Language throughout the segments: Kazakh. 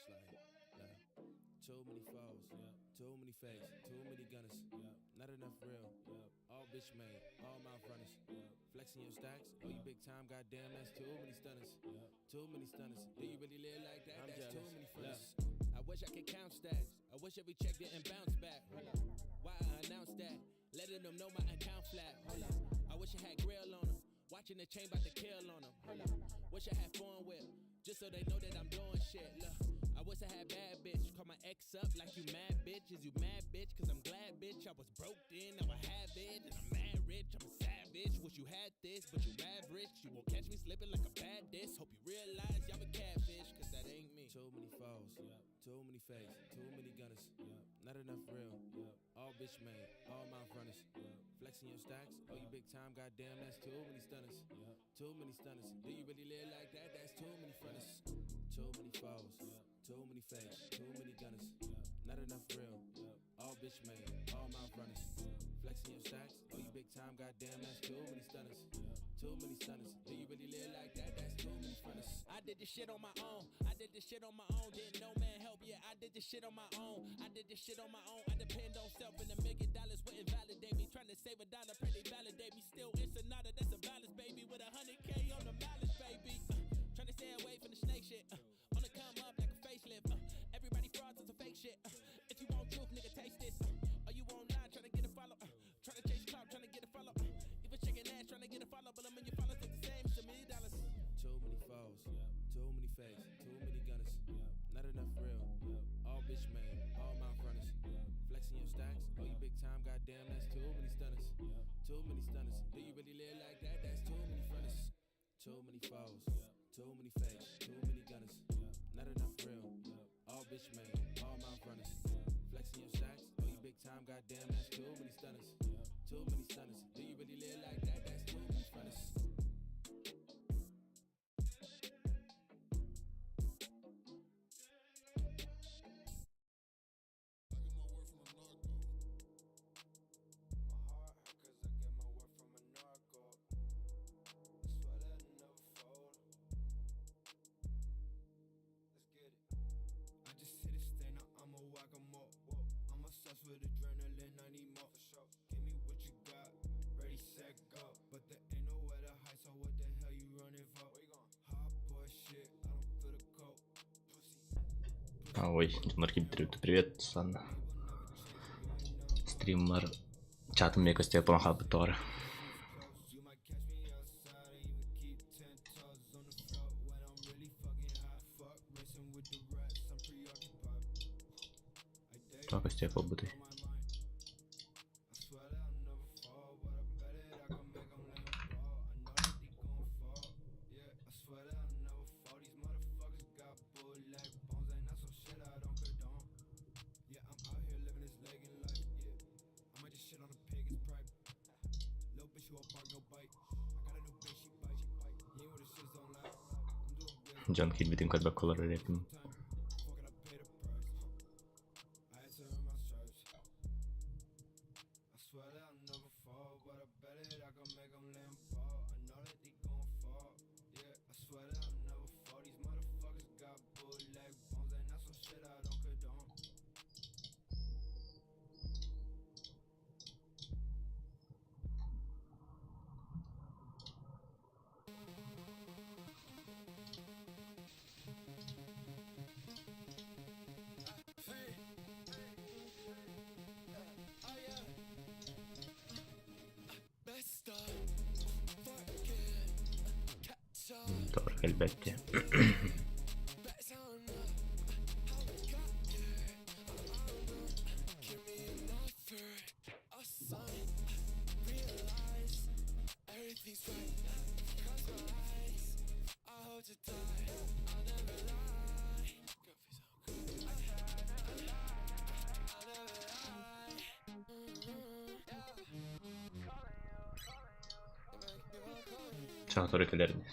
it's like, too many foes, too many fakes, too many gunners, not enough real, all bitch made, all mouth runners, flexing your stacks, oh you big time, goddamn, that's too many stunners, too many stunners, do you really live like that, that's too many fronts. I wish I could count stacks, I wish every check didn't bounce back, why I announced that, letting them know my account flat, I wish I had grill on them, watching the chain bout to kill on them, wish I had foreign whip, just so they know that I'm doing shit, look. I wish I had bad bitch. Call my ex up like you mad bitch. Is you mad bitch? Cause I'm glad bitch. I was broke then, now I have it. And I'm mad rich, I'm a savage. Wish you had this, but you average. You won't catch me slipping like a bad diss. Hope you realize y'all a catfish, cause that ain't me. Too many foes, too many fakes, too many gunners, not enough real, all bitch made, all mouth runners, flexing your stacks, oh you big time, goddamn, that's too many stunners, too many stunners, do you really live like that, that's too many fronts, too many foes, too many fakes, too many gunners, not enough real, all bitch made, all mouth runners, flexing your stacks, oh you big time, goddamn, that's too many stunners, too many stunners, do you really live like that, that's too many fronts. I did this shit on my own, I did this shit on my own, didn't no man help, yeah, I did this shit on my own, I did this shit on my own, I depend on self and $1 million wouldn't validate me, trying to save $1, pray they validate me, still Ensenada, that's a balance, baby, with 100K on the malice, baby, trying to stay away from the snake shit, on the come up like a facelift, everybody frauds on some fake shit, if you want truth, nigga, taste this, or you won't lie, trying to get a follow, trying to chase clout, trying to get a follow, even chicken ass, trying to get a follow, but I'm in your followers, look the same, it's $1 million. Too many foes, too many fakes, too many gunners, not enough real, all bitch made, all mouth runners, flexing your stacks, oh you big time, goddamn, that's too many stunners, too many stunners, do you really live like that, that's too many fronts, too many foes, too many fakes, too many gunners, not enough real, all bitch made, all mouth runners, flexing your stacks, oh you big time, goddamn, that's too many stunners, too many stunners, do you really live like that, that's too many fronts. I'm obsessed with adrenaline, I need more for sure. Give me what you got, ready, set, go. But there ain't nowhere to hide, so what the hell you running for? Where you going? Hot boy shit, I don't feel the cold. Ой, Маркип, привет, Санна. Стример. Чатом мне костей помахал бы Тора. Только костей побудой. John Kidd with him cut back color raping. Torca il Betty. Ciao, Torre Caderni.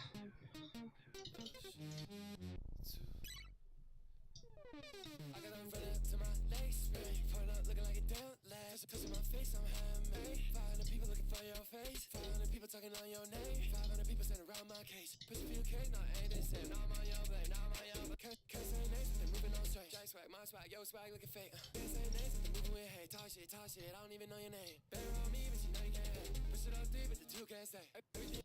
Talking on your name, 500 people stand around my case. Push a few K, not ain't this it. Not my young blade, not my young. Can't say names, they moving on swag looking fake. Been saying names, been moving with hate. Talk shit, I don't even know your name. Better on me, but you know you can't hate. Push it up deep, but the two can't stay. Everything.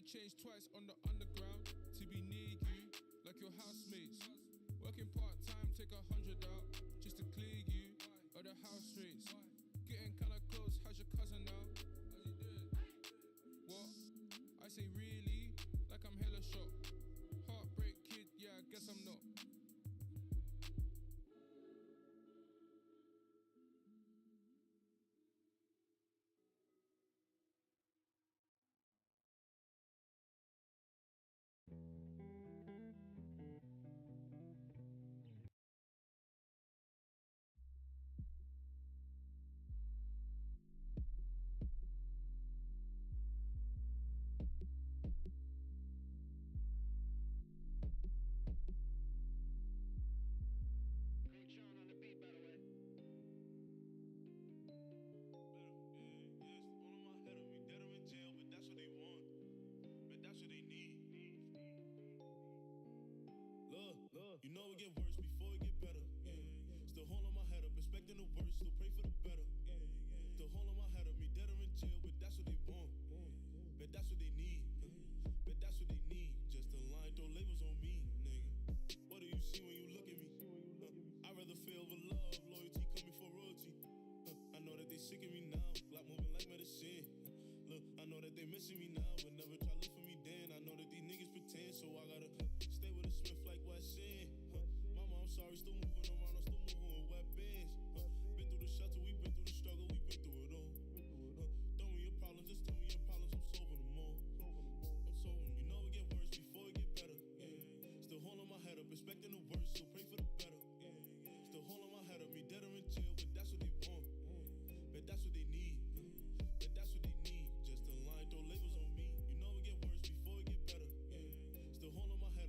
change twice on the underground to be near you, like your housemates. Working part-time, take 100 out just to clear you of the house rates. Getting kinda close, how's your cousin now? How's he doing? What? I say really, like I'm hella shocked. Heartbreak kid, yeah, I guess I'm not. You know it get worse before it get better. Still holding my head up, expecting the worst, still pray for the better. Still holding my head up, me dead or in jail, but that's what they want. Bet that's what they need. Bet that's what they need. Just a line, throw labels on me, nigga. What do you see when you look at me? I'd rather fail over love, loyalty coming for royalty. I know that they sick of me now, Glock moving like medicine. Look, I know that they missing me now, but never try to look for me then. I know that these niggas pretend, so I gotta stay with a Smith like West End. Mama, I'm sorry, still moving around, I'm still moving with weapons. Been through the shelter, we been through the struggle, we been through it all. Throw me your problems, just tell me your problems, I'm solving them all. I'm solving them. You know it get worse before it get better. Still holding my head up, expecting the worst, so pray for the better. Still holding my head up, me dead or in jail, but that's what they want. Bet that's what they need. Bet that's what they need. Just a line, throw labels on me. You know it get worse before it get better. Still holding my head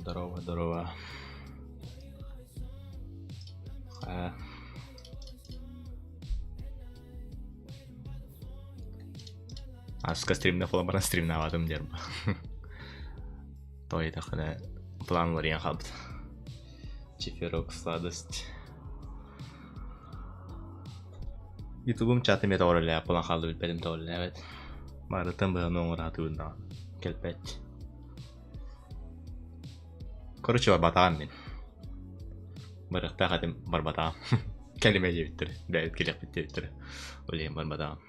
Здорово. Аска стримне фоламбаран стримне авадым дербі. Той тақыда планлар ең қабыд. Чиферок, сладость. Ютубым чаты мет орылы, план қалды білбедім тоғылы, әвет. Барытын бұғын оңыр атуындан келпет. Короче, бар батағам мен. Барықта қадым бар батағам. Кәліме жебіттір, бәйт келек біттебіттір. Олейм бар батағам.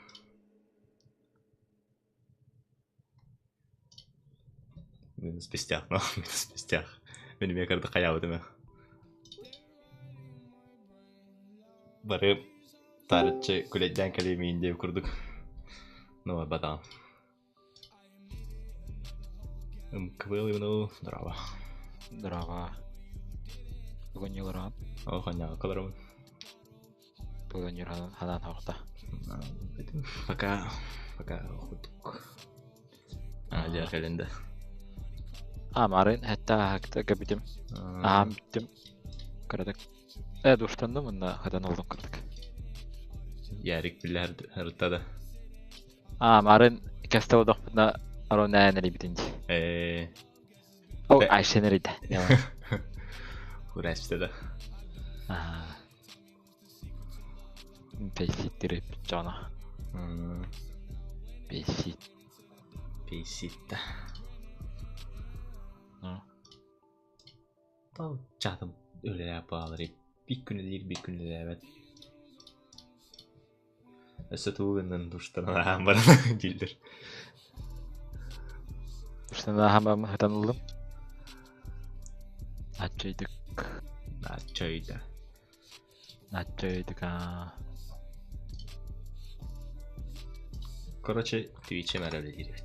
Минус пестях, но минус пестях. Мен мен кірді қаяу деме. Барып, тарытчы күлеттен кәлемейін деп күрдік. Ну, бар батағам. Квыл еміну, здраво. Здраво. Бүгін елыран. Қаняға қаларым. Бүгін елыран хадан хоқта. Пока оқыдық. Жа қелінді. Марын хәтта хакта кәбітім. Біттім. Қарадық. Дұштанды мұнда хадан олдың кірдік. Ярик білер ұрттады. Марын кәсті олдық бұнда ару нәәнелі бітінді. Айшенер еді. Құрәшті да. Пейситтері біт жана. Пейситті. Тау жатым өлі апалары. Bir күнілі әбәт. Өсі туғынның дұштан ағам барына келдір. Дұштан ағам барына қайдан ұлдым? Атчайдық. Атчайдық. Короче, Twitch'e merhaba diyelim.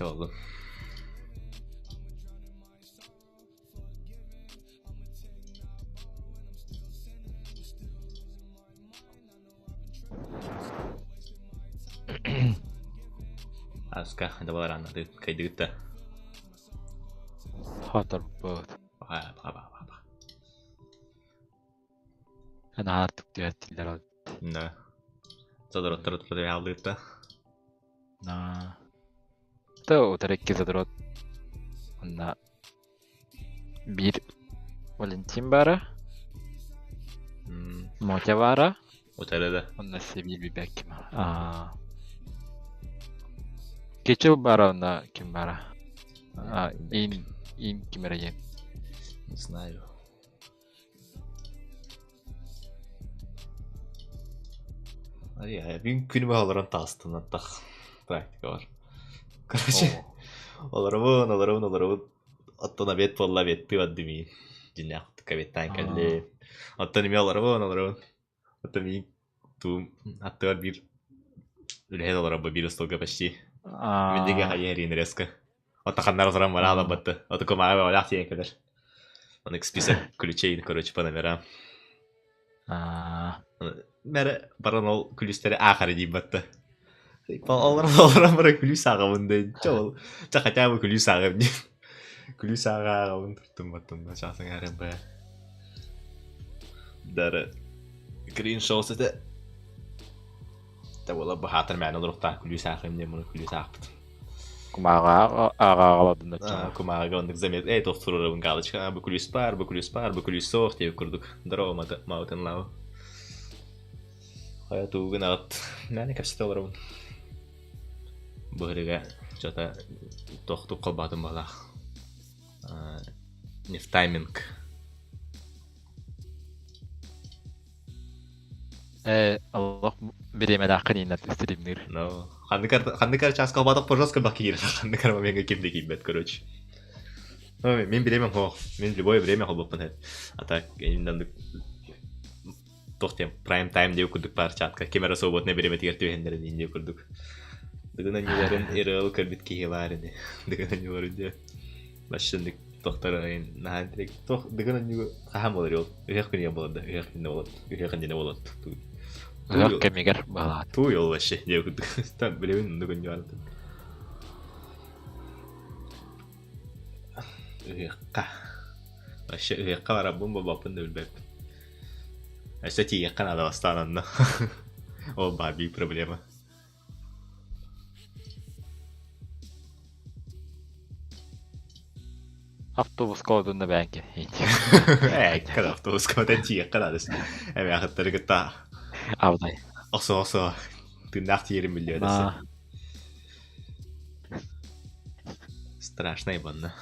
Oldu. Aska, ada balar anladı. Kaydık da. Hatır bu. Bak. Ana artık düzelttiler abi. Ne? Zaten oturup aldık da. То тарекке задрот. Онда bir Valentin бара. Мотя бара. Otelde. Онда Sevil bir bek var. Keçi бара онда kim бара? Им kim arayan? Не знаю. Bir günüme olarak tastım tak. Praktika var. Короче, оларабын. Оттона бет болла бетті баддыми. Жинақтық кабеттан кәлі. Оттон еме оларабын. Оттон мен туым аттығар бір үләйд оларабы бір ұстолға почти. Мендеге қайын рейін резко. Отта қандар ұзыран бара алам батты. Отта көмаға олақ тейін кәдір. Он список ключей, короче, по номерам. Мәрі баран ол күлістері ақыры дейін батты. Оларам бара күліс ағамында. Хотя бы күліс ағам дейін. Күліс ағамын тұрттым баттымда. Шасың әрім бая. Дары крин шоу сәті. Та ола бұхатыр мәні ұрықта күліс ағам дейін. Мұны күліс ағапты. Kumağ'a ağaladın da. Kumağ'a göndik zamet. Doktorlarımın galışka. Bu kulüs soğuk diye kurduk. Здорово, Mountain Lava. Hayatı uğun ağıt. Nane kapsite olarım. Bu hırıga jota doktor kolbadım bala. Neftiming. Allah беремен ақын енат стримнер. No. Хандыкар час колбатып пожалуйста бакир. Хандыкар менге кимде кимбет, короче. Мен беремем хо. Мен любое время хо боппын. А так индан тохтем prime time деп күрдүк бар чатка. Кемера собот не береме тигер түйендер деп күрдүк. Дыгына нелерин эрел кырбит киеларыны. Дыгына нелерин де. Башындык Doktorun nahan direkt dengan juga paham olur yol. Uyaq күнү болот, uyaq күнү болот, uyaq күнү болот. Uzak kemiger bağlat. Туу yol вообще. Я там билебин бүгүн бар. Uyaqqa. Вообще uyaqqa барап бомба бапын да билбеп. Кстати, я Канада остананна. О, баби проблема. Автобус kodunda belki. Kada автобуска тенчи кададыс. Эми ахыттыргыта. Avday. Осо. Тыннах 20 миллион. Страшно ебанно.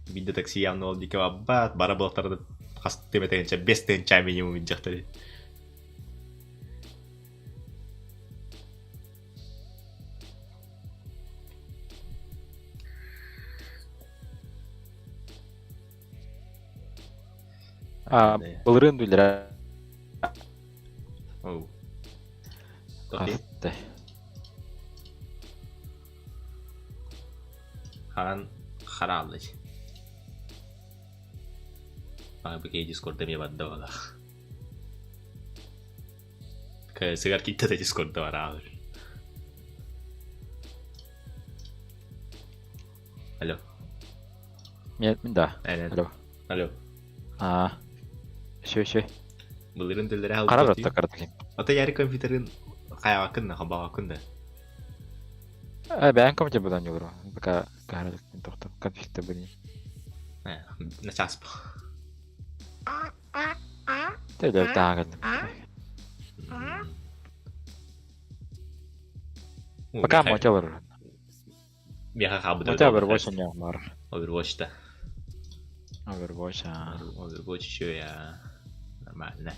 Бинде такси явно ол дикава бат бара блоктарды теметегенче 5 тенча минимум жактыр. Былырын дүлер. Оу. Касты. Хан харалды. Бакей Discord мне баддала. Сыгар китте Discord бар. Алло. Мен да. Алло. Шөй. Былырын дүлдері алды. Қарап жатты картакен. Ата яры компьютерин каябакын, хабагакын да. Бән компьютер бұдан жолыр. Бака қарадықтен тоқтап, конфигті бұны. На час па. Тәлі тағын. Бака мотя бар. Беха хабыда. Мотя Overwatch не бар. Overwatch-та. Overwatch еще я нормально.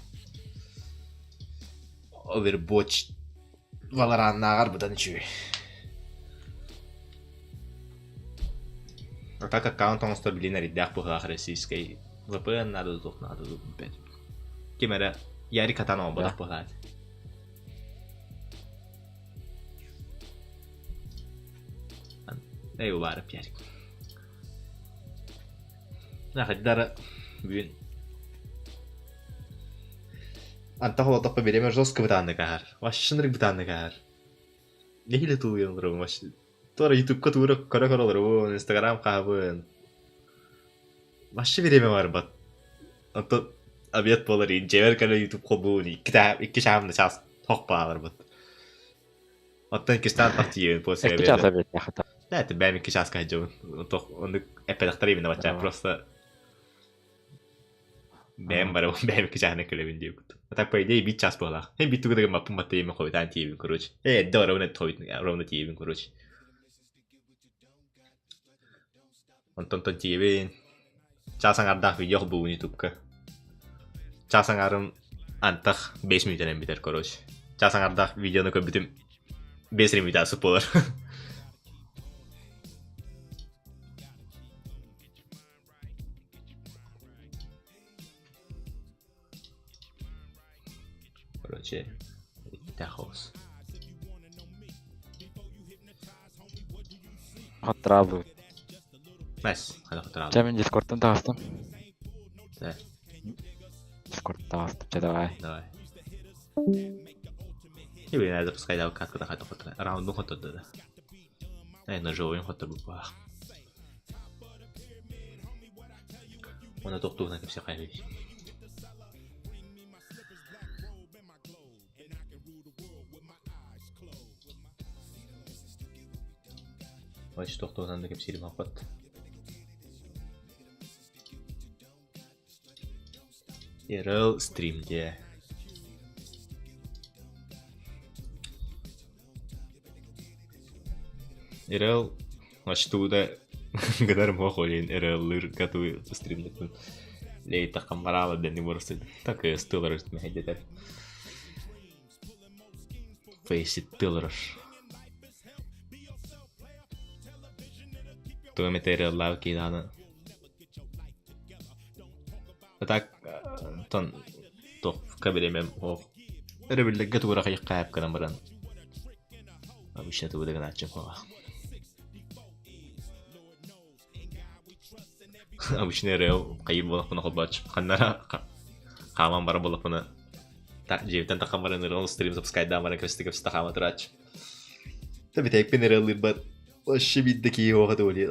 Overwatch Valorant-нагар бұдан чүй. А так аккаунтон стабилинер иддях бұғақ российской VPN надо бәді. Кемері яры катан ол бұдақ бұғады. Эй, барып ярик. Нахаддары бүгін Антах олатақпа береме жостқа бұтанды қағар. Вашшынырық бұтанды қағар. Нехилі туылын ұрығын вашшы. Тора ютубқа туырық қара-қара олырығын, инстаграм қағыбын. Вашшы береме бар бат. Анты обед болырын, жевер кәлі ютуб қолбуын, екі шағымды час тоқ бағалар бат. Оттан кестан тақтиын после обеда. 2 час обед яхата. Да, это бәмі 2 час қайджауын. Онды әпәдіқтар емін бача, просто... Бәм бар, бәмі 2 часына көлебін деу күтті. А так, по идее, 1 час болақ. Мен бит тугыдығы мапын батты емін қойытан тиебін, короче. Да, ровно тиебін, короче. Онтон тиебін. Часын ардақ видео бұуын ютубқа. Часын арым антақ 5 минутанен бітер, короче. Часын ардақ видеоны көбітім 5 минутасы болар. Короче, тахос. Хаттырабы. Мәс, қада құтырабы. Жа мен Discord'дан тағыстым. Да. Discord'дан тағыстым, жа давай. Давай. И блин, я запускай да катку қайта құтыр. Раундын құтырды да. На живойын құтыр бұл бағ. Оны тоқтуғына кепсе қайбей. Вайш тоқтуғынан да кепсе ерім апат. Еріл стримде. Еріл аштууда гадар мохолин ерілір катуы стримдетін. Лей таққан баралы дәні бұрысы. Так стылыр үстіме әдетер. Фейсит тылыр. Туометерия лавки даны. А так, тон тоқ кабелемем оқ. Әрбірлігі туыра қайық қайып қанам баран. Обычно туыдығын атчым қоға. Обычный реал кайыр болып пына қолбач. Қаннара қаман бара болып пына. Жевтен таққан бара нырыл стрим запускайда бара крестиков стақама тұрач. Таби тәйпен реаллар бар. Вообще бидді кей оғады өлі.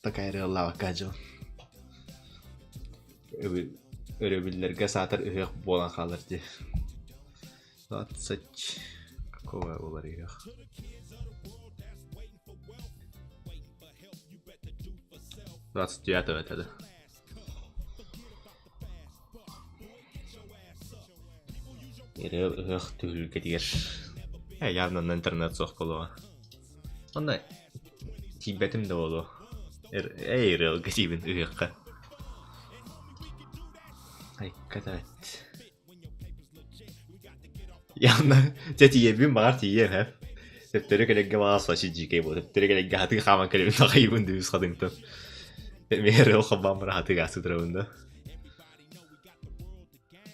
Такай реаллава кажу. Өрөбілдерге сатыр үйек болан қалыр де. 20... Какого олар үйек? Двадцать 29 өтеді. Үйек түгілге дегер. Явно интернет соқ болуға. Онда тибетім де болу. Үйек тибін үйекқа. Ай, катать. Явно тети ебин багар тиер хэп. Тептери келегге багасла шиджикей бо. Тептери келегге хаты хаман келебин тагайбын дүүс кадыңтын. Мер охабам бара хаты гасы трабында.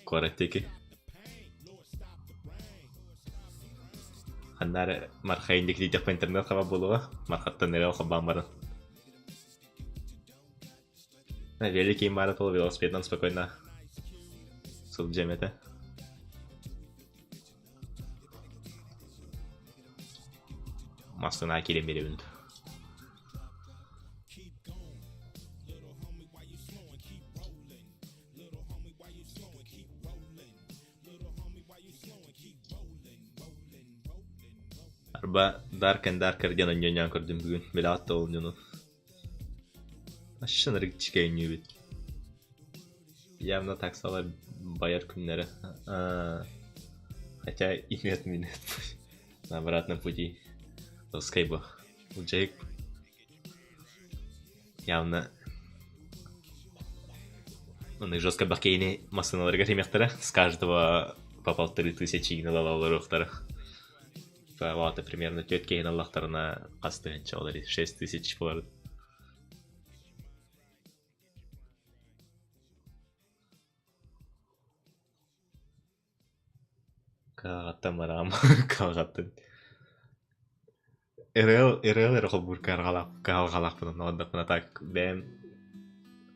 Кораттеки. Ханнар мархайндик дитек по интернет хаба болуга. Мархаттан нере охабам бара. На великий маратон велосипедом спокойно. Суд джемете. Мастына келем беребін. Арба даркер ден оньон көрдім бүгін. Беле атты олньону. Ашшын рыгчикай нюбит. Явно таксалар байар күннері. Хотя и нет минут. На обратном пути. Скайба. Джейк. Явно. Он их жестко бакейни массаналарга ремехтера. С каждого по 1500 налалалар ухтара. Вот, примерно тетки налахтарна касты чалари 6000 болар. Кагатта марам, кагатта. Эрел хобур каргалак пунан оддакна так бем.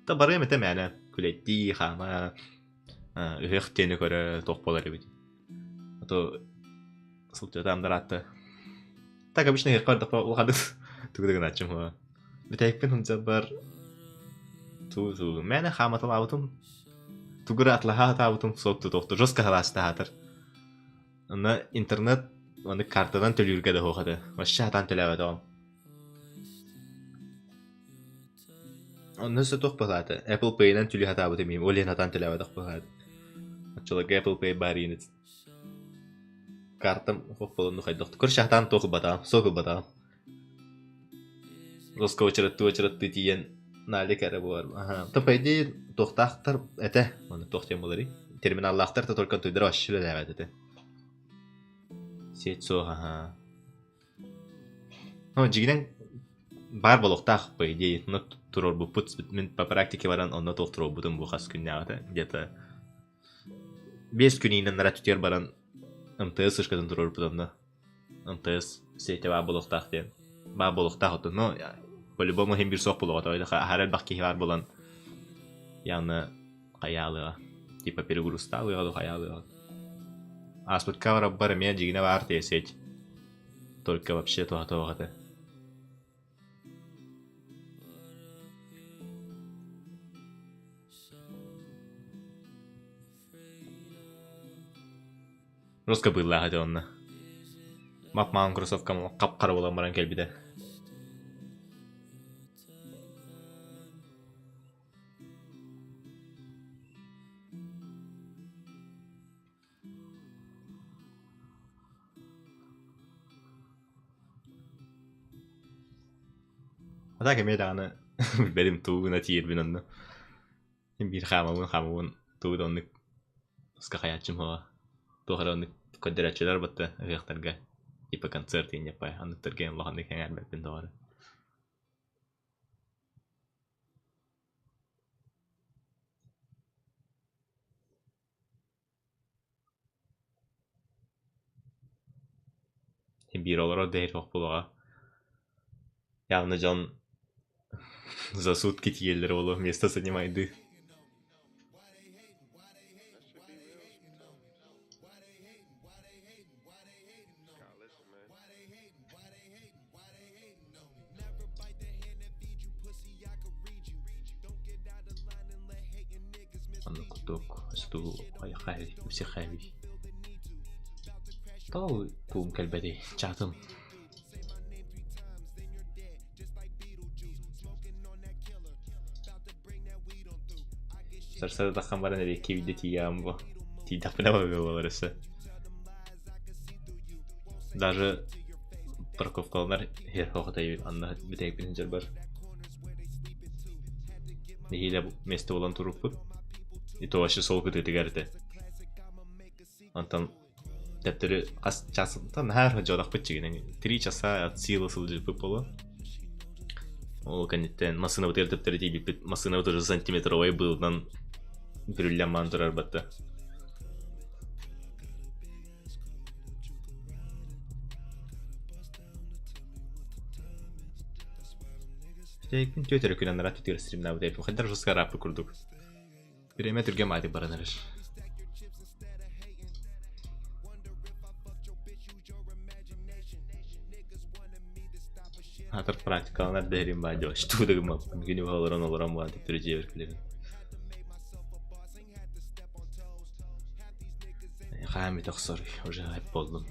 Та бары мете мәне күлетти хама үхтене көрө токполар бит. Ато султу тамдаратты. Так обычно я кардак улгады тугдыгын ачым ха. Битекпен хунча бар ту мәне хаматал аутум. Тугра атлаха таутум сокту токто жостка халаста хатыр. Ана интернет аны картадан төлүргө да хохады. Вообще атан төлөбөт ом. Аны сотох палаты. Apple Pay-дан төлү хатабы демейм. Олен атан төлөбөт палаты. Ачылык Apple Pay баринет. Картам хопполону хайдыкты. Көршатан тоху батам, согу батам. Роско очрат тиен налик ара бар. Ага. Та пайди тохтактар эте. Аны тохтем болары. Терминаллактар та только тойдыр ашылы дабат эте. Сетсо ага. Ну, жигинен бар болохтах по идее, но турор бу пут мен по практике баран онно толтуро бутун бу хас күннягата. Где-то 5 күнинен ратутер баран МТС ышкадан турор бутунда. МТС сете бар болохтах ден. Бар болохтах оту, но по-любому хем бир сок болот. Ойда харал бакки бар болан. Яны каялыга. Типа перегрузтал я каялыга. А с подкавара бара меня дигна варте сеть. Только вообще то готово. Русска была гадонна. Мап маан кроссовкам кап-кара болан баран келбиде. Так имеет берем ту на тирбинанна. Бир хамавун ту донник скахаячым хава. Тухаронник коддерачылар батта рехтарга типа концерт ине пай. Аны терген лоханник хәңәр бен дора. Бир олар дейр хок булга. Явны жон За сутки тиелер олу место занимайды. Анна куток, асту аяхай, психави. Тау тум кальбади, чатам. Сарсада тахам баран эре кевиде тиямбо. Ти тапнава боларысы. Даже парковкалар хер хохтай анна битек бинжер бар. Нихиле место болан туруппут. И то вообще сол көтө тегерде. Антан тептери ас часынтан һәр жодак битчигин. 3 часа от силы сылжы пыпылы. Ол канеттен масына бутер тептери тибит масына бутер сантиметр ой былдан бүрүлләм мандырар батта. Тейкин төтөрө күнөн рат төтөр стримна бутер. Хәдер жуска рап курдук. Периметрге мати баранырыш. Атыр практикалар дәрим бадё. Штудыгым ап. Күнү олорон бады түрҗе беркелер. Хами тахсар уже хайп болдум.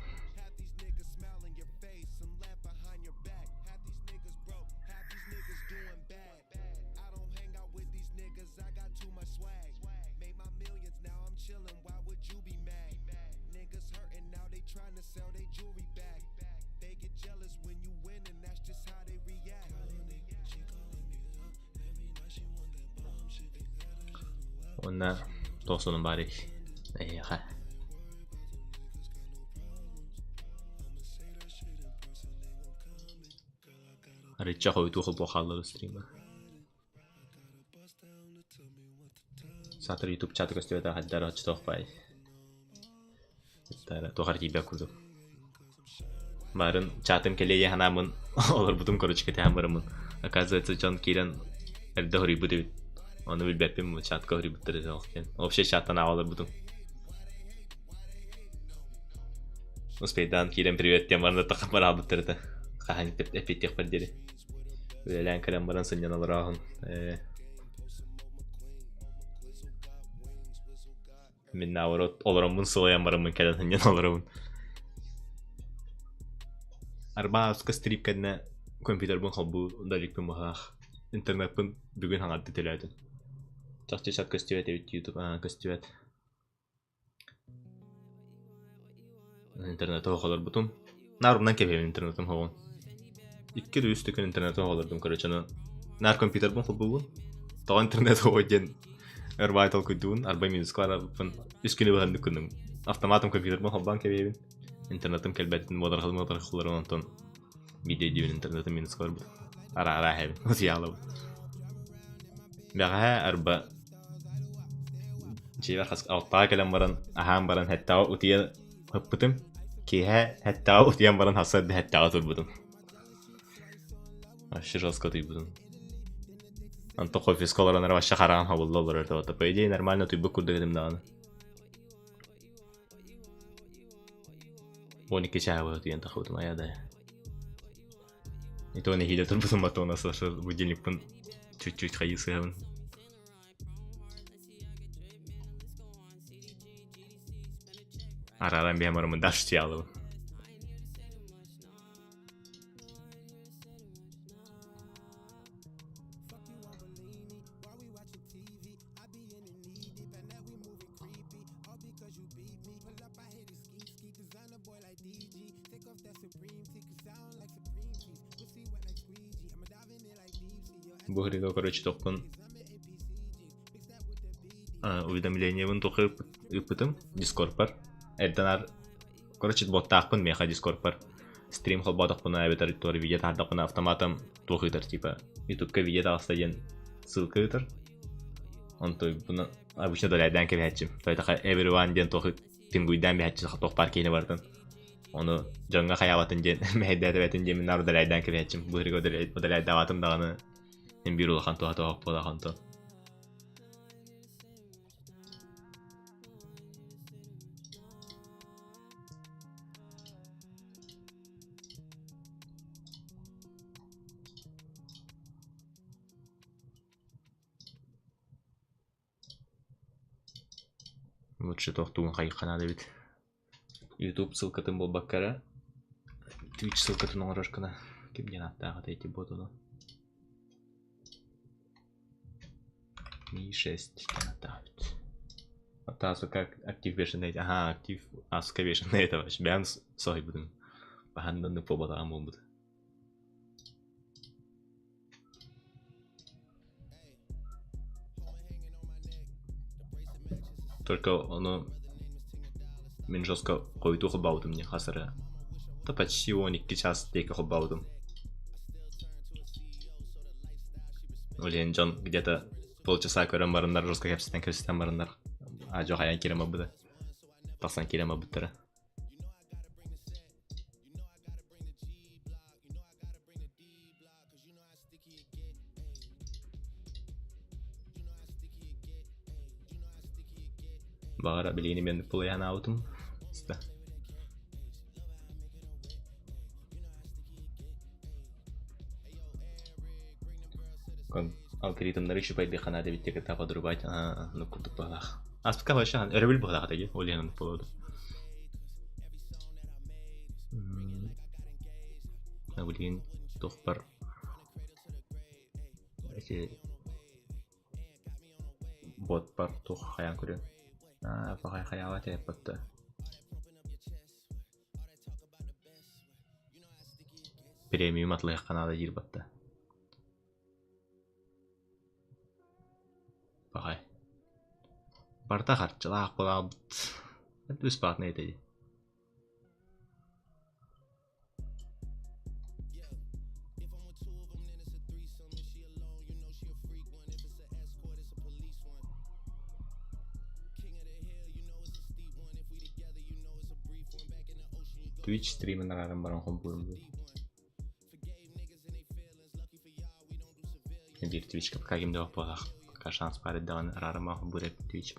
Онна тосунун бари. Ха. Рича хойту хол халлар стрима. Сатыр YouTube чаты көстөдө хаддар ачток бай. Тара тохар тибе курдук. Барын чатым келеге ханамын. Олар бутун корочке тамырымын. Оказывается, Джон Киран эрде хори будет. Он выберпим чат хори будет жалкен. Вообще чаттан алар бутун. Успейдан Киран привет тем барна такмар алып берди. Кахани деп эпитек берди. Велен калам баран сынjan аларагын. Мен наоборот оларамын соян барамын калан сынjan аларабын. Арба скастрип кадна компьютер бун халбу далик бун махах. Интернет бун бүгүн хаңатты теледин. Чакчы чат көстүбөт YouTube көстүбөт. Интернет оголор бутун. Нарымдан кепем интернетим хогон. 2 үстүкөн интернет оголордум короче. Нар компьютер бун халбу. Та интернет ойден эрбайтал күдүн арба минус кара бун үскүнү баһанды күнүм. Автоматом компьютер бун халбан кепем. Интернетим келбеттин модерхалмадар онтон видео дивин интернетим минус кар бут. Ара хем. Осиялы. Бага арба Чива хас алта калам баран ахам баран хатта утия хөппүтүм. Киһе хатта утия баран хасад хатта турбутум. Аш жестко тибутум. Анто кофе сколаран ара баша харам хабуллар это по идее нормально ты бы курдык дем дагы. Они кичавы тиен тахутум аяда. И то не хиле турбутум батона саша будильник пун чуть-чуть хаисыван. Арарам бемарым даш тиялы. Бухрига, короче, токун уведомление вон только ыпытым Discord бар. Эрденар короче боттакпын меха Discord бар. Стрим хол бодакпына бетер тори видео тардакпына автоматом тухыдыр типа YouTube-ка видео тастаген ссылка ытыр. Он то буны обычно долайдан кебетчим. Тойта everyone ден тохы пингуйдан бетчи тох паркине бардын. Оны жаңга хаябатын ден мейдәдәбәтен ден нар долайдан кебетчим. Бухрига долайдаватым даганы En bir ulakan tuha tuha polakan to. Лучше тохтугун хайыккана дебит. YouTube ссылкатын болбаккара. Twitch ссылкатын оңорошкана. Кимден аттага тайти ботуну. Ми 6 аттагабит. Атасы как актив бешенейт. Ага, актив аска бешенейт абаш. Бян сохибудун. Бахандан побатаган болбуду. Только оно мен жестко койду хобаудым не хасара. Да почти 12 час тейка хобаудым. Оленжон где-то полчаса көрөн барындар жестко кепситен көстен барындар. А жок аян керема буда. Тасан керема буттара. Багара билини мен пулаян аутум. Ста. Кон алгоритмдары иши пайда хана деп тек тапа дурбайт. Ну курдук багах. Аспка башан эребил багах деги. Оленин полоду. Абулин тохпар. Эти бот пар тох хаян көрө. Пахай хаяват яппатты. Премиум атлайық канада жирбатты. Пахай. Барта харчылақ болабыт. Өз батына етеді. Twitch стримы нарарым баран компурумду. Бир Twitch пока кимде опалах. Пока шанс парит даван нарарым баран компурек Twitch.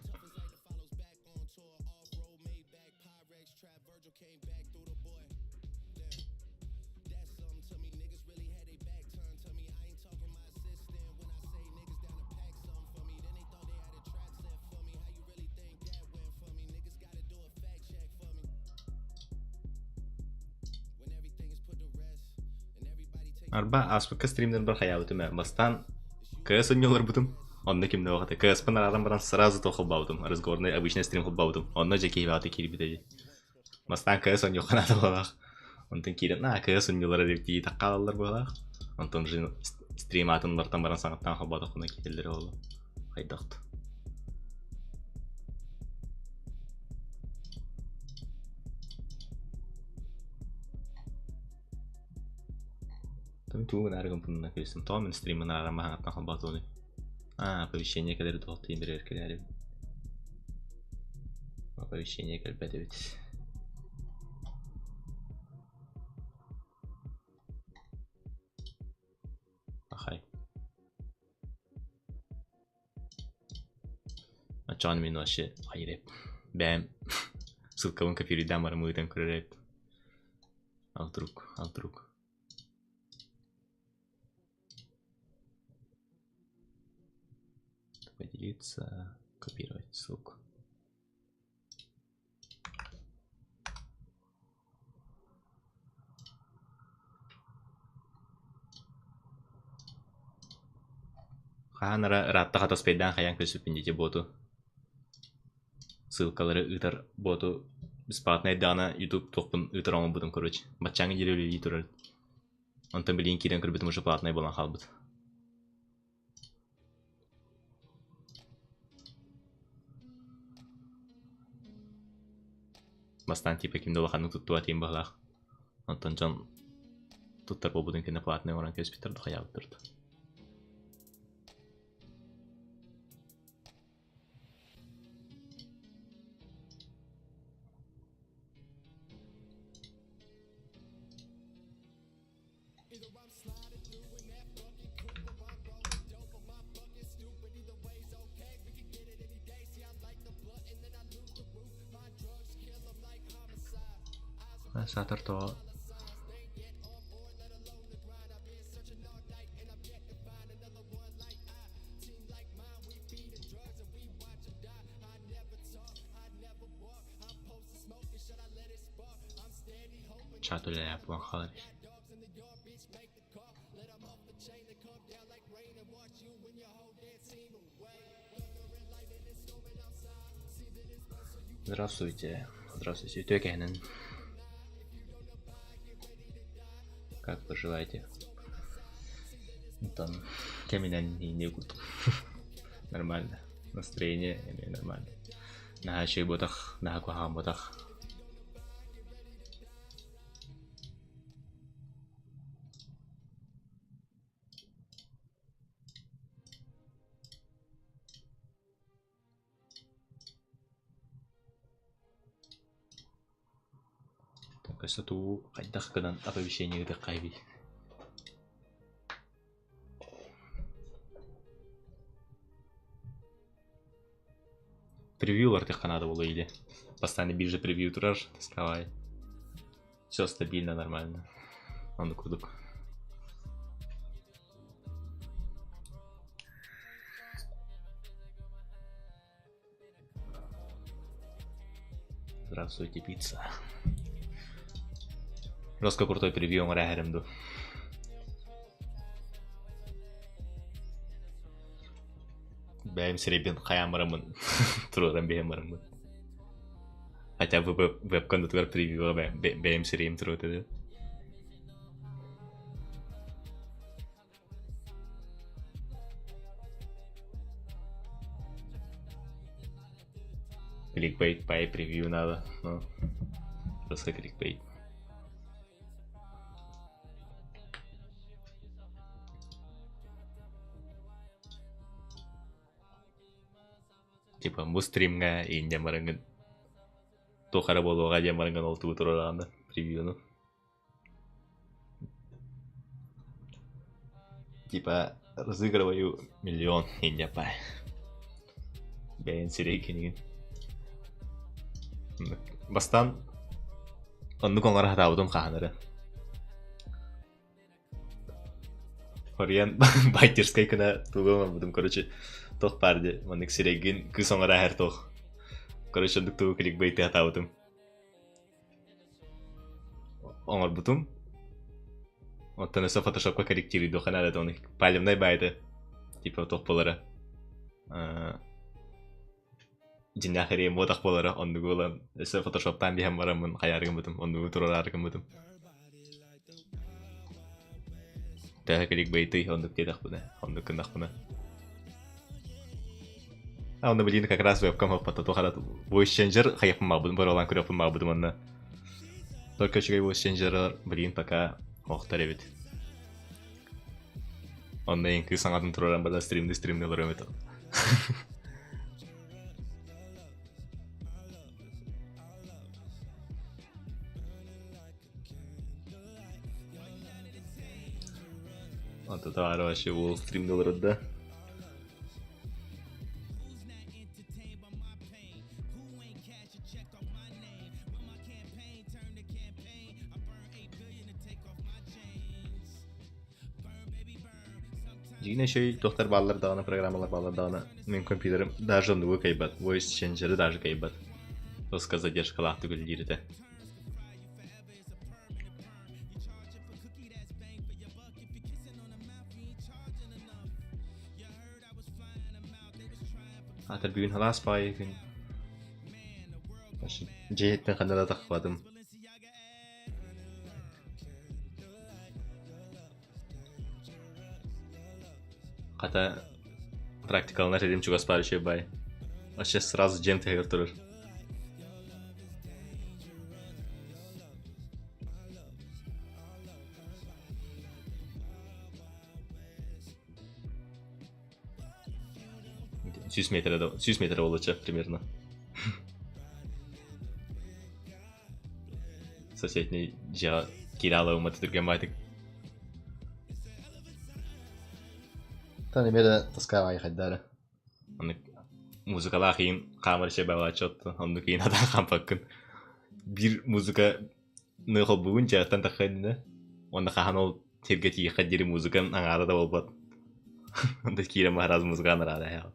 Арба аспекка стримден бір хаябытым бастан КС ойнолар бутым. Онны кимде вакыты КС панарам баран сразу тохыл баудым. Разговорный обычный стрим хыл баудым. Онны жеке вакыты кирбиде. Бастан КС ойнол канаты балах. Онтон кирен КС ойнолар деп ди такалалар балах. Онтон жин стрим атынлардан баран саңаттан хыл бадык кына кетелер болду. Хайдакты. Там ту наргам пунна кесим. Том стрим нарам хангатна хабатони. Оповещение кадер толты имберер келери. Оповещение кальбетевит. Ахай. Ачан мен вообще хайреп. Бэм. Ссылка вон передам мармуитен кререп. А вдруг. Поделиться, копировать ссылку. Ханара ратта хатаспайдан хаян көсүпүндете боту. Ссылкалары ытар боту бесплатная дана YouTube токпун ытар оңу будум короче. Батчаңы деревли турар. Онтан билин кирен кырбытым уже платный болан халбыт. Бастан типа кимде лаханың туттуа тем бағлақ. Онтан жан туттар болбудың кені платный оран көспиттерді қаябы тұрды. Satır to. Çatıyla yapılan haber. Здравствуйте. Здравствуйте, Тёкянин. Как поживаете? Там каменен не гуд. Нормально. Настроение нормально. На шей ботах, на кухам ботах. Сату кайдах кадан оповещение да кайби. Превьюлар тек надо было или постоянно биржа превью тураж, доставай. Все стабильно, нормально. Он кудук. Здравствуйте, пицца. Жестко крутой превью, он рядом. Бәйім сіребен қаямырымын. Тұрғырын бәйімырымын. Хотя бы веб-конда тұғыр превьюға бәйім сіребен тұрғыды. Кликбейт, пай превью надо. Ну, просто кликбейт. Типа мустримга инде маранган тохара болуга же маранган ол туу турганда превьюну. Типа разыгрываю миллион инде пай. Бәйін сирейкенеген. Бастан онны коңар хатабудым қағаныры. Хориян байтерскай кына тугума будым, короче. Тох парде, манник сиреген кыз оңара әр тох. Короче, ондық туғы кликбейті атабытым. Оңар бұтым. Оттан өсі фотошопқа корректируйды оқан әлі оны. Палемнай байды. Типа тох болары. Жинна қырем отақ болары. Ондығы олан өсі фотошоптан бейхем барамын қаярығым бұтым. Ондығы тұрарарығым бұтым. Тәға кликбейті ондық дедақ бұны. Ондық күндақ бұны. А он, блин, как раз вебкам потом харат voice changer хайп мабудым, баралан көрөп мабудым анна. Только чего voice changer, блин, пока охтаребит. Он на инки саңатын тураран бада стримді лорым это. Вот это вообще был стримді лорым, да? Yine şey doktor bağlar dağına programlar bağlar dağına men компьютерым даже onu kaybat voice changer'ı даже kaybat. Тоска задержка лахты гүлдирде. Атыр бүгін халас бай gün. Cehetten kanala takmadım. Хотя практикална редим чуга спарыше бай. Вообще сразу джем тегер турur. Сюз метра олача примерно. Соседний жа кирала уматы тургаматик. Таны меда таскава ехать дары. Музыкалар кейін камер ше бала чотты. Онды кейін ада кампаккын. Бир музыка нөхө бүгүн жааттан тахайна. Онда хахан ол тергети хадири музыкан аңара да болбат. Онда кире махраз музыкан арада я.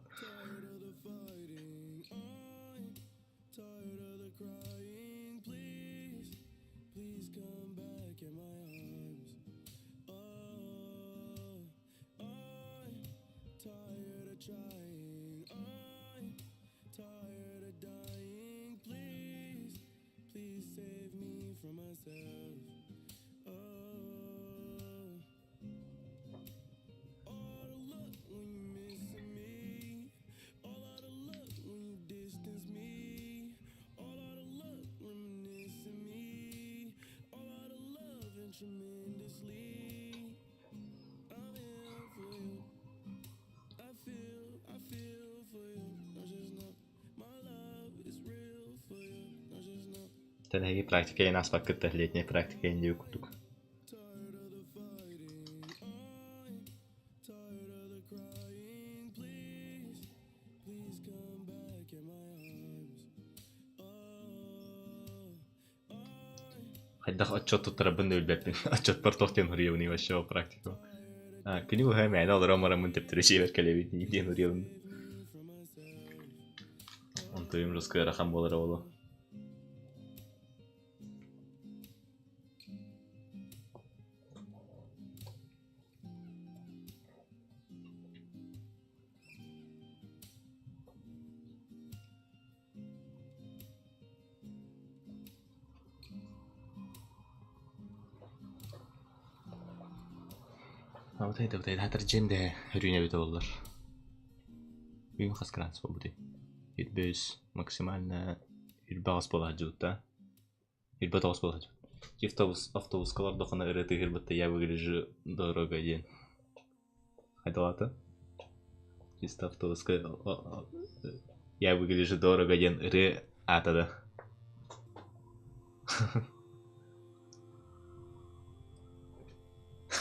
Тэнэги практикаен аспакытта летняя практикаен дию кутук. Хайдах отчет туттарабын өлбәппин. Отчет бар тохтен хуриевни ваще практику. Кини бу хэм яна олоромара мун тептрешивер калеви ден хуриевни. Он то им раскара хам болара боло. Утайда хатар жемде үрүнө бите болдор. Үйүн хаскранс болбуди. Ирбөс максимально ирбагас болат жутта. Ирбатагас болат. Автобус каларда хана эрете ирбатта я выгляжу дорого ден. Хайдалата. Чисто автобус я выгляжу дорого ден ре атада.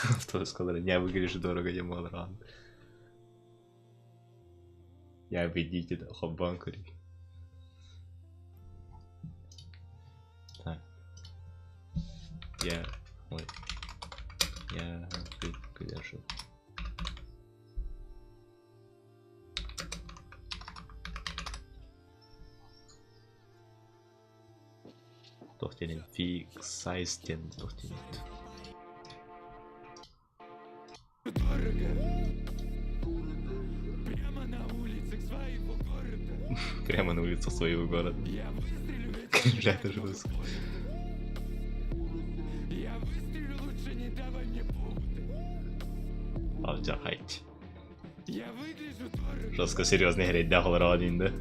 Автобус каларда я выгляжу дорого ден молран. Я видите да хоббанкари. Так. Я выгляжу. Тохтенин фиг сайстен тохтенин. Прямо на улицах своего города. Бля, это жестко. Алджахайт. Жестко серьезный греть, да, холодин, да?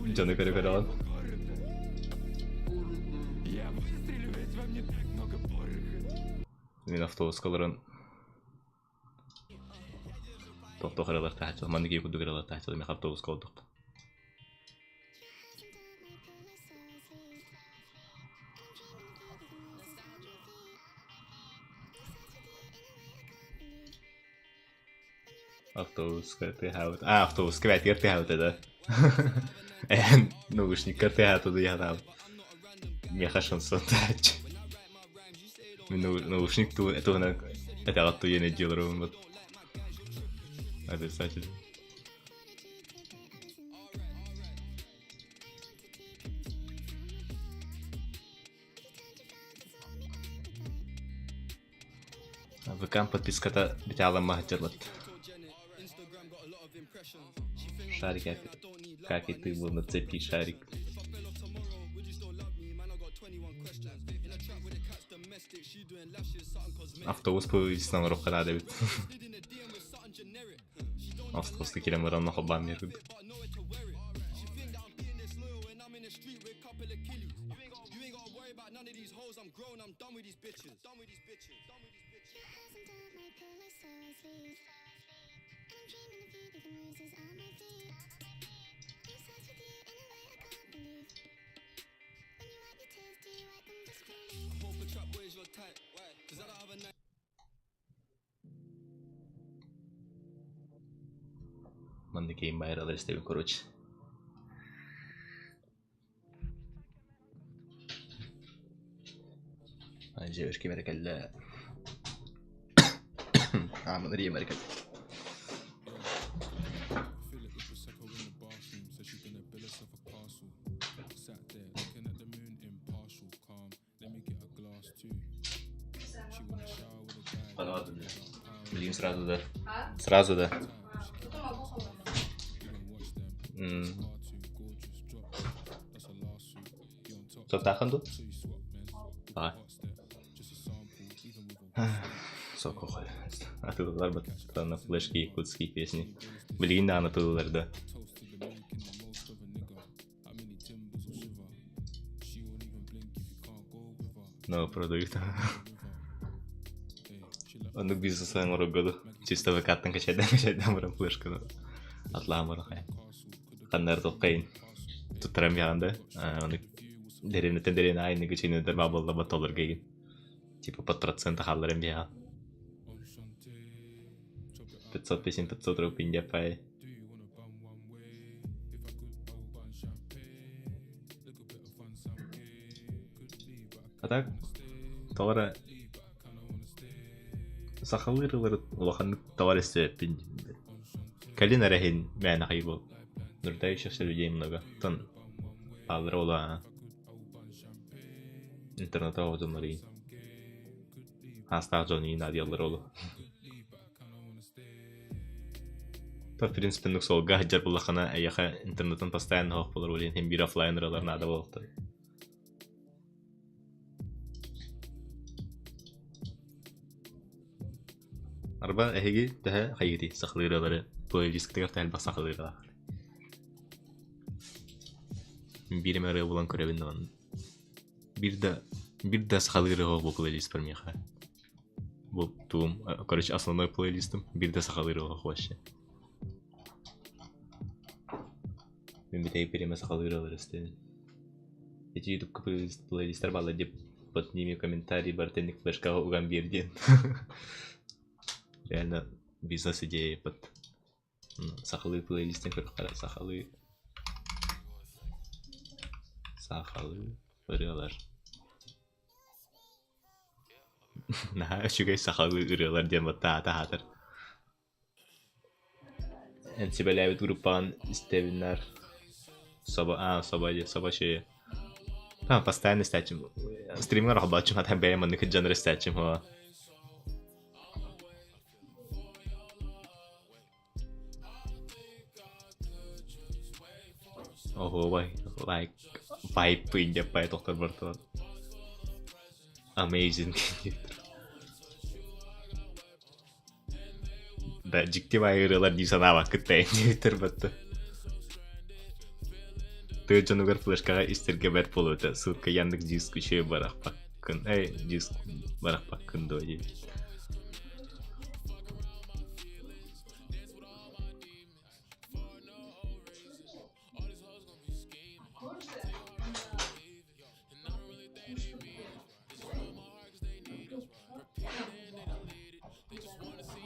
Джоны Карикаран. Мен автобус калырын. Тоқтоқ аралар тахчыл. Мандыки кудук аралар тахчыл. Мен автобус калдық. Автобус картехаут. Автобус квет картехаут да. Наушник картехаут да я дал. Мне хашон сонтач. Наушник ту это на это лату я не делаю вот. Это кстати. ВК подписката битала махтерлат. Шарик, как и ты был на цепи, шарик. Автобус появился на руку радовит. Автобус такие мы равно хобам мирут. Манда кейн байралар істебен, короче. جيش كيمريكا لا عامل ريا مريكا Fill it with Prosecco in the bathroom. Said she gonna build herself a castle. Sat there looking at the moon, impartial, calm. Let me get a glass too. She wanna shower with a guy. قنوات مليون сразу да. Сразу да. Çok takındı. Ага. Соко қой. Атылар баттан на флешки кутские песни. Блин, да, анатыларды. Но продают. Ондук бизнесен орогоду. Чисто выкаттан качайдан барам флешканы. Атламыр хай. Кандар токкайын. Туттарам яганда. Оны деренетен айны кечине дер бабылда баталыр кейин. Типа под процента халларым бия. 500 песен 500 рупий не пай. А так, товара сахалырылыр улахан товаристе пин. Калина рахин мәна хайбол. Нурда еще людей много. Тон алрола интернета одумари. Астар Джонни надиялар олу. То в принципе nuk сол гаджер булахана аяха интернетен постоянно хох болар улин hem bir offliner'lar nada болду. Арба эһиги тәһә хайгыти сахлыралары плейлисттер тәл басахлыралар. Bir мәре булан көрәбиннән. Bir дә сахлырыга бу плейлист бермиха. Бу тум, короче, основной плейлистом bir дә сахлырыга хошы. Мен битей переме сахлыралар истен. Эти YouTube плейлисттер бала дип под ними комментарий бартенник флешка уган берден. Реально бизнес-идея под сахалы плейлистен как кара сахалы ырылар. На, чугай сахалы ырылар дем вот та-та-тар. Энсибелевит группан истевинар. Соба шея. Там постоянно статим. Стример рабочим, а там бейман не жанр статим ho. Ого, like vibe инде пай доктор бартан. Amazing. Да, жиктебай ырылар дисана вакытта инде батты. Ты жанугар флешкага истерге бет болууда. Ссылка Яндекс Диск еще барах паккын. Диск барах паккын дойди.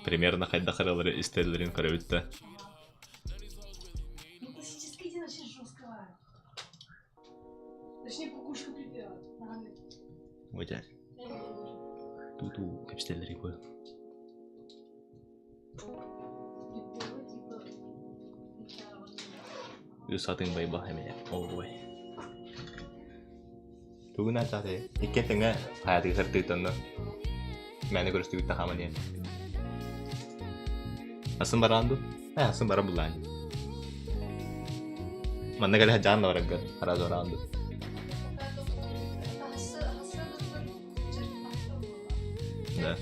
Примерно хайда харалары истерлерин көрөбүттө. Точнее, кукушка припела. Вытя. Туту капстеллери кой. Юсатын байба хэмэя. Ой. Тугна цаате. Иккетэнгэ хайдаг хартыйтанна. Мэне көрөстүгүттэ хаманьян. Асан баранду? Асан бара булани. Маннагали хаджанна барагга. Харазо ранду. Да.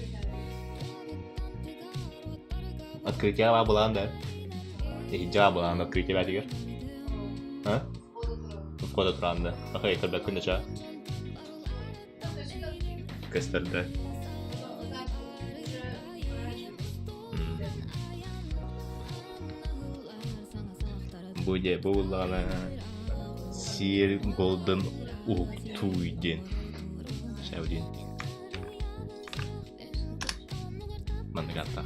Открытие была, да? И джаба была, но открытие батигер. А? Входа тран, да. Ага, когда кундача. Кастер, да. Буде булана сир голден уктуйден. Шаудин. Мандагата.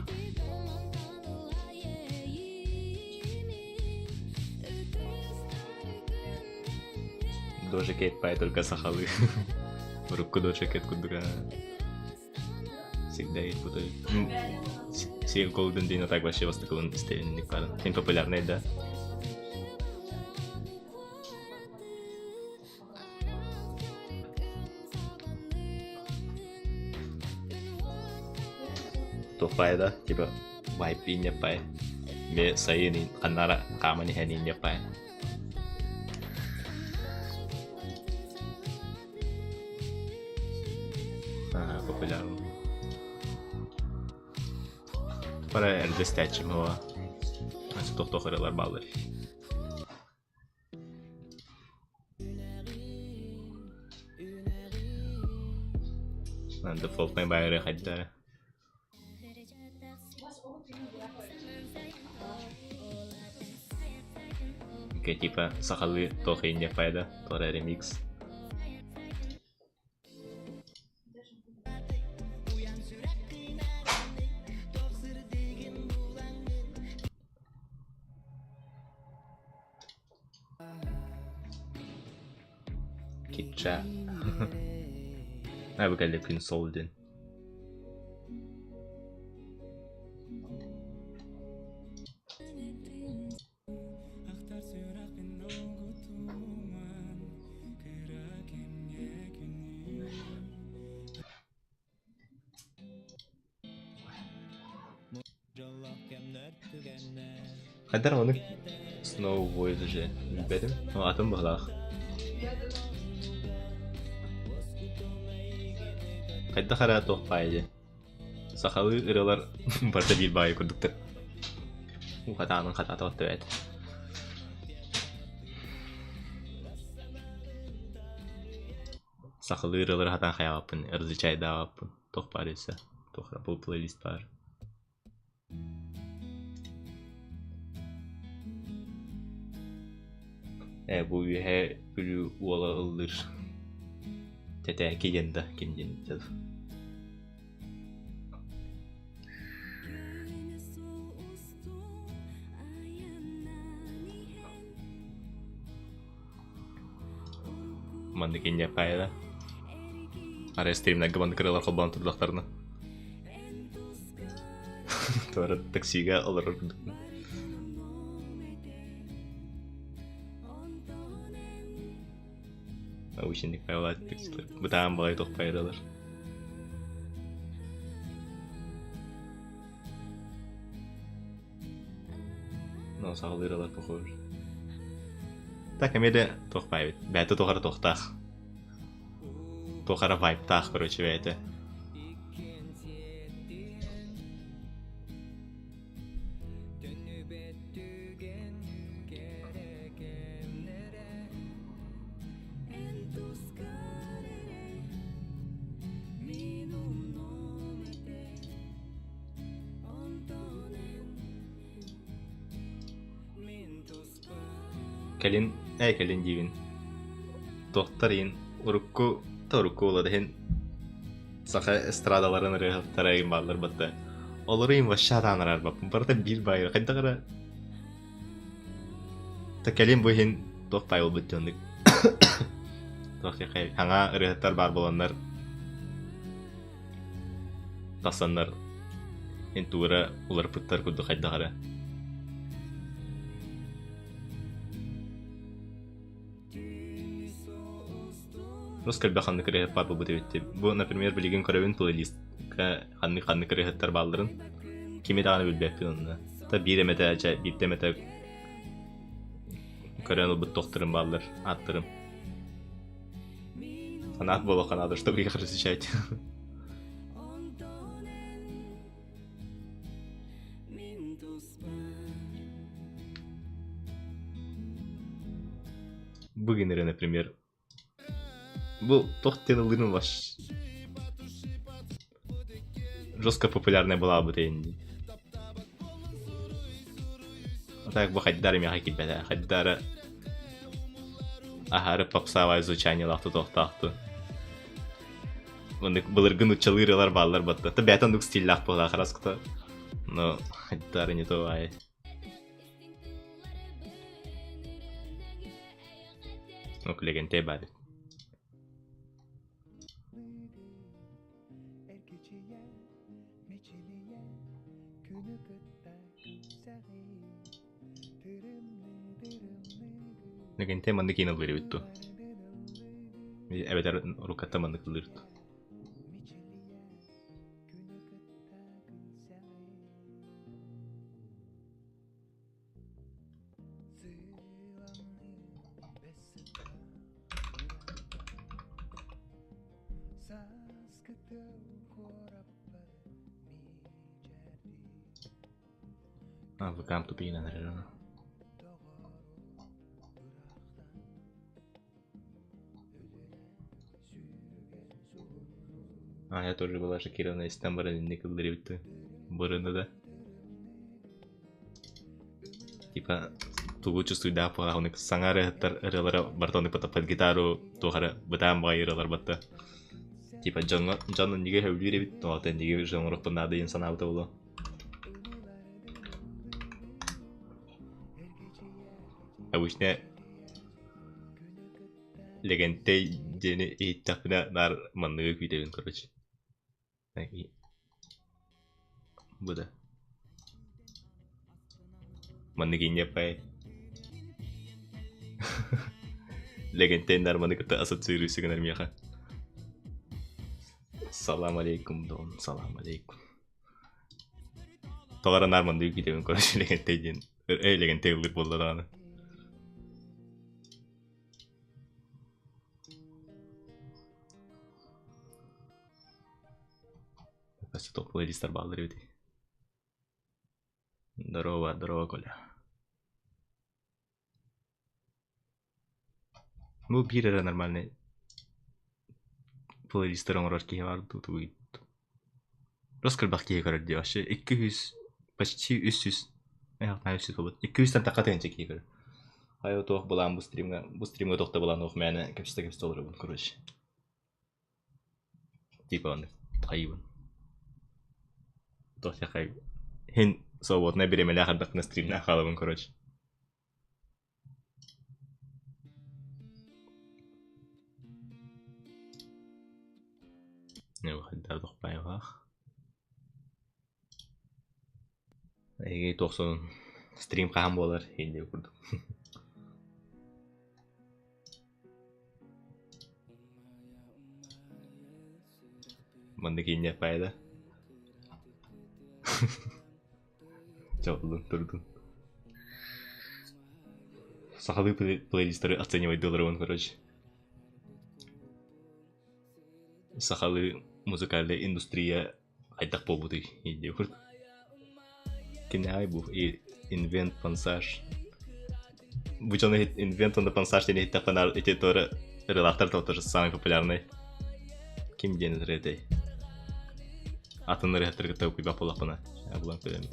Дожи кейт пай только сахалы. Урукку до чекет кудука. Всегда есть путай. Сил Golden Dino так вообще востыкалын истеленник барын. Ең популярный, да? Топай, да? Типа вайпи не пай. Ме сайын канара камани хани не пай. Популярный. Para erdestäçim hava. Açık tohtoqaralar bağlar. Default main bayarı hadda. Kayak tipe sakali tohinnya pada tora remix. Kitcha. Abi geldi Prince Solden. Kadar onu Snow Voyage'ı bilmedim ama atım bağlaq. Kadda qara toqpaydı. Saqalı ıralar barda bir bayı kurdukta. Bu qatanın qatata ottu evet. Saqalı ıralar hatan xayapın, ırzı çayda apın. Toqparısa. Toqra bu playlist var. Bu üye bülü ola ıldır. Teteki yanda kimden tadı. Mandı kenya payda. Ara stream'den kapandı kırılar kolban turdaklarına. Sonra taksiga alır. Şimdi kaybolan tekstler. Bu tam bağlı toqpaydalar. No sağlayırlar toqur. Так, эмеде тоқпайбыт. Бәті тоқара тоқтақ. Тоқара вайптақ, короче, бәті. Kelin diyevin. Doktorun urukku oladı hen. Saqa estradaların rehaptara egin bağlar batta. Olur egin başşadan arar bapın. Barda bir bayır. Qayda qara. Ta kelin bu hen dokpay ol bitjondik. Dokya qay. Hanga rehaptar bar bolanlar. Tasanlar. Hen tuğra ular puttar kuddu qayda qara. Роскальба ханны кырыһыт бар бу битти. Бу, например, билген көрөбүн плейлист. Ханны кырыһыттар балдырын. Кими даганы билбеппин онна. Та бир эмете ача, бир эмете көрөн бу тохтурун балдар, аттырым. Фанат боло канады, чтобы их различать. Бугенере, например. Бұл тоқтенілігінің баш жестко популярная была бы тенди. Так бы хайдары меня хакибета, хайдары ахары попсавай звучание лахты тоқтақты. Оны былыргын учалырылар баллар батты. Та бәтан дук стиль лах была хараскта. Но хайдары не то ай. Ну, клеген те бады. Legenте mandık yine alır bittu. Evet rukatta mandık alır. Bekam tuh pingin ada. Я тоже была шокирована, если там баранины кылдыры битті. Бұрыны да. Типа, тугу чувствую да, пағауны саңары ырылары бартоны патапат гитару туғары бітам бағай ырылар батты. Типа, Джонның неге хөвлері бітті, оғатын неге жоң ұрықпында дейін санауыта болу. Обычно легентэй жені иттапына нар манныгы күйтебін, короче. Bu da. Manıgin yapay. Legendary'n manıgı asatçıyırısı kadar mı yaka? Salam aleykum don, salam aleykum. Toğara narmandı gidelim konuşu legendary'n. Legendary'n olur bollar anı. Пусть топ плейлистер балдырıyor diye. Здорово, Коля. Bu bir ara нормальный плейлистер оңырар кей барды тут будет. Раскырбақ кей көрір де вообще 200 почти 300 300 болот. 200-тен таққа тенче кей көрір. Ай отоқ болам bu стримге тоқта болан оқ мәні кепсті олар бұн, короче. Типа оны қайыбын. Тоқта қайып. Хен свободно беремелі ақырдық на стримна қалабын, короче. Ne vakitler dokpay var. Ege 90 stream qahan bolar endi kurdum. Manda keyin yapaydı. Çabuk durdum. Сахалы плейлистеры оценивать долларовым, короче. Сахалы музыкальная индустрия айдақ болбуды ейде көрді. Кене ай бұл инвент пансаж. Бұл жоны инвент онда пансаж дене тапанар эти торы релактар тоже самый популярный. Кем дені редай. Атыны реакторға тау күйба полапына. Бұлан көремін.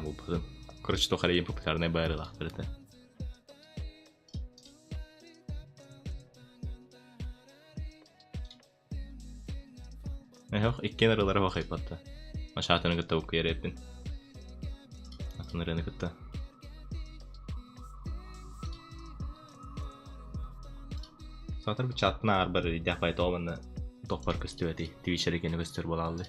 Бұл бұдым. Короче, тоқары ең популярный байры лақтыр еті. Жоқ, еккен арылары вақай патты. Аша атыны күтті өкі ер еппін. Атыны рені күтті. Сатыр бұл чатына арбары дяпай тоғымыны тоқпар көстіп әді. Твичер екені көстер бола алды.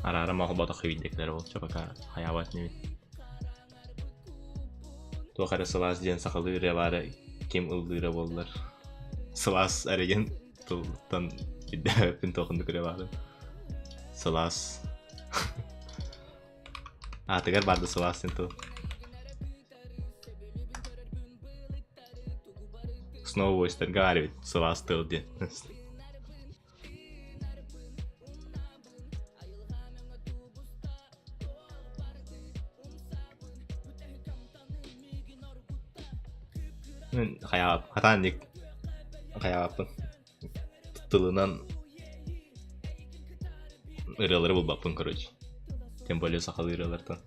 Ara mağlubat akı videoları oldu. Çabaka hayavat ne bit. Toğara Sılas diyen sakalı revarı kim ıldıra bollar. Sılas arayın tuldan öpün toğunduk revarı. Sılas. Atıgar bardı Sılas sen tuğ. Snow Oyster gari Sılas tuğ diyen. Kayak hatanik kayak apa tulunan ырылары бұл бапын, короче. Тем более сахалыралардан.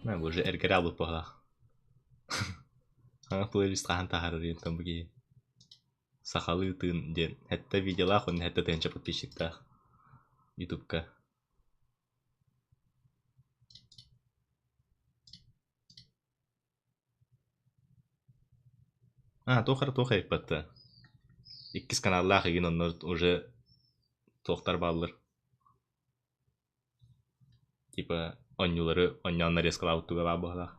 Мен уже эргер алып бага. Ага плейлист кахан тахарырын там бги. Сахалы тын ден. Хәтта видеолах он хәтта тенча подписчиктах. YouTube'ка. Тохар иппатта. Иккис каналлах егин оннор уже тохтар баллар. Типа оннюлары онняннар эскалауттуга бабалах.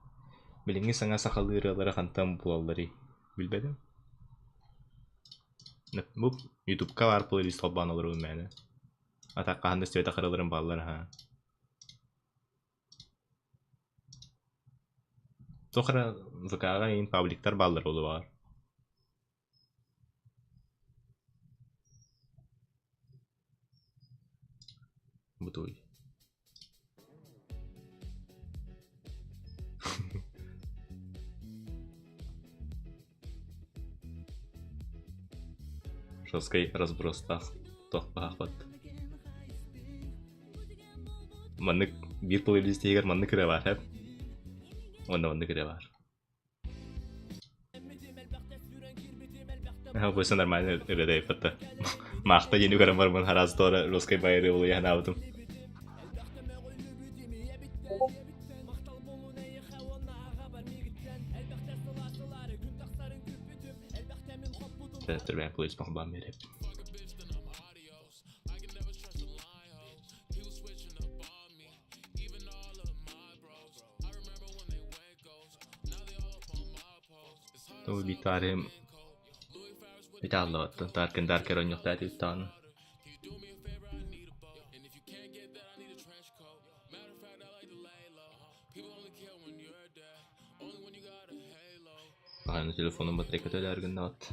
Билинги саңа сахалыралары хантам булаллары. Билбедим. Бу YouTube'ка бар плейлист толбан олар өмәне. Атакка ханда стебета кырылырын баллар ха. Тохара ВК'га ин пабликтар баллар болу бар. Бутуй. Жесткий разброс тах. Тох бахват. Маннык бир плейлист егер маннык кире бар хеп. Онда маннык кире бар. Pues нормально ырыдай фатта. Махта жени көрөм бар мен хараз тора жесткий байры болу яна аудым. Terwijl police mag baan meer heb. Toen we daar hem betalen, daar kan daar keer nog tijd uitstaan. We gaan de telefoon om betrekken te dergen dat.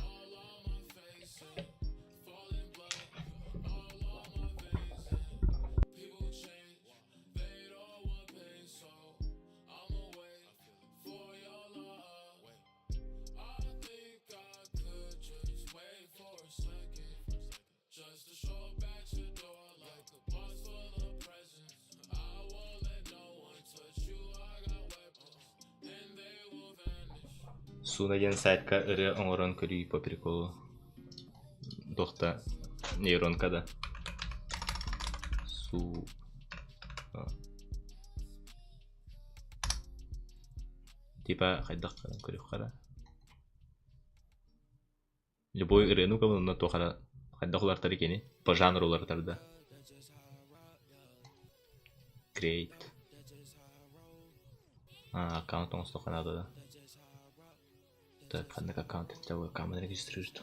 Сунаген сайтка ыры оңорон көрүй по приколу. Дохта нейронкада. Су... Типа хайдақ көріп қара. Любой ырыну кабылына тоқара хайдақлар тары кені. По жанру олар тарда. Create. Аккаунт оңыз тоқанады да. Қандық аккаунт етті камера регистрирді.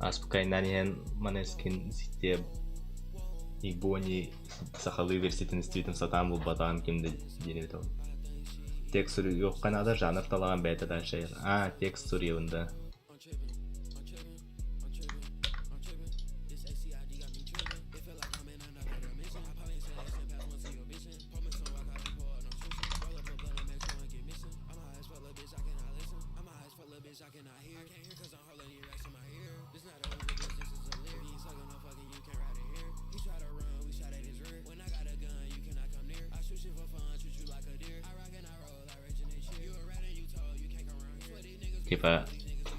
Аспокайнанен манескин сите игбони сахалы верситин ствитим сатам бул батам кимди денебетол. Текстур yok kanada жанр талаган бәйті да шайыр. Текстур евында. Типа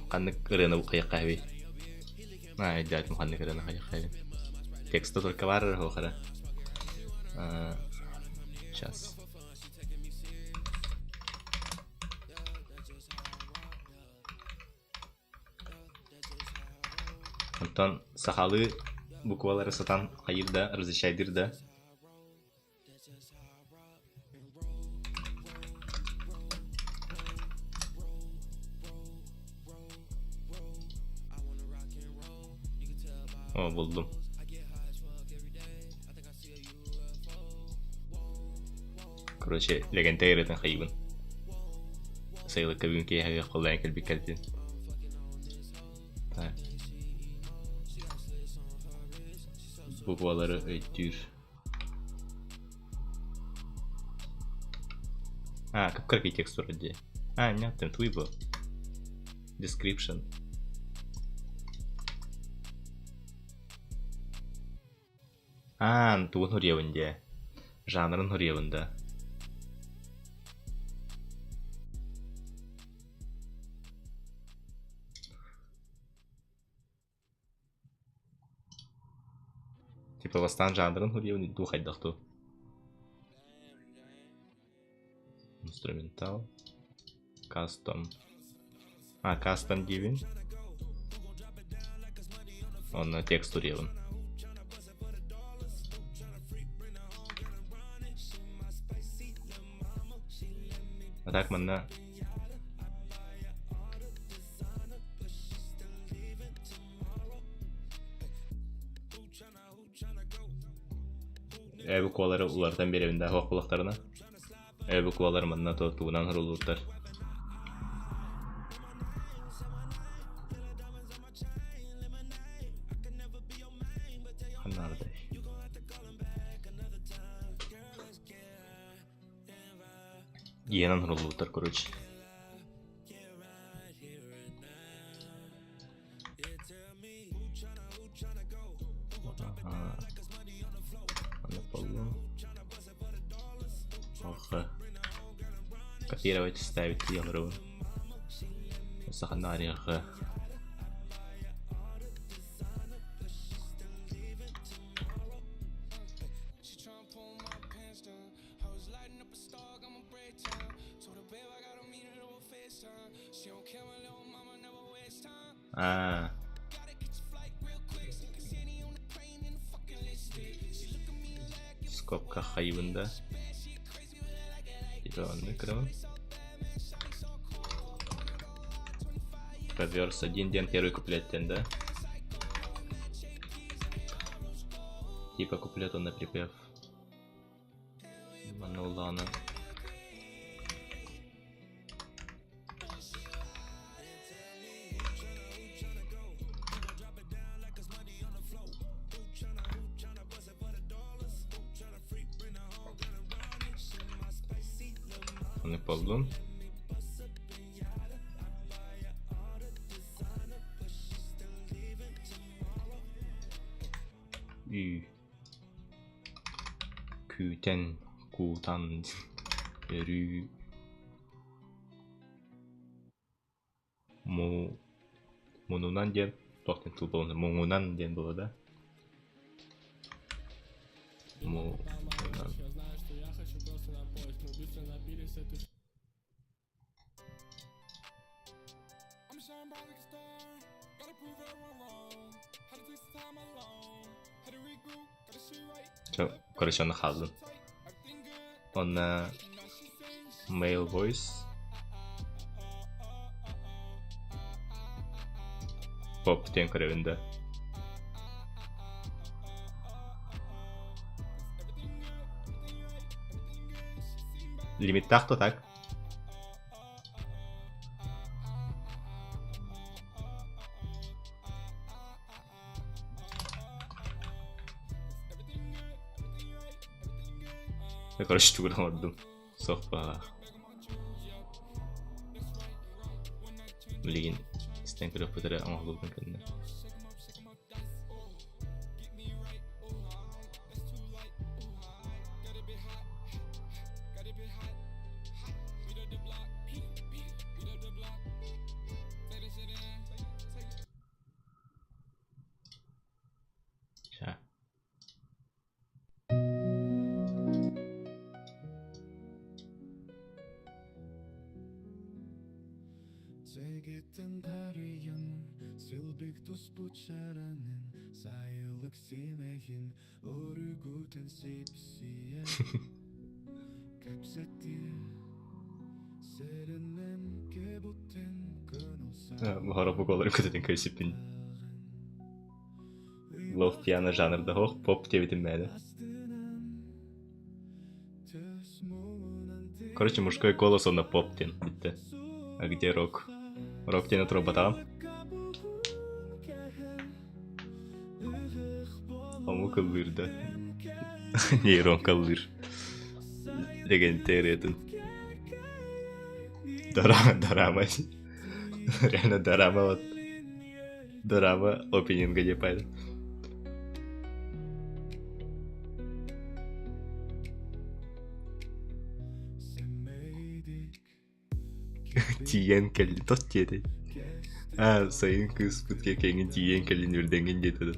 каннык ырыны бу каяк кайбы. Идеально каннык ырыны каяк кайбы. Текста только бар охара. Сейчас. Антон сахалы буквалары сатан кайырда разрешайдырда. Buldum. Короче, легендарный хайвен. Сейлы кабинки я коллайк кальби кальби. Так. kuvaları öğütür. А, как крайкий текстур ради. А, нет, там твой был. Description. Туын хөревінде. Жанрын хөревінде. Типа вастан жанрын хөревінде ду хайдақту. Инструментал. Custom. Custom given. Он на текстурирован. А так манна. Эбі куалары улардан беревінде хоқпылықтарына. Эбі куалары манна туынан хұрулуыттар. Ханардай. Енан хұрулуыттар, короче. Копировать, ставить евро. Саханариях. Скобка хайвында. Идеальный экран. Проверс 1 день первый куплет, да? Типа куплет он на припев. Манулана. Не полдун. Күтен кутан өрү мунунан ден тоқтен тыл болғанда муңунан ден болады да. Муңунан. Короче, он хаздын. Он male voice. Pop тен көревінде. Лимит тақты так. Я, короче, туграм отдым. Софа. Блин, стен көріп бітірі аңғылудың кәдіне. Мұхара бұғалары көтетін көсіппін. Лов пиано жанрда хоқ, поп тебетін мәді. Короче, мужской голос он на поп тен, бітті. А где рок? Рок тен от робота. Ama kıldır da. Neyron kıldır. Legend teoretin. Drama. Реально drama вот. Drama opinion gak jepaydı. Тиен келді тот деді. Sayın kız pıtke kengin tiyen kelin ürdengin dedi.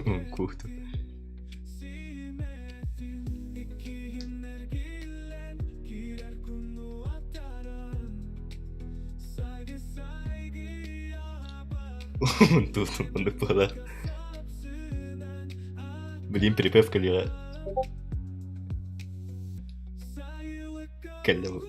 Unkutu. Unuttum onu pala. Блин, припевка ли? Кэллэм.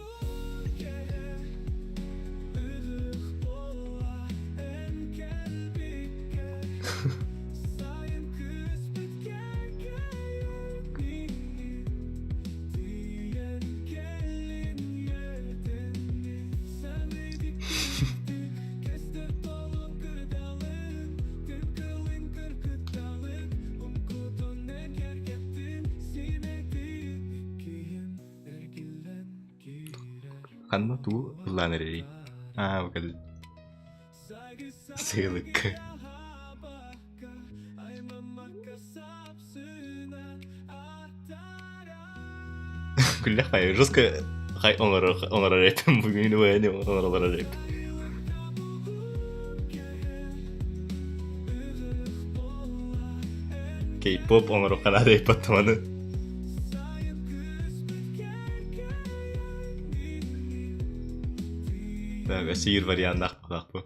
Kanma tuh laneri. Bukan. Sığlık. Күлләк бай жестко хай оңара рэп бүгін өйне оңаралар рэп. K-pop оңара канада ипаттаманы. Да, сиыр вариант ақпақ бұл.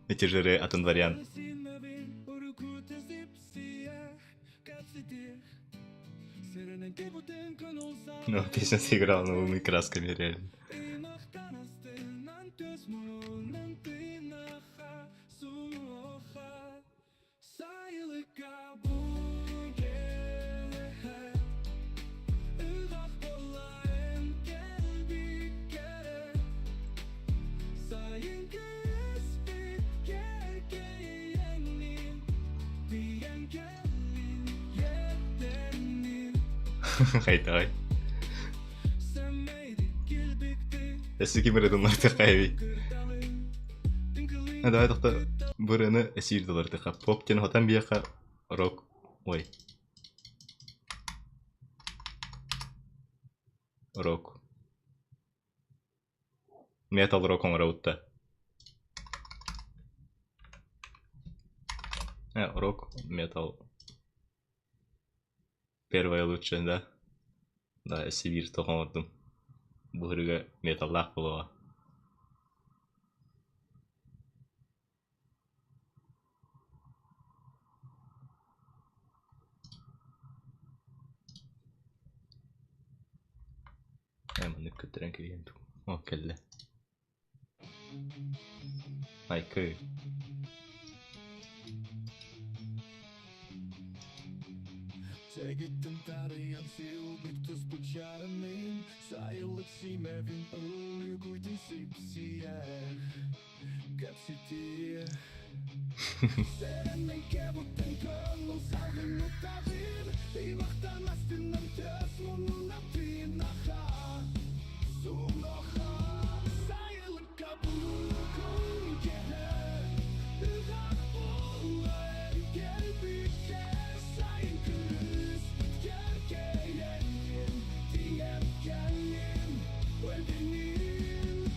Эти жиры атын вариант. Ну, песня сыграла новыми красками, реально. Хайтай. Эсики мырадынлар тақайби. Давай тоқта бұрыны әсирділер тақап. Поп тен хотан бияқа рок. Ой. Рок. Метал рок оңыра ұтта. Рок, метал. Первое лучшее, да? Да, Сибирь тоқын отдым. Бұғырыға металлақ болуға. Әмін көттірен келген тұқ. О, келді. Ай, көй. Gittim tarayan sildik tuz bıçağının sayılık simevin uyguydun sipsiyah kapsiti senin kebutten kolu salgın utavir bir vaktan astından töz mundan tinaha sunoha sayılık kabukun kere ırak olayı gelbikte sayın kız gerkeğenin diyem gelin öldüğün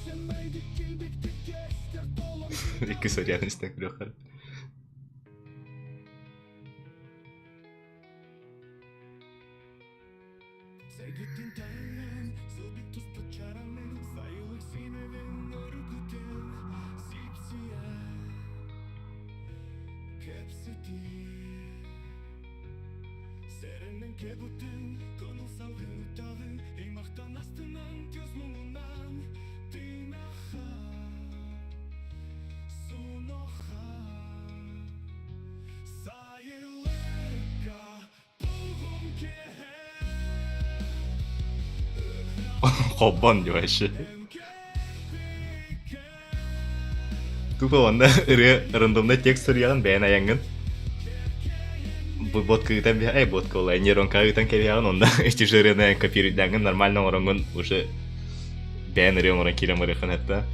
sen meydik kilbikti kestir dolum İki soruyan üstüne kırıyorlar. Sevgittin tanrım Sılbik tuz bıçağının sayılık sinevin örgütün sipsiyah kapsiti serenin kebutun konulsal hırtavın eymaktan astından göz mumundan dinaha sunoha sayılıka doğum kehe Хоббон вообще. Тупо онда рандомда текст сурьяган бәйін аяңгын. Бұл бот кыгытан бе, ай бот колай, нейрон кыгытан кебяган, онда эти жирына копируйдангын, нормально орангын уже бәйін ырыян оран келем ырыян хатта.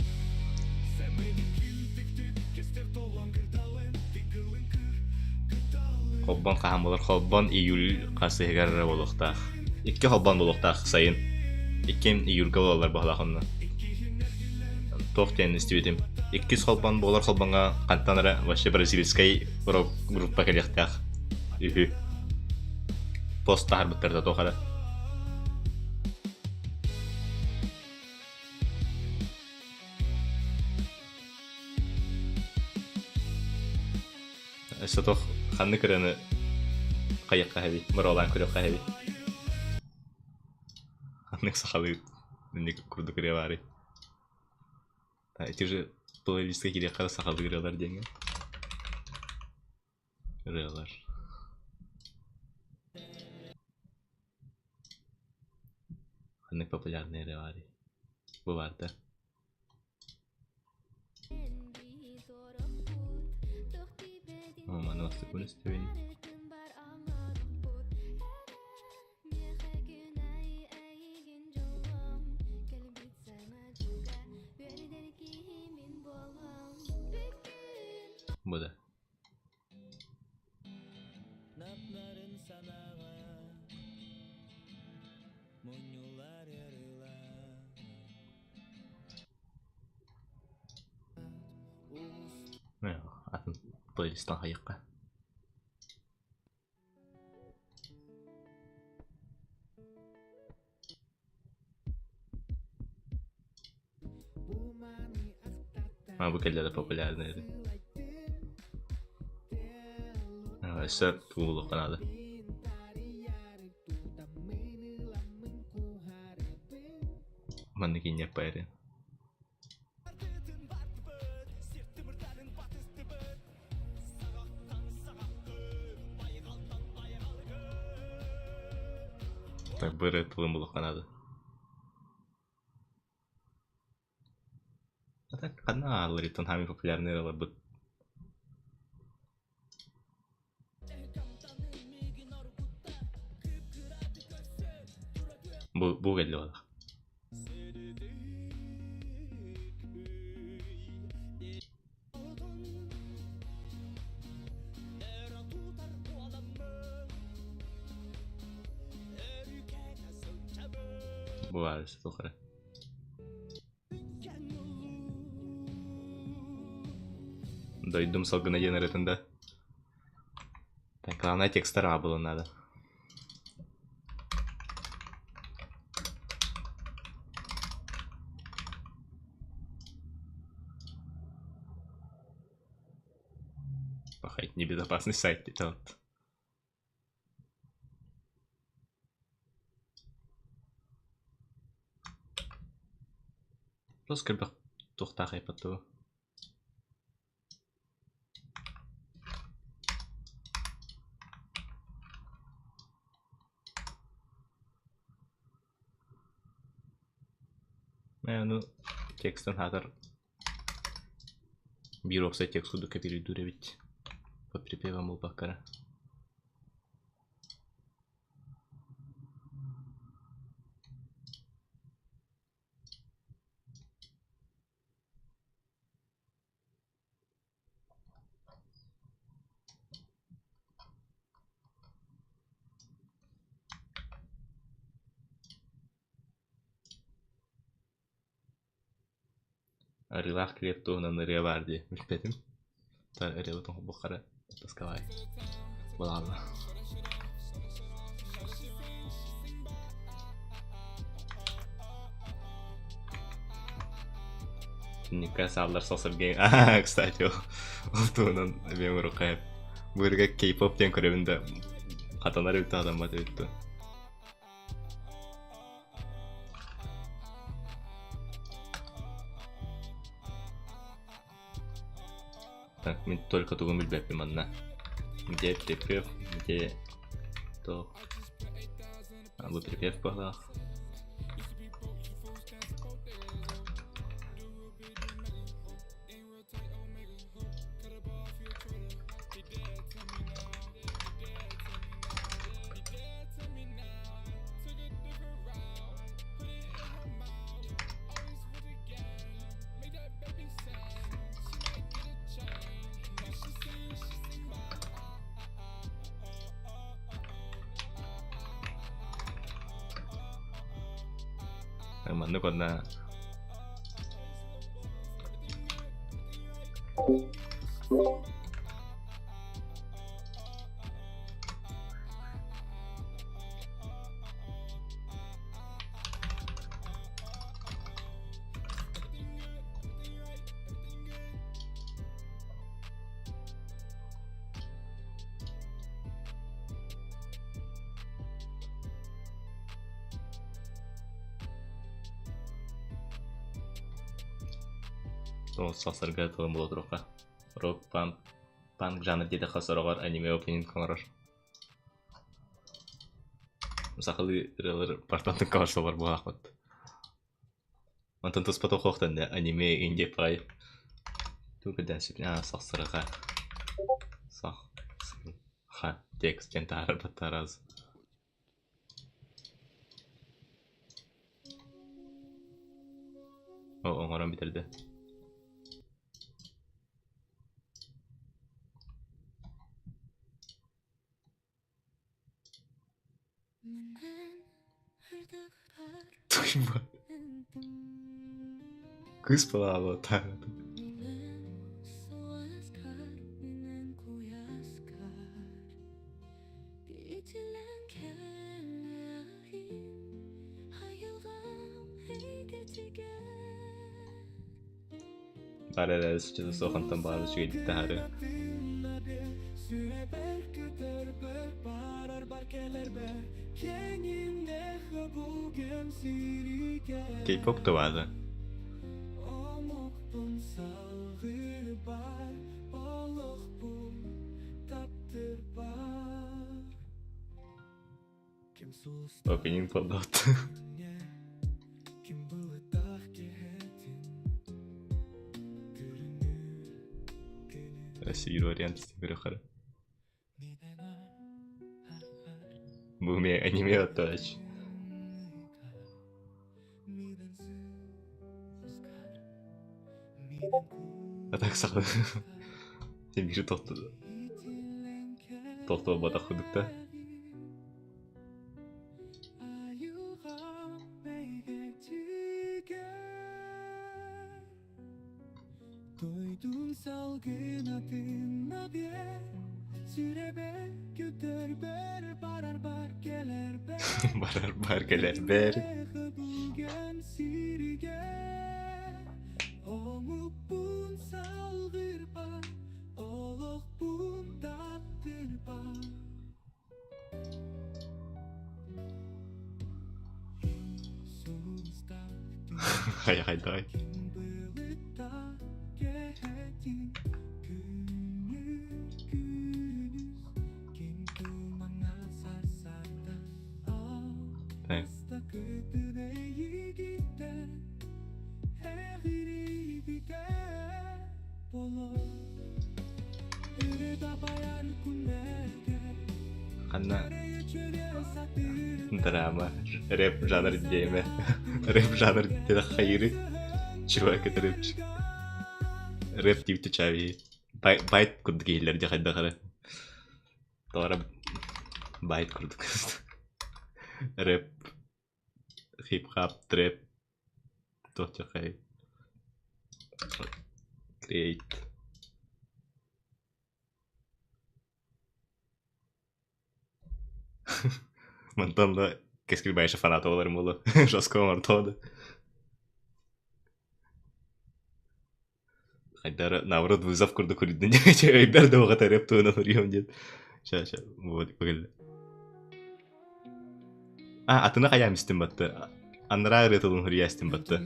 Хоббон қахан болар, хоббон июль қасыгар болуқтақ. 2 хоббон болуқтақ сайын. 2 июльга болалар бағлақынна. Тоқтен істебетім. 2 хоббон болар, хоббонға қанттаныры вообще бразильскай группа келектақ. Үхі. Пост тағар бұттарда тоқара. Әсі тоқ қанны көріні қайыққа әбей, мұралан көріққа әбей. Қанның сақалы үннек күрді көре бары. Әте же плейлистке келе қара сақалы көрелер денген. Көрелер. Қанның популярны әрі бары. Бұл барды. Мана вақты көні істеуін. Бұда. Атын плейлистан қайыққа. Bu kelleri popülerleri. İşte tuğuluk kanalı. Mannequin yapayım. Так бери туğuluk kanalı. Это канал, ритон хами популярный ролик. Bu geldi valla. Bu var işte tokara. Дойдем с алгана генератында. Так, главное текстора было надо. Пахать небезопасный сайт где-то вот. Просто как бы тухтахай потом. Ну, текстен хатар. Бирокса текст куду копируйдуревить. По припевам был бакара. Арилах крепто на реварде. Мишпетим. Та ревотон бухара. Таскавай. Ладно. Мне кажется, Адлар Сосер Гейм. Кстати, вот он объем рукой. Будет как кей-поп тем коревинда. Хатанар üttä adam üttä. Так, мне только тугун билбеппин манна. Где припев, где то. А, бұл припев бағлақ. Mannu konna сасырга тылым болот рокка. Рок панк жанр деди касарагар аниме опенинг коңорор. Сахалы партантын каварсалар буакыт. Антон туспато хоктан аниме инде пай. Туга дасып сасырга. Сах. Ха, текст кентар батараз. Оңорон битерди. Tuyma. Kız falan var tanrım. Paralel sıçradı soğantan bağlı şu edikte harı. K-pop da vardı. Opening подот. Россия вариант стеберахара. Bu anime ataç. Atak saklı. Sen biri topladı. Topla badak kudukta. Barar gelir ber. Hay hay day. Karena drama rap жанр дейме rap жанр dedi hayırı чувак это rap deyip çavi byte kurdu geyler diye hayda kara doğru byte kurduk rap hip hop trap doğru hay create Мантон да кескил байша фанат оларым болу. Жоско мартоды. Хайдар наоборот вызов курду куридден. Өйбер да оға тареп туына нұрыйым дед. Ша, вот, погылды. Атына қаям істен батты. Аннара ретылын хұрия істен батты.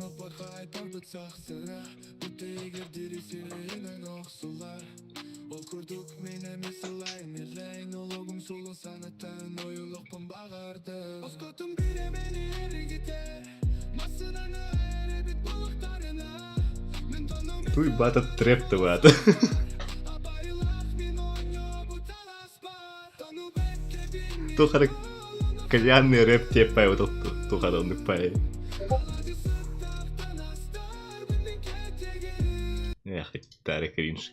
Okurduk minemi sılayım Yerleyin ologum solun sanatın Oyulukpun bağırdı Oskotum bile beni eri gider Masınanı eri bit balıklarına Туй бата треп-то бата. Тухара кальянный рэп тепай вот тухара он пай. Эх, тары кринж.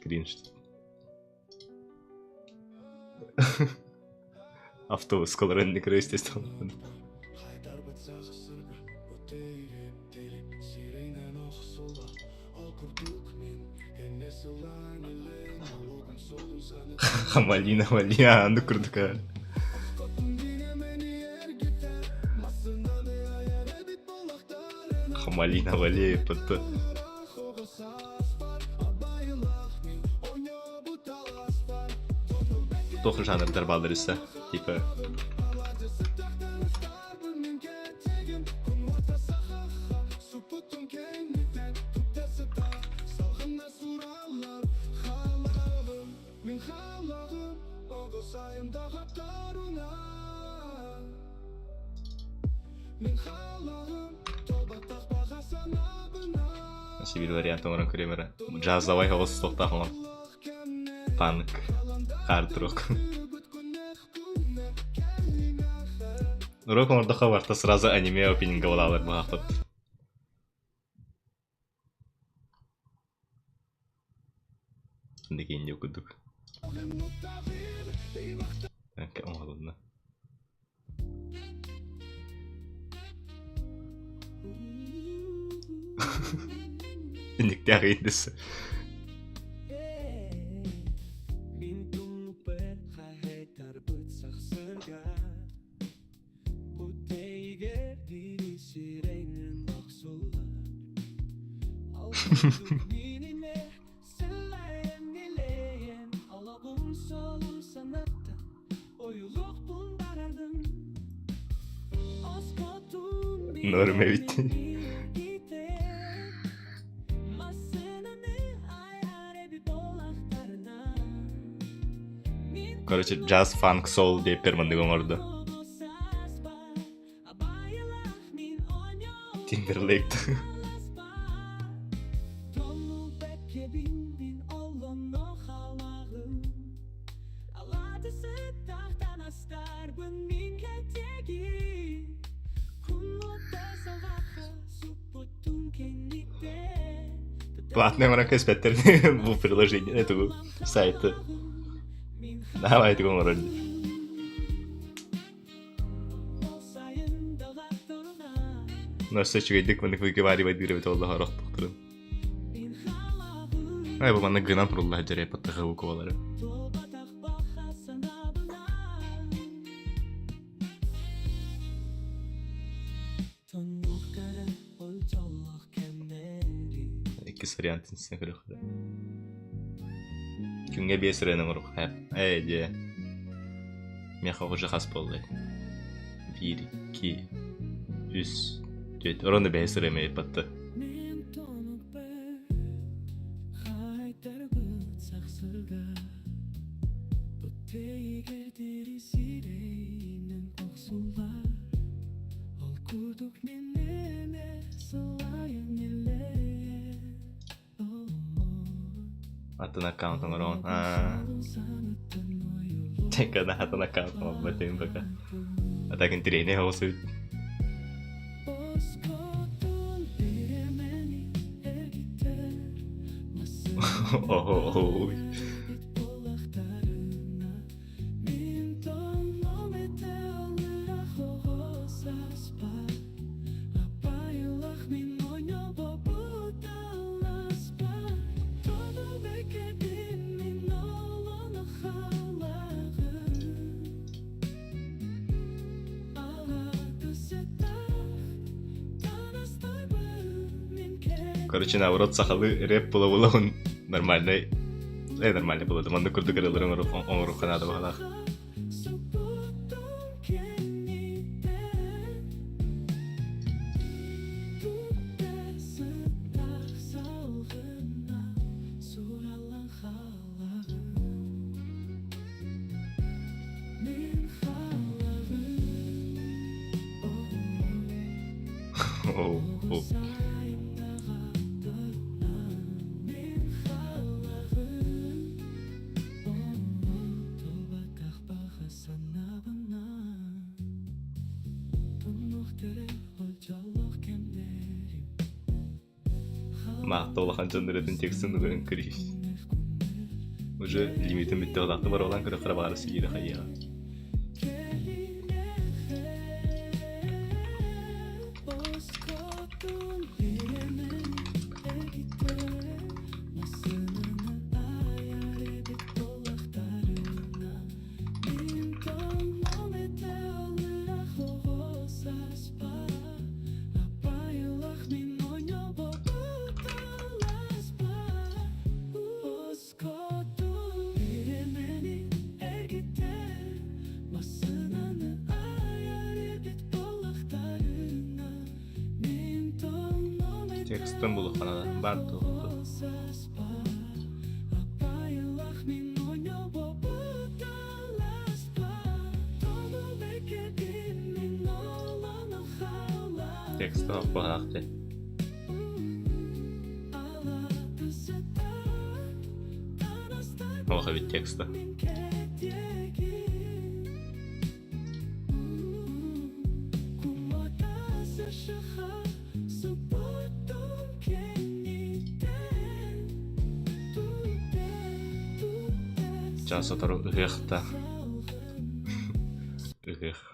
Автобус колоренный крестец там. Хамалина, Малина, аны курдук. Хамалина, Вали, патты. Тохы жанрдар балдырыса, типа. Сибирь вариант орын көремері. Жаздавай хавасы тоқтақылан. Панк. Хард-рок. Рок ордақа барта сразу аниме опенинга болалар бағақтат. Şimdi kendi okuduk. Kanka oğlum. Никтяга индесі. Norm bitti. Короче, jazz, funk, soul deyip permandıgım orada. Timberlake. Платная марка спектр bu приложение, это bu сайты. Давайте говорить. Nasıl çıkıyorduk bana выговаривать говорить Аллаха рахматтырын. Ай bu bana гынан турулла жарай паттага уколары. İki вариантын сен көрөк. Күнгө 5 ренен урук хап. Эйде. Мен хожа хас болду. 1 2 3 4 Оронда 5 реме патты. Atın account'um var on. Tekrar da atın account'um var. Bakayım baka. Atakin treni havası. Oh. Короче, наоборот, сахалы рэп было он нормальный. Нормально было. Он на курду горел, он рука надо было. Oh. Мақтаулахан жандыратын текстін үгін кіріш. Уже лимитін бітті ғылақты бар olan кірі қырабағарысы ері қайыға. Текстін бұл қанада бар тұқты. Тексті қап бағақты. Оға бет тексті. Жасы тұру үғіқта. Үғіқ.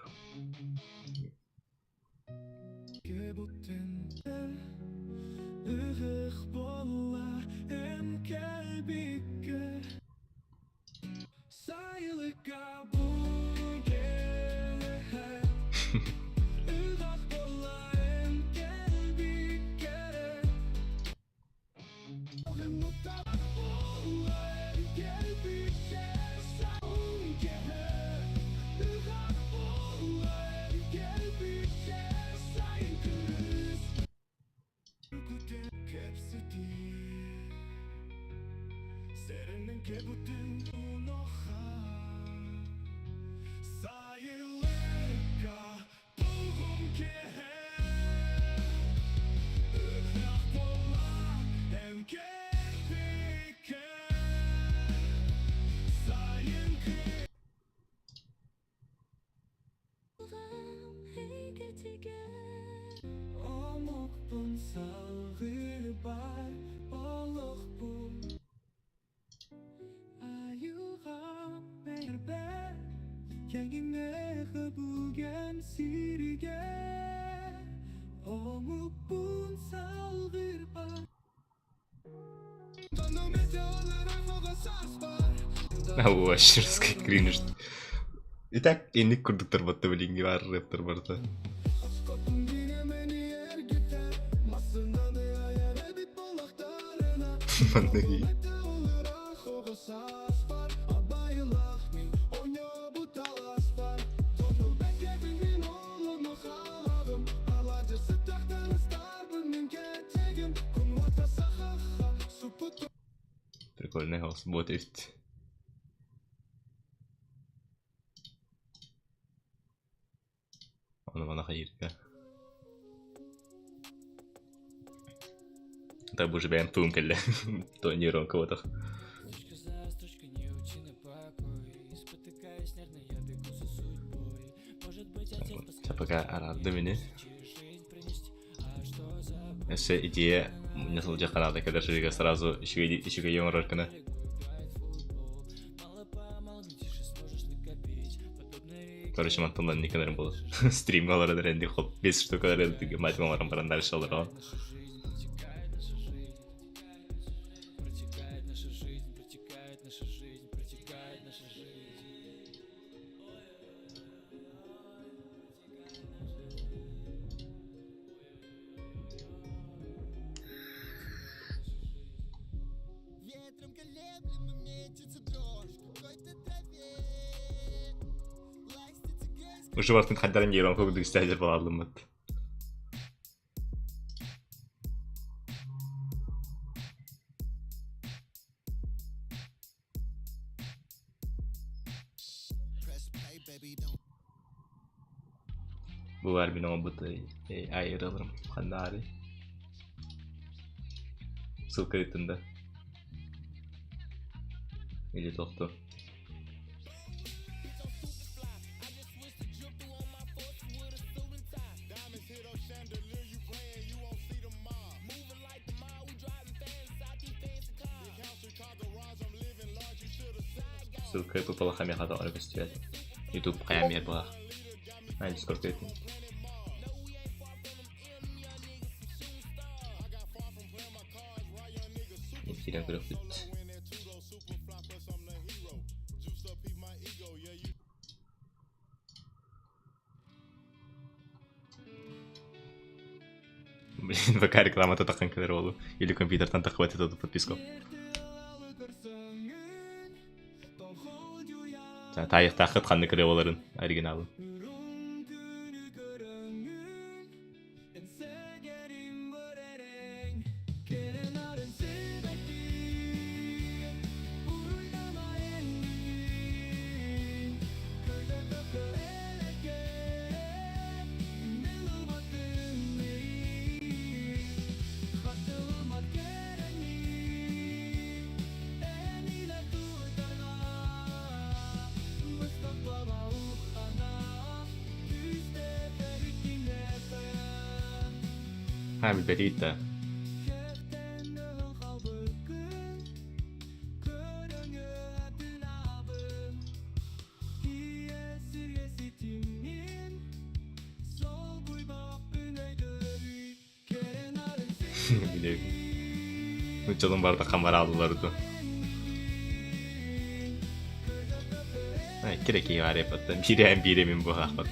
Вообще кринж. Итак, энник курдуктар батты билинги бар, рэптер барда. Маннаги. Прикольный голос, будет. Она хайырка. Так уже бэм тум келле. То нейрон кого-то. Пока арады меня. Если идея не случайно канада, когда же сразу еще ем роркана. Короче, мантондан не канарым был. Стрим аларда ренди хоп 5 штука ренди математикаларым баран дальше алар. Уже вартын хаддарын нейрон көбүдүк стадер баладым бат. Bu var bir nombutu ayıralım kanari. Ссылка ютunda. Или doktor. Ссылка по полохами хата оркестре. YouTube каямер была. А Discord это. Эфирен графит. Блин, ВК реклама-то такая кадровала. Или компьютер там хватит эту подписку. Тарихта хатқанды кіре оларын оригиналы. bilbeliydi. Bileyim. Mütçalın barda kamera aldılardı. Керек iyi var yapıttı. Biremin bu hakkı.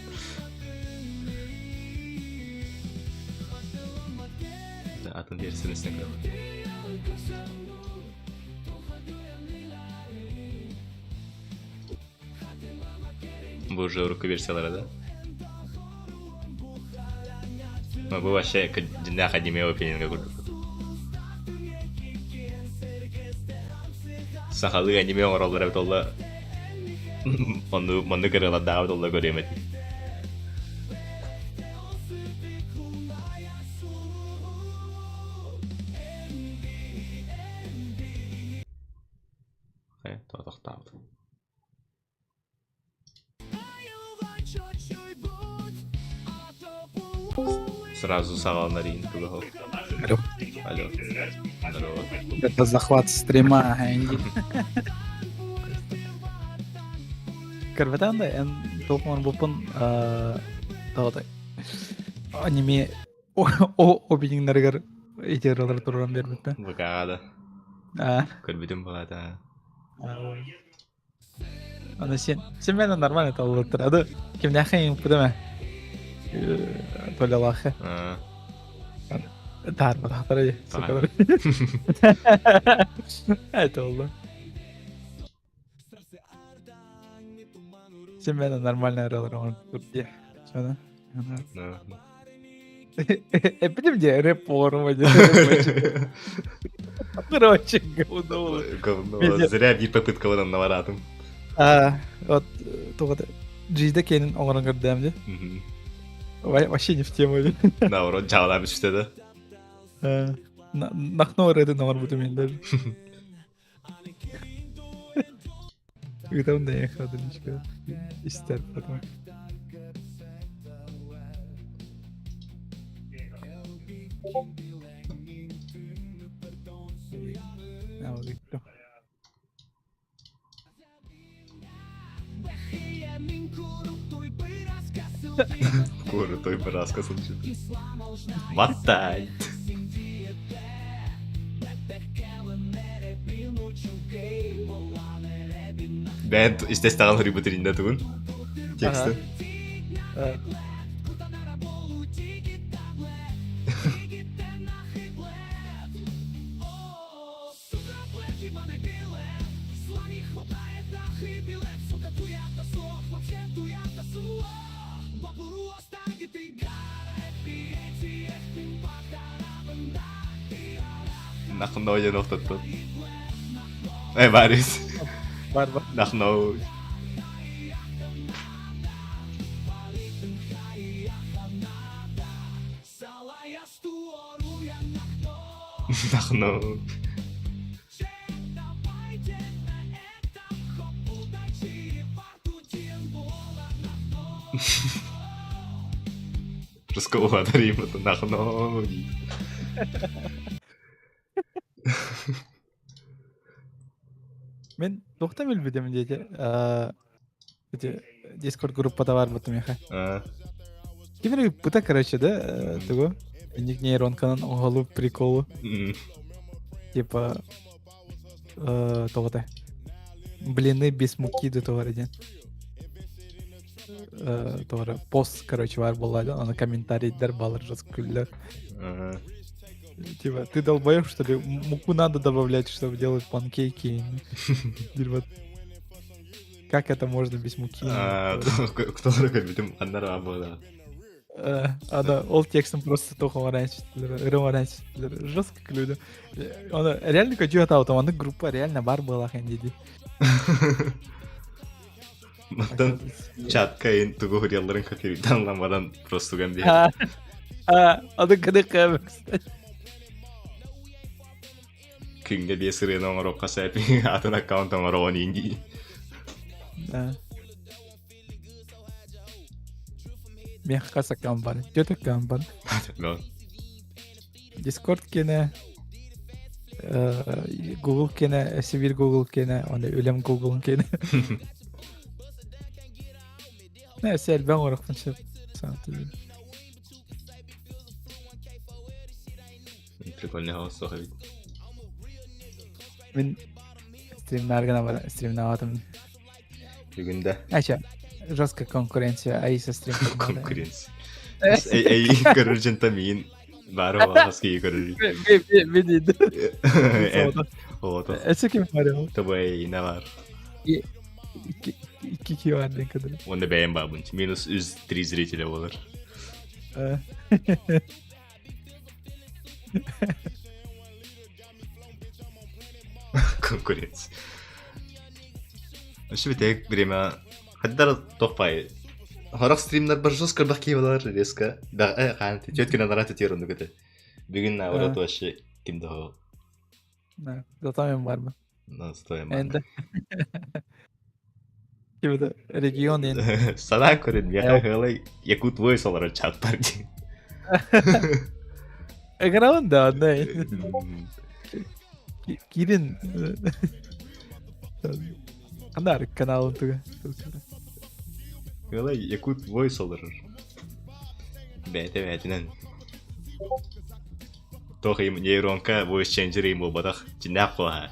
Atın derisini koyalım. Bu уже руку версиялары, да? Ну, bu вообще динах аниме опенинга курдук. Сахалы аниме оралдары толла. Onu kırılan daha da göremedim. Evet, to'xtadi. Сразу сагалнар ин тугал. Алло. Алло. Здорово. Это захват стрима, Энди. Карветан да, en толкман бупын тағыдай аниме опенингнергер этералар туран бербет да? Бакада. Көрбүдүм бакада. Аны сен менен нормально талып тұр. Ады кимде ахын пудеме? Толялахы. Тар батақтар сукалар. Это oldu. Sen benden normal aralar onu diye. Sonra. Эпидем где рэп порвать. Короче, говно. Говно. Зря bir попытка в этом наворатым. Вот только Джида Кейнин оңырын көрдім де. Вообще не в тему. Наоборот, жağlar üstte de. Нахно рэды номер буду мен даже. Там да я ходилечка. Истер потом. Крутой бы рассказ случил. Мотай. Ben istestan ributerinde tuğun. Teksti. Нахно я ноқтаттым. Барис. Бар. Нахно. Нахно. Разговариваем, это нахно. Мен тоқтам елбедем дейді. Дискорд группада бар бұтым еха. Кемері бұта, короче, да, тұғы. Ник нейронканын оңғалу приколу. Типа, тоғыда. Блины без муки да тоғыр еден. Тоғыры пост, короче, бар болады. Аны комментарийдер балыр жазып күллер. Типа, ты долбоёб, что ли? Муку надо добавлять, чтобы делать панкейки. Как это можно без муки? Кто рукой аннара было. Ада ол текстом просто тоха варанчитлер. Жестко күлүдү. Аны реально көчү атабы там, аны группа реально бар была хендиди. Маттан чаткайын тугу хурияларын хакиритан ламадан просто гамби. Ады кыдык. Күнгө бие сырын оңор окка сайпи атын аккаунт оңор оон инди. Мен хакас аккаунт бар. Жөт аккаунт бар. Discord kene, Google kene, Sivir Google kene, onda ölüm Google kene. Ne, sel ben oraktan şey sanatı. Прикольный голос, слухай. Мен стримнаргана бар, стримнаватым. Бүгін де Ача, жестко конкуренция, айса стрим. конкуренция. Эй, көріржен тамин. Бары оғас кейі көрір. Мен дейді. Ото. Эсе кем бар ya? Тобай, не бар. İki kişi var ne kadar. Onu beğen babın. Minus 103 зрителя olur. Конкуренция. Вообще битек время. Хаддар тохпай. Хорак стримнар бір жестко бақи болар резко. Да, қанты. Теткені нараты терунду көті. Бүгін наурат вообще кімді хоу. Зато мен бар mı? Стоим бар. Енді. Gibi region yani. Sana көрін, яқа хылай Якут Voice олар чат бар дейін. Ekrağın da ne? Girin. Kanal kanalın tuğu. Хылай Якут Voice олар. Бәті-бәтінен. Тоқым нейронка voice changer им болбадақ. Жинақ қоға.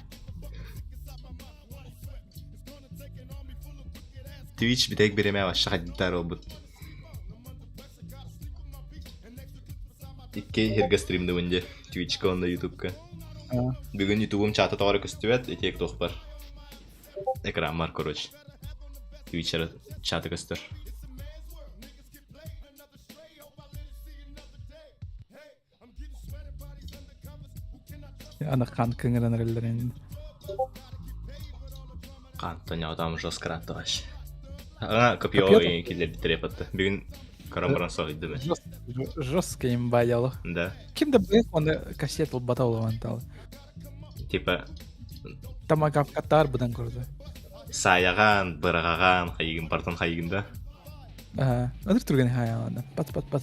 Twitch бітек береме башы қаддитар олбыт. Икке херге стримді өнде. Twitch'ка онда YouTube'ка. Бүгін YouTube'ым чаты тоғыры көстібет, етек тоқ бар. Экран бар, короче. Twitch'ара чаты көстір. Ана қан кыңыран рөлдер енді. Қанттан яудамы жос қыратты башы. Аңа көпио келер бітіреп атты. Бүгін карамбаран соғыды бі. Жестко им баялы. Да. Кімді білек, онда кассет ол батаулы ванталы. Типа... Тамагав катар бұдан көрді. Саяған, бұрағаған, қайығын, бартан қайығында. Ödür turgan hayalanda. Pat.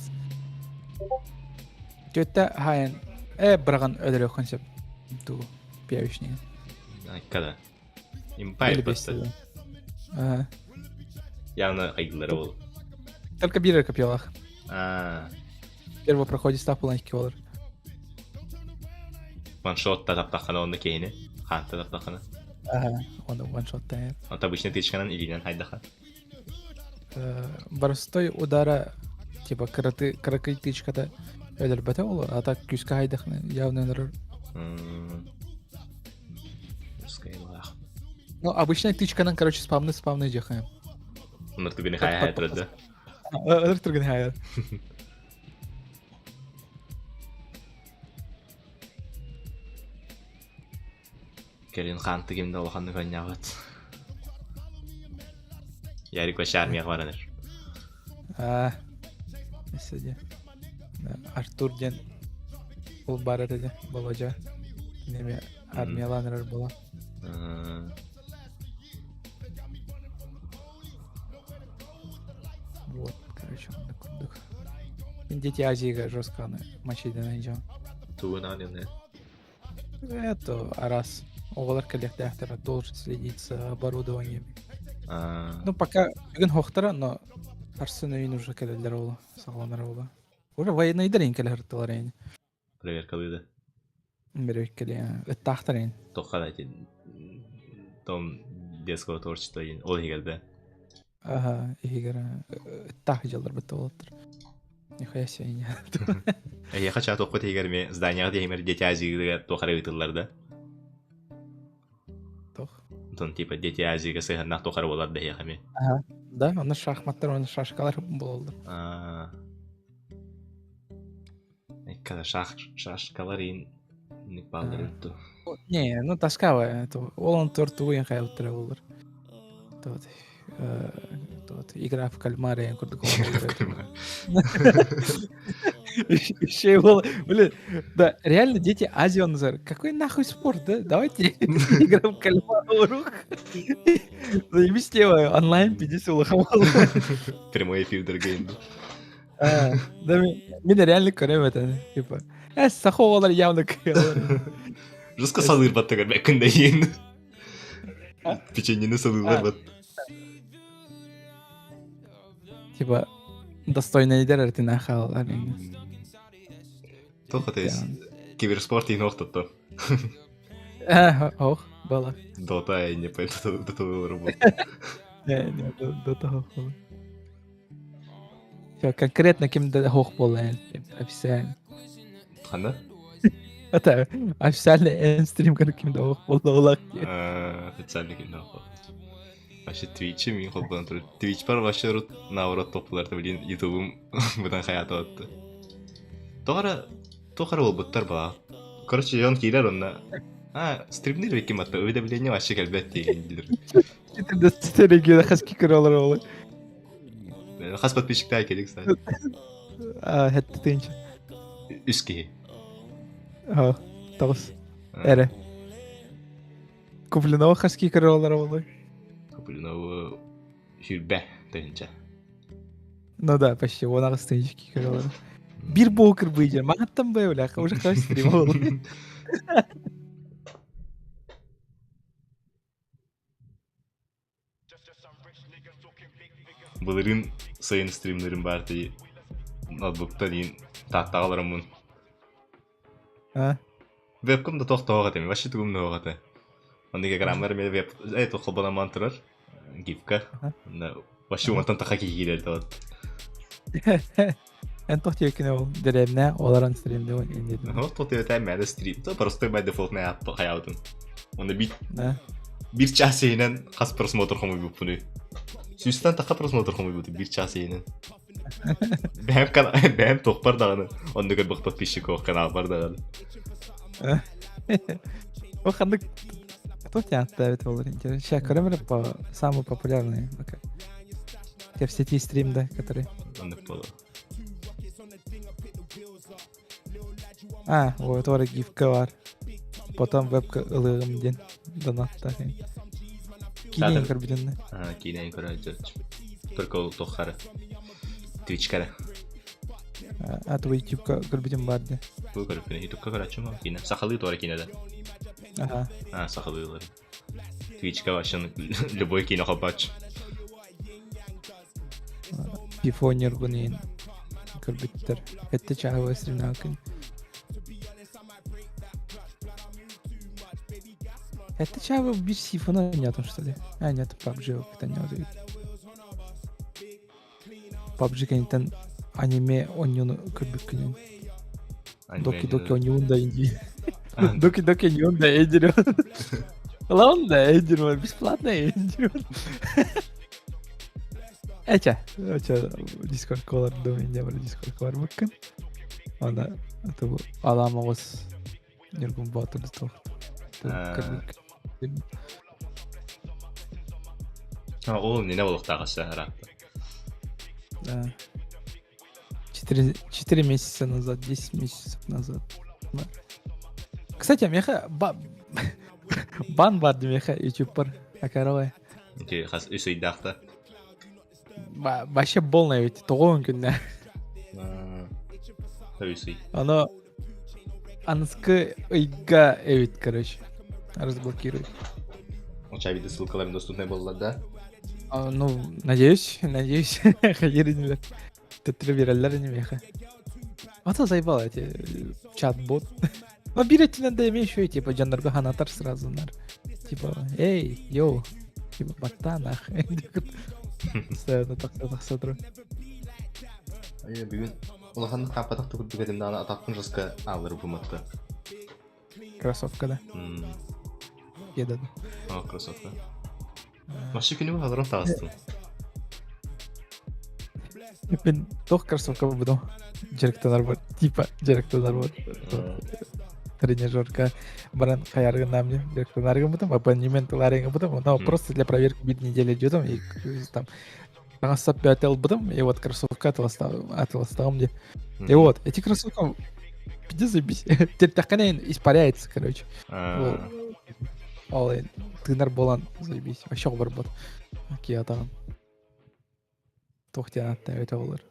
Götte hayan bırakan ödür yok konsept. Tu piyavişniye. Kada. Импайр просто. Явно қайғылары ол. Только бирер копьялах. В первом проходе став поланчики олар. Ваншотта таптаққаны онды кейіні. Қантты таптаққаны. Онда ваншотта ер. Он обычно тычканан илинен хайдаха. Барыстой удара типа каракай тычката ödür бәті олар. А так күскі хайдақны явно өнірір. Ну, обычно тычканан, короче, спамны жахаем. Onlar da beni hayal ettirdi. Ödür turgan hayal. Gelin kanıtı kimde olağanlık oynayavat. Yarık ve şarmiyak varanır. Mesela Artur gen ol barar edi bolaca. Neme armiyalanır bola. Вот, короче, он курдук. Дети Азига жестко матчи денайжан. Туğun annem ne? Это Арас. Оғалар коллектор должен следить за оборудованием. Ну, пока бүгін хоқтара, но арсын өйін уже келелер олы, сағламар олы. Уже военный дәрен келер тұлар әйін. Проверкалıydı. Берек келе, өттақтар әйін. Тоққа да Том детского творчества ол егерді. Егер өттақ жалар бітті олаттыр. Нихуя себе. Я хочу тоққа тегерме зданияға деймер дети Азиға тоқара өйтілерді. Тон типа дети Азиға сыйғаннақ тоқара оларды яғаме. Да, оны шахматтар, оны шашкалар болды. Kada шашкалар ин не балдыр өтті. Не, ну таскава, олон торту ойын қайылттыра болыр. Игра в кальмара я курдук. Еще было, блин, да, реально дети Азии он называют. Какой нахуй спорт, да? Давайте игра в кальмара. Заебись тема, онлайн 50 лохомал. Прямой эфир, дорогие. Да, меня реально корем это, типа, Сахо олар явно кыялар. Жуска салыр бат тегер бәкүндә ен. Печеньены салырлар бат. Типа достойно идер артына халар. Только тез. Киберспорт ин оқтатты. Ох, бала. Дота я не поэтому до работы. Не, до того. Всё, конкретно кем-то хох было, официально. Хана? Это официальный стрим кем-то хох было. Официальный кино. Вообще Twitch'e min koldan tur. Twitch бар başlar наврат топларды билин YouTube'um будан хаята атты. Тохара ол буттар ба. Короче, он килер онна. Стримдер веким атты. Уведомление вообще келбет деген дилер. Тетереге хаски кыралар олы. Хас подписчиктер келик, кстати. Хетте тенч. Үски. Тагыс. Эре. Куплинова хаски кыралар олы. Куплинова Хүрбе тенче. Ну да, почти. Он агыстынчики кыралар. Бир бокер выйдет. Мағаттан бай оля. Уже қаш стрим олы. Бұлырын сайын стримлерін бар дей. Ноутбукта дейін таттағаларым мұн. Вебкомда тоқтауға деме. Вообще түгімді оғаты. Ондығы граммар мен веб... Тоқыл бана мантырар. Гифка. Вообще онтан тақа кейгелер дауды. En toch je kunnen деревня, оларан стрим doen in dit. Ну, tot je tijd met de stream. Toch просто bij default mee ga je houden. Want bir час yenen has просмотр хому буп bunu. Süstan taqa просмотр хому буп bir час yenen. Benim toqpar dağını. Onda gör bak подписчик o kanal var dağını. O kandık. Тут я ставит олар интересно. Сейчас камера по самый популярный. Те в сети стрим, да, который. Он не понял. Вот orada gifka var. Потом вебка ылыгым ден донатта. Кинең көрбүдүн. Кинең көрөжөч. Только ол тохары. Twitch-кара. Твой YouTube-ка көрбүдүн барды. Бу көрбүдүн YouTube-ка көрөчүм кине. Сахалы тора кинеде. Сахалылар. Twitch-ка башын любой кино хабач. Пифонер гунин көрбүттөр. Этте чагы стримнаа күн. Это чего без сифона нету, что ли? Нет, PUBG как-то не удивит. PUBG конечно аниме онюн көрбүк. Доки онюн да инди. Доки онюн да эдир. Лаун да эдир, бесплатно эдир. Эча, Discord колор доменде бар, Discord колор бакын. Анда это аламагыз нергун батыр тох. Ол не болук тагысы рап. Да. 4 месяца назад, 10 месяцев назад. Кстати, меха бан бар меха YouTube бар. Акарой. Ки хас үсөйдакта. Вообще полная ведь тогон күннө. Үсөй. Оно анскы ыйга эвит, короче. Разблокирует. Очевидно, ссылкаларым доступны болла, да? Ну, надеюсь. Хайырынлар. Төттүрө берелер немеха. Ата заебал эти чат-бот. Ну, биретинен да эме еще, типа, жандарга ханатар сразу, типа, эй, йоу, типа, баттанах. Постоянно так сотру. Бүгүн улаханды капатак тугуп бүгөдүмдө аны атактын жаска алыр буматты. Кроссовка, да? Едады. Кроссовка. Вообще күнү алырын тагыстым. Мен тох кроссовка буду. Жеректелер бар. Типа жеректелер бар. Тренажерка баран каярган мне. Жеректелерге будем, абонементларга будем. Но просто для проверки бит недели идём и там насап пятел будем, и вот кроссовка отвостал мне. И вот эти кроссовки пиздец забись. Теперь так они испаряется, короче. Ол тынар болан заебись. Вообще бар бот. Киятаган. Тохтянатта өтө болор.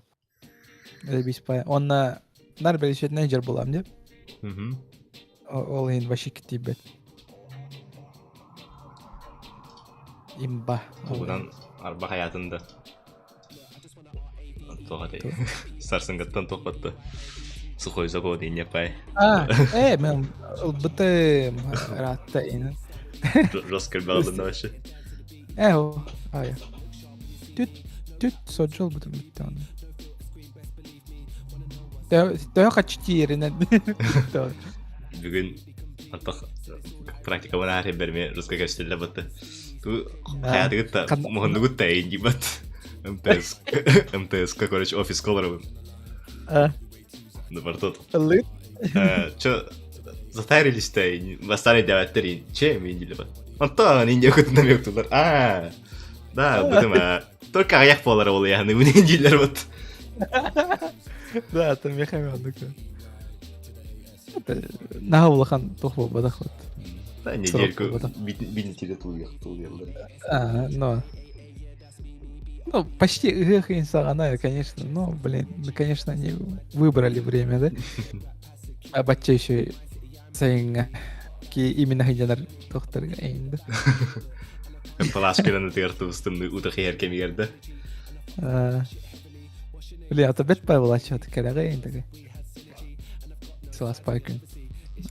Заебись па. Онна нар белишет менеджер болам деп. Ол ен вообще кетейбет. Имба. Тугудан арба хаятында. Тоғадай. Сарсынгаттан тоқпатты. Сухой завод ине пай. Мен быты ратта ені. Роскер бағдында вообще. О, ая. Түт соджол бутын бітті оны. Тәуі қачты ерінен. Бүгін антақ практика бұны әрі берме русқа көстелі бұтты. Ту хаяты күтті, мұғынды күтті әйінді бұт. МТС-ка, короче, офис колоры бұн. Ну, бартот. Лыт? Чо, затарились-то, восстали девятери, чем видели бы? Он то, они не хотят намек туда. Да, будем, только аяқ болары ол яғны, өне дейлер бұд. Да, там мехами однако. Наға болақан тоқпа бадақ бұд. Да, недельку бинтелі тулгелдер. Ну, почти эх инсағана, конечно, но, блин, конечно, они выбрали время, да? А бача еще сайынға именно хиджанар тоқтарға әйінді. Палашкераны тығырты ұстымды ұтықы еркемегерді. Блин, ата бет пай была чаты кәліға әйіндігі. Сылас пай күн.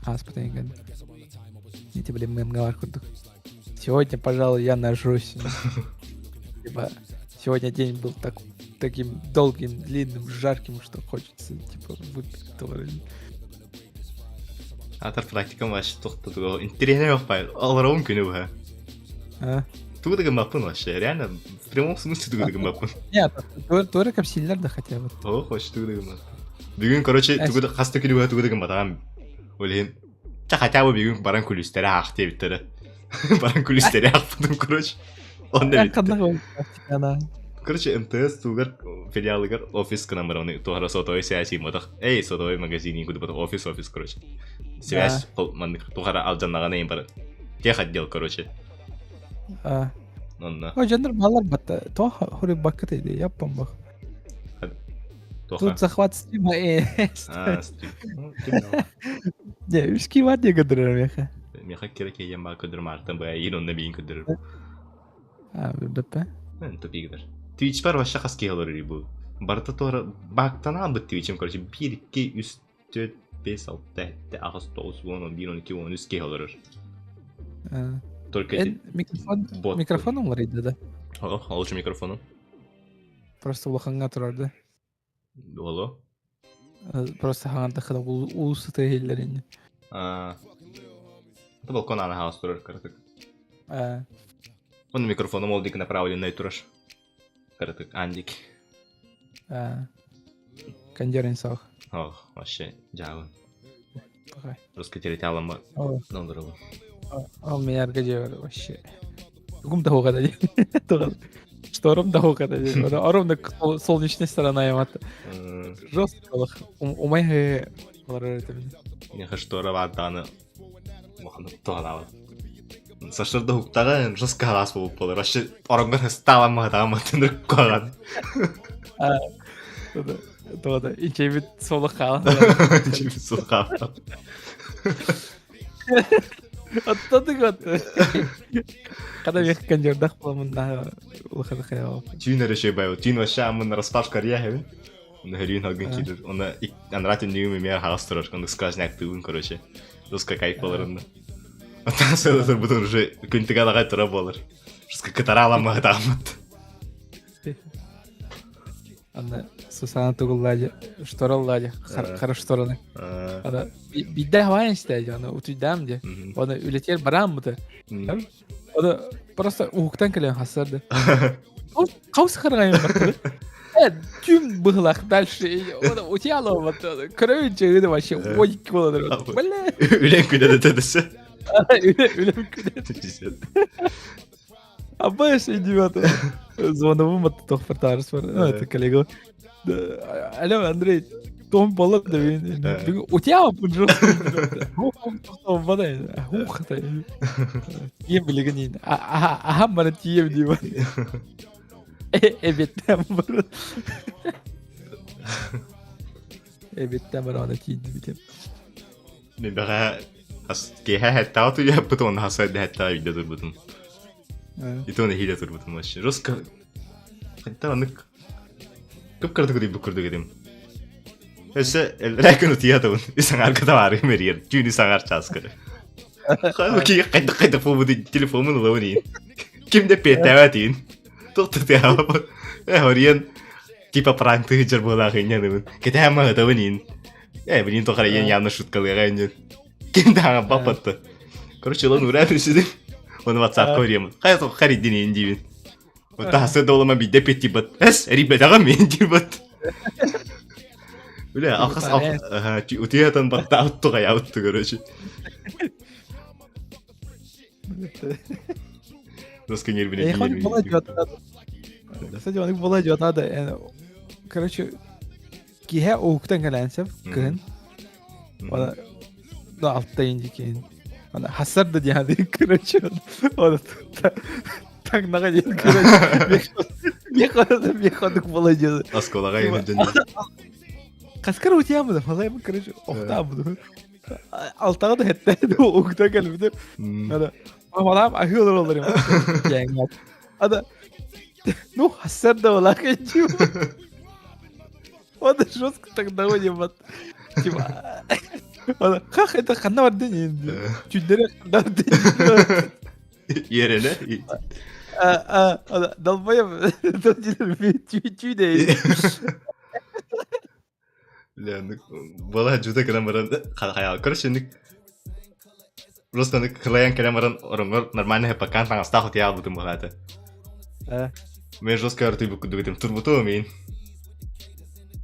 Аспыта енгенді. Эти, блин, мы мгавар күрдік. Сегодня, пожалуй, я нажрусь. Типа, сегодня день был таким долгим, длинным, жарким, что хочется, типа, выпить тоже. Атар практикам вообще тоқты тұғы. Интерене жоқ пай, алырауын күні бұға. Туғыдығы мапын вообще, реально, в прямом смысле туғыдығы мапын. Нет, тоже капсиллер да хотя бы. О, хочешь туғыдығы мапын. Бүгін, короче, туғыды қасты күні бұға туғыдығы мапын. Олейін, ча хотя бы бүгін баран күлістері ақ те біттері. Баран күлістері ақ бұдым, короче. Онда бітті. Короче, МТС тугар филиалыгар офис кынамыраны тугара сотовый саяси модах. Эй, сотовый магазин куды бата офис, короче. Связь мандык тугара алжаннагана эм бар. Тех отдел, короче. Онна. О, жандар балар бата. Тоха хури бакыт иди, яппам бак. Тут захват стрима стрим. Не, үшки ват не кыдырыр меха. Меха керек ем ба кыдырма артын бая ел онда бейін кыдырыр. Беппе? Тупи кыдыр. Twitch бар вообще қаске алыр бұл. Барда тоғыра бақтана бұд Twitch'im, короче, 1, 2, 3, 4, 5, 6, 7, 8, 9, 10, 11, 12, 13 ке алыр. Только микрофоном бар еді, да? Алшы микрофоном. Просто ұлақанға тұрарды. Оло? Просто хағанда қыда ұлысы тәйелдеріне. Это балкон ана хаус тұрыр, қаратық. Он микрофоном ол дейкі направленный тұрыш. Каратык Андик. Кондерин саух. Ох, вообще, жауын. Пахай. Раскатерить алама. Дондырылы. Ол мен әргі жауыр, вообще. Гум да хоғада дейм. Шторым да хоғада дейм. Оромда солнечная сторона яматы. Жестко олық. Умайғы олар өретім. Неха штора ваданы. Моханы тоғадалы. Сашырды хуктағы жысқа ғас болып болыр. Вообще, орынғыр сталамағыдағы матыныр қоған. Тоғада, инчейбіт солы қалан. Инчейбіт солы қалан. Оттадық отты. Қада веққан жердақ боламын ұлықады қая болып. Түйін әрі бай, түйін вообще амын распашқа рия хевін. Оны хөрейін алғын кейдір. Оны анратин нүйімі мер ғас тұрар. Оны скажняк түйін, короче. Жысқа кайп болырында. Оттан сөйлесір бұтын уже күнтігі алағай тұра болыр. Жысқа кітара аламаға дағымат. Аны сусана тұғыллади, штораллади, қара штораны. Биддай хавайын істейді, оны ұтыйдам де. Оны үлетер барам бұты. Оны просто ұғықтан кәлен қасырды. Қаусы қарағайын баттыр. Тüm быхлах дальше. Оны ұти алуы баттыр. Көрөйін жегіді вообще 12 боладыр. Үлен күнеді тәдісі. Үлем күнеді. Абай ще идиота. Звоновым от тох фартарс бар. Это коллега. Алло, Андрей, том болот да ви. У тебя пожалуйста. Том вода. Ухта. Ем билегнин. Ага, мана тием дима. Evet var. Evet var ona tiydi bir. Мен бага кеха хаттаа ту я бутон хасад хаттаа видео турбутун. Итоны хиле турбутун машин. Роска хаттаа нэг көп картыг бүкөрдөг гэдэм. Эсэ лекэн утиятун исангаар катавар мэрир. Жүни сагаар часкэр. Хавки гайдаг фомод телефон нь лоони. Кимдэ петаватин. Тоттэй хаа. Хориен типа пранк хийжэр болоо гэнэ. Кэтэмаа давнин. Блин, то хара я явно шутка легайня. Кимдаа бапат. Короче, он уравнивает. Он WhatsApp говорим. Хайто харидин индивид. Вот тасэ долма бидэ петибат. Эс, ребята, мендибат. Бля, ахас утиятан батта аутто яутто, короче. Расканир, блин. Кстати, он их была надо. Короче, киhe оуктан галансап кын. Она да алтта инди кин. Она хасарда дияды, короче. Он так нагадит, короче. Меходык была дияды. Асколага ему дяды. Каскар утиямы да, фалай бы, короче, охта буду. Алтага да хеттайды, оуктан галбиды. Ада, мамалам ахилар олар ема. Ада, ну хасарда ола качу. Он жестко так доводит, типа, как это ханна день, чуть дыря ханна день. Ереле. Долбоем, чуть-чуть дей. Бля, была жута камеран, хая, короче, просто клиент камеран, нормально пакан, там осталось я буду могать. Мы жестко арту буду говорим, турбуту мин.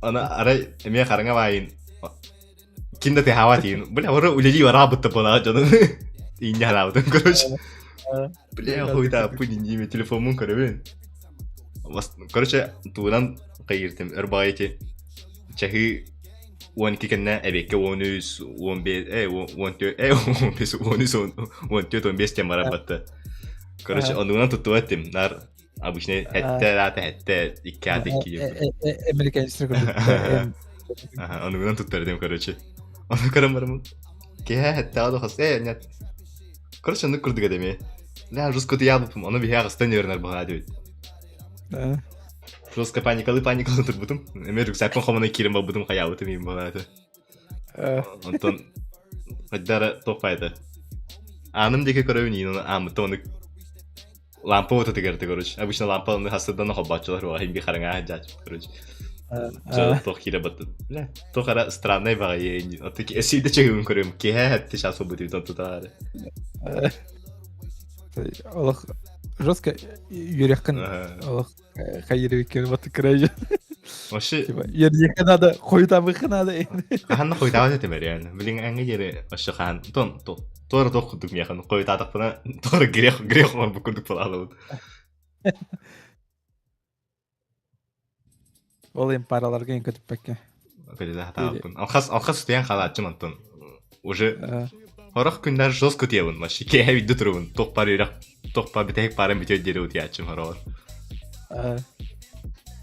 Она арай меня харанга ваин. Кинда ты хаватин. Бля, вора улили варабута пола, жана. И не халавтан, короче. Бля, хуйта пуни ниме телефон мун карабин. Короче, тулан кайыртым эрбайти. Чахи вон кикенна эбекке вонус вон бе вон тё вон бес темарабатта. Короче, онунан тутуаттым нар обычно это иккадики. Американский Ага, он угнал тут передем, короче. Он карамарам. Кеха хаттаа хасэ нет. Короче, он курдга деме. Ля жуско ты яблупом, он бихяга станернер багадыт. Да. Жуско паникалы тут бутум. Эмер сакон хомана кирим бутум хаябытым им багады. Антон хаддара топайда. Анам деке коровни, но амтон лампа вот это говорит, короче. Обычно лампа на хасадан на хобачилар, а им бихаранга хаджач, короче. То хире бат. Бля, то хара странное багае. Вот такие сида чегун корем. Кеха ты сейчас будет там туда. Аллах жестко юрехкан. Аллах хайревикер вот крайже. Вообще. Ердеке надо, хойтабыхы надо. Ханна хойтабы это реально. Блин, анги дере вообще хан. То кудук механ. Хойтадык бана. Тора грех он букудук палалу. Ол эм параларга эң көтүп бекке. Кыда таапын. Алхас тиян халатчым антон. Уже хорох күндөр жестко тиебин. Маши ке видео турбун. Токпар битек парам битет дере утячым хорор.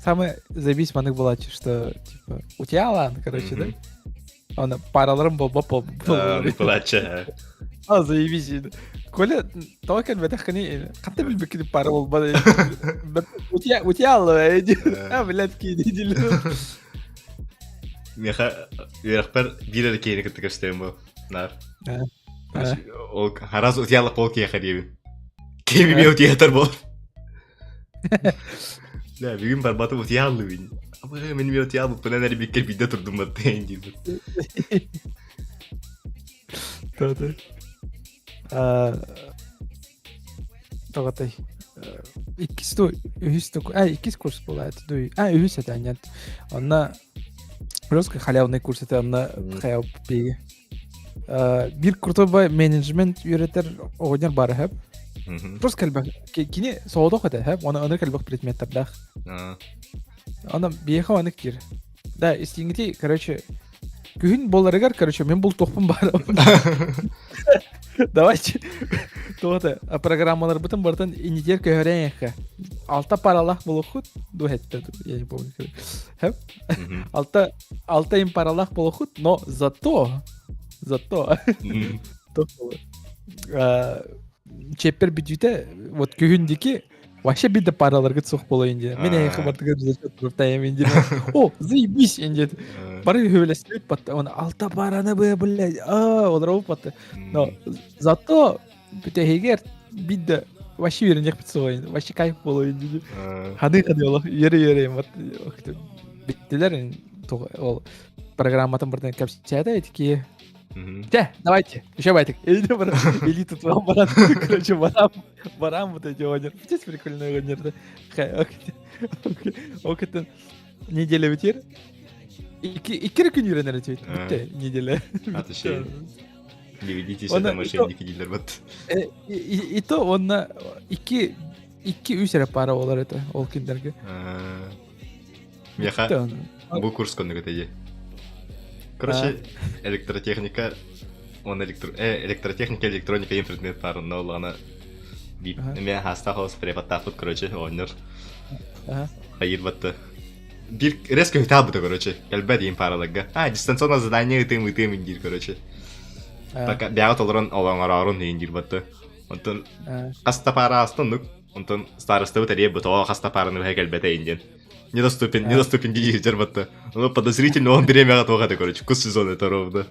Самое зависимое было, что типа у тебя ладно, короче, да? Он параларым бол. Плача. Заебись. Коля, только в этом хане, как ты бил парал бол. У тебя ладно, блядь, кидили. Меха, верхпер бирер кейни кеттик эстем нар. Ол хараз у тебя полки ходил. Кеми бил театр бол. Да, бигин барбату у тебя луин. Абы мен бил тебя пененери бикер видео турдум баттен дип. Да. Тоготой. Икис курс буулаад дүү. Үйс атаанят. Онна просто халявный курс это онна хаяв би. Бир куртобай менеджмент үйрөтер огонер бар хап. Просто калбак кини соодох это хап. Оны калбак предметтер. Она биеха аны кир. Да, истингити, короче, күн боларыгар, короче, мен бул топун бар. Давайте. Тота, программалар бутын бартан инитер көһөрәңәккә. Алта паралах булухут, дуһетте, я не помню. Хәп? Алта им паралах булухут, но зато Зато чеппер бюджете вот күгүндики вообще биде параларга цох болойын де. Мен хабардыга зачет туртайм инде. О, заебись инде. Бары хөвлөсөйт батта. Он алта параны бы, блядь. Олар батта. Но зато битегер биде вообще вернех битсойын. Вообще кайф болойын де. Хады олар ере вот биттелер ол программатын бірден капсчада этики. Давайте, еще байтик. Элита туда баран. Короче, баран вот эти онер. Здесь прикольный онер, да? Окей, неделя битер. Икки күн үйренер өтөйт. Битте, неделя. Атышы. Не ведитесь, это мошенники дилер вот. И то онна икки үсере пара олар это, ол киндерге. Меха, бу курс коннуга теде. Короче, электротехника, электротехника, электроника, интернет пары, но она мен хаста хос преподтафут, короче, онер. Хайыр батты. Бир резко хитабыты, короче, кальбет им паралага. Дистанционное задание итым индир, короче. Пока бягат олорон индир батты. Онтон хаста пара астындык, онтон старосты бутаре бутова хаста параны бе кальбете индин. Недоступен дигитер батты. Но подозрительно он беремя готовый, короче. Вкус сезона это ровно.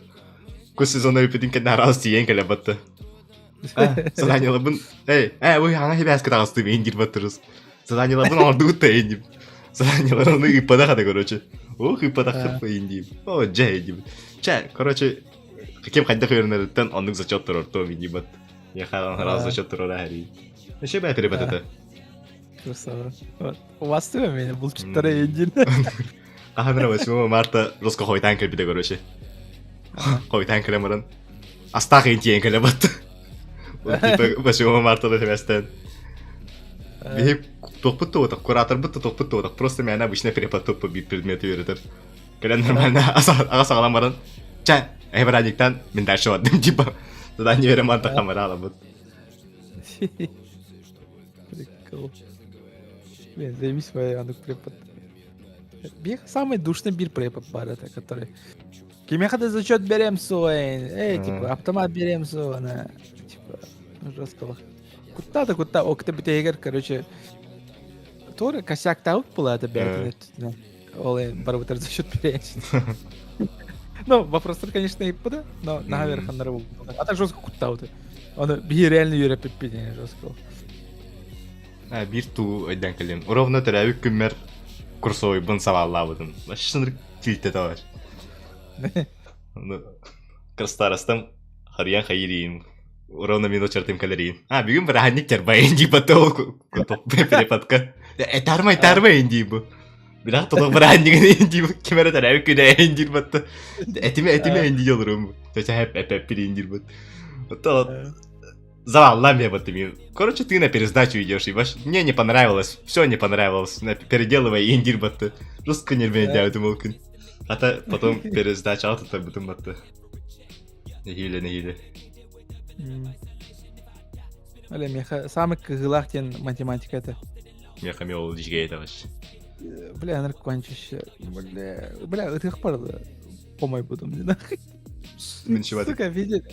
Вкус сезона репетинг на раз тиен каля батты. Задание лабын. Вы ана хебяс катал с теми индир баттырыз. Задание лабын ордут та индим. Задание лабын и подахады, короче. Ох и подахады по индим. О, джай индим. Чай, короче, каким ходях вернерден онның зачет турор том индим бат. Я хадан раз зачет турор ари. Еще бай перебат это. Красава. У вас тоже меня был 4 един. Аханра 8 марта руско хойтан калбиде, короче. Хойтан калемаран. Астаха интиен калебат. Типа 8 марта да семестен. Бихи топпуту так куратор будто топпуту так просто меня обычно перепотоп побит предметы веритер. Когда нормально ага сагаламаран. Ча, эбрадиктан мен дальше отдым типа. Туда не вереманта камерала вот. Прикол. Блин, займись своей анук препод. Бег самый душный бир препод бар это, который. Кимехада зачет берем свой. Типа, автомат берем свой, она. Типа, жестко. Куда-то, окта битегер, короче. Тоже косяк таут была это бегает. Оле, барбутер зачет берем. Ну, вопрос, конечно, и пода, но наверх он нарву. А так жестко куда-то. Он бир реально юрепипидение жестко. Бир ту айдан калем. Ровно терәвик күмер курсовый бын саваллабыдым. Шыныр килте тавар. Крастарастам харьян хайрин. Ровно минут чертым калерин. Бүгін бір ханник тербайын дейбі тоқ перепадка. Тармай дейбі. Бірақ толық бір ханнигін дейбі. Кемері терәвик күнә дейбі батты. Этиме дейбі олырым. Төча әп бірін дейбі. Завалла мне вот ты. Короче, ты на пересдачу идешь, и мне не понравилось, все не понравилось. Переделывай индир батты. Жестко нервно делают мулкин. А то потом пересдача ауто потом батты. Нехиле. Оля, меха, самый кыгылахтен математика это. Меха мел дичгей это вообще. Бля, наркончище. Бля, это их пардо. Помой буду мне нахуй. Сука, видели?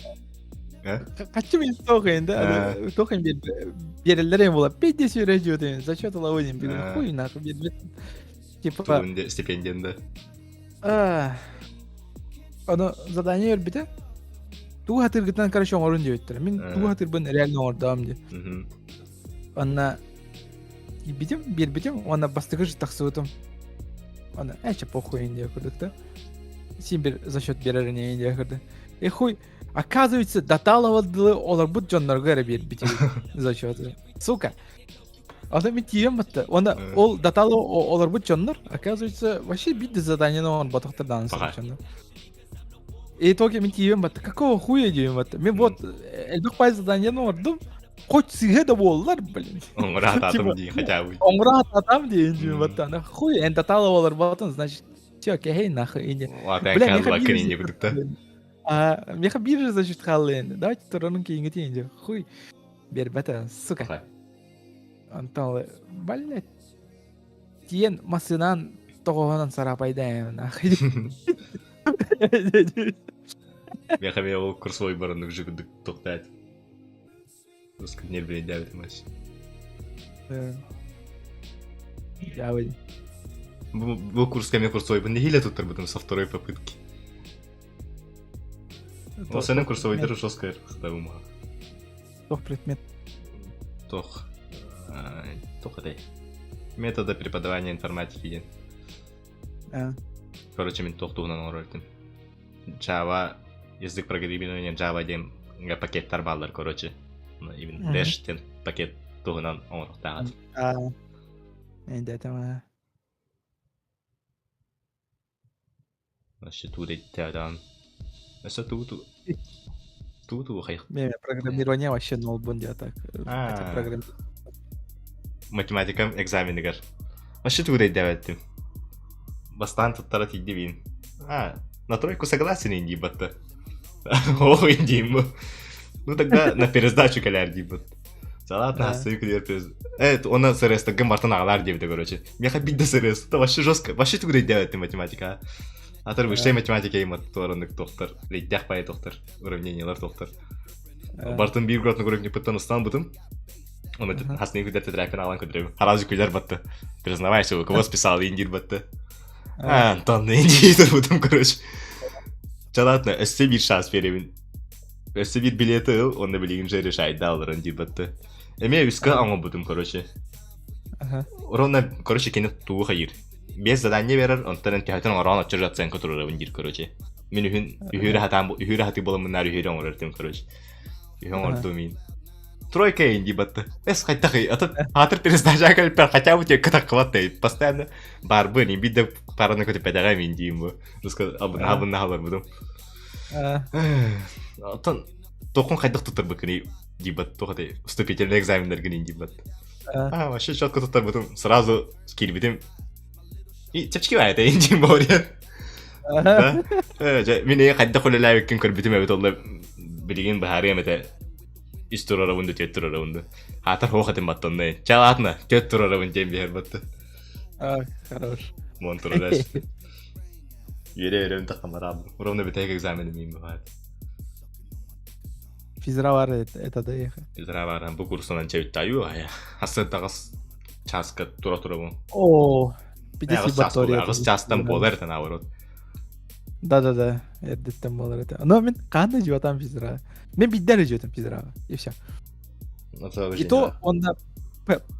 Kaçı bin token da token bir yerlerim ola 50 süre diyordu. Зачет лавоним bir хуй нахуй bir типа стипендияда. Onu задание өрбите. Ту хатırgıtan короче орун диyor. Мен ту хатırбын реально ордам ди. Она битим, она бастыгы таксытым. Она похуй индия курдукта. Син bir зачет берерine индия курды. Хуй оказывается, доталовали олар бут жоннорго эре битиги зачеты. Сука. Ада мен тием батты. Она ол доталов олар бут жоннор, оказывается, вообще бит задание он батактардан сочонда. И токи мен тием батты. Какого хуя дием батты? Мен вот элбек пай задание ордум. Хоть сиге да боллар, блин. Оңрат атам дейин хотя бы. Оңрат атам дейин дием батты. Ана хуй эн доталов олар батын, значит, всё, кехей нахуй инде. Бля, не будут-то. Меха биржа зачет халлен. Давайте туранын кейинге тейинде. Хуй. Бербата, сука. Антон, блядь. Тиен масынан тоғанан сарапайдайын. Мен хаме ол курсовой барыннык жүгүдүк токтайт. Русский нервный давит матч. Я бы... Был курс ко мне курсовой, не хилят тут потом со второй попытки. Но с одним курсовой держу жестко, когда ума. Тох предмет. Тох это метода преподавания информатики. Короче, мен тох тугунан оройдум. Java язык программирования Java дем пакеттер балдар, короче. Именно Dash тен пакет тугунан орохтагат. Енді айтама. Вообще туда тядан. Это ту хайх. Мен программирование вообще нол бунди так. Математика экзаменигер. Вообще туда даваттым. Бастан туттара тидди бин. На тройку согласен инди батта. О, инди. Ну тогда на пересдачу каляр дибат. Ладно, стою клиер пересдачу. Он СРС так гамартан агалар дебде, короче. Мне хабить до СРС. Это вообще жестко. Вообще туда даваттым математика. Атыр высшая математика имат торонук тоқтар. Лейттях пай тоқтар. Уравнениялар тоқтар. Бартын бир гротный уровень пытаныстан бутым. Он это хасны кудер тетрапен алан кудрем. Харазы кудер батты. Признавайся, у кого списал индир батты. Антон индир бутым, короче. Ладно, если бир шанс перевин. Если бир билеты, он на билигин же решает доллар индир батты. Эмея виска аңа бутым, короче. Ровно, короче, кенет туу хайыр. Без задания берер, он тенен тихатен оран отчер жатсан которого вендир, короче. Мен үхүрэ хаты болам мынар үхүрэ орертим, короче. Үхүрэ орду мин. Тройка инди батты. Хайтахай, атыр пересдача кальпер, хотя бы тебе катак хватает. Постоянно барбы, не бидда параны коты педагами инди ему. Раска абын нахалар будем. Токун хайдах тутар бакыни дибат, тохатай вступительный экзамендар гын инди бат. Вообще четко тутар будем сразу скильбитим. И чапчикивай это инди борят. Мен хайдах улалай ким көрбитим эбит олла билигин бахарым это история раунда теттер раунда. Хатар хохатым баттонны. Чалатна, теттер раунда тем бер батты. Хорош. Монтураж. Вере тахамараб. Ровно битек экзамен мим бахат. Физравар это доехал. Физравар бу курсунан чевиттаю ая. Хасаттагас часка тура-тура. О, 50 батарея. Агас частан болар это наоборот. Да, это болар это. Но мен кандай животам физра. Мен биддер животам физра. И все. И то он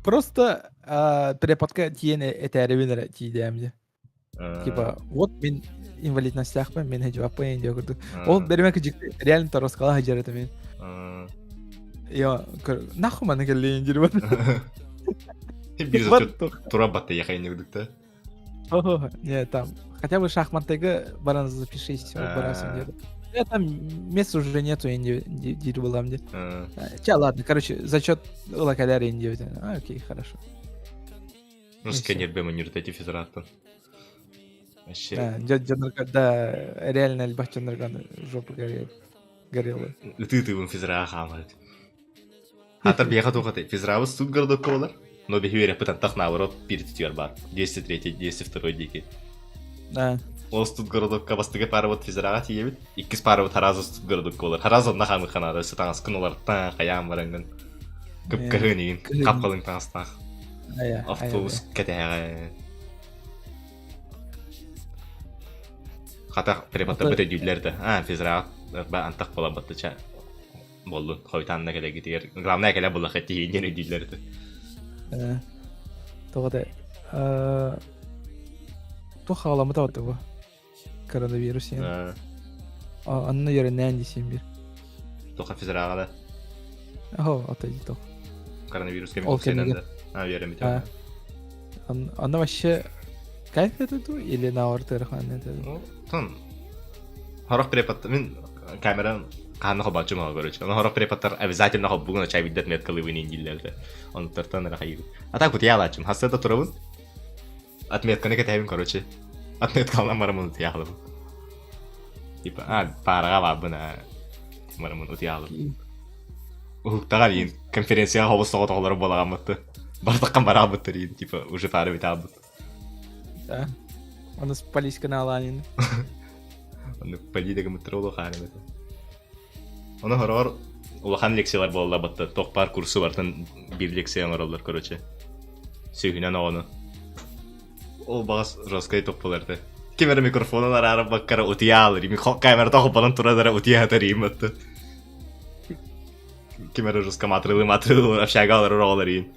просто преподка тиене это ревенера тидемде. Типа, вот мен инвалид на стяхпа, мен хеджва поен дёгурду. Он беремек реально то рассказал хаджар это мен. Я нахуй мана келлен жирбат. Биза турабатта яхайнырдыкта. Ого, не там. Хотя бы шахматтагы баран запишись, барасың деді. Я там мест уже нету инди дир булам де. Ладно, короче, зачет лакаляр инди. Окей, хорошо. Ну сканер бем университете физрата. Вообще. Да, реально альбахчандарган жопа горела. Ты в физра хамат. Хатар бияха тухаты. Физравы Стутгардо колар. Но бихюре пытан тахнаворот перед тюрбар. 203, 202 дики. Да. Ол Стутгардо кабастыга паравот физрага тиебит. Иккис паравот Харазо Стутгардо колар. Харазо нахамы ханада сытаңыз кынулар таң хаям баранган. Кыпкыгынигин капкалың таңыстақ. Автобус кәтәгә. Хата преподта бите дүйләрдә. Физрага ба антак була баттыча. Болду. Хойтанна келе гитер. Главное келе була хәтти йене дүйләрдә. Тогда то халамы тавды бу. Коронавирус яны. Анны йөреннән дисем бир. Тоха физрага да. Атайды тох. Коронавирус кем сенәндә. Йөрәм итә. Анна вообще кайф эту или на ортырхан это? Ну, тон. Харак препод мен камера канны хабачыма короче. Он харак преподтар обязательно хабугына чай биддет меткалы вин индилләрдә. Он тартан рахай. А так вот я лачым. Хасата турабын. Отметка не катаем, короче. Отметка на марамун тяглым. Типа, парага бабына марамун тяглым. Тагын конференция хабыстыга тоглар болаганмытты. Бардаккан барабыттыр ин, типа, уже пары битабыт. Да. Он с полис канала анин. Он полидега метроло ханымыты. Оны хорор улахан лекциялар болла батта. Токпар курсы бартын bir лекция оралдар, короче. Сөйгүнөн ону. Ол багас жесткой топполарды. Кемер микрофонун арары баккара утиялыр. Камера тоху балан турадара утиятар иматты. Кемер жестко матрылы общагалар оралар ин.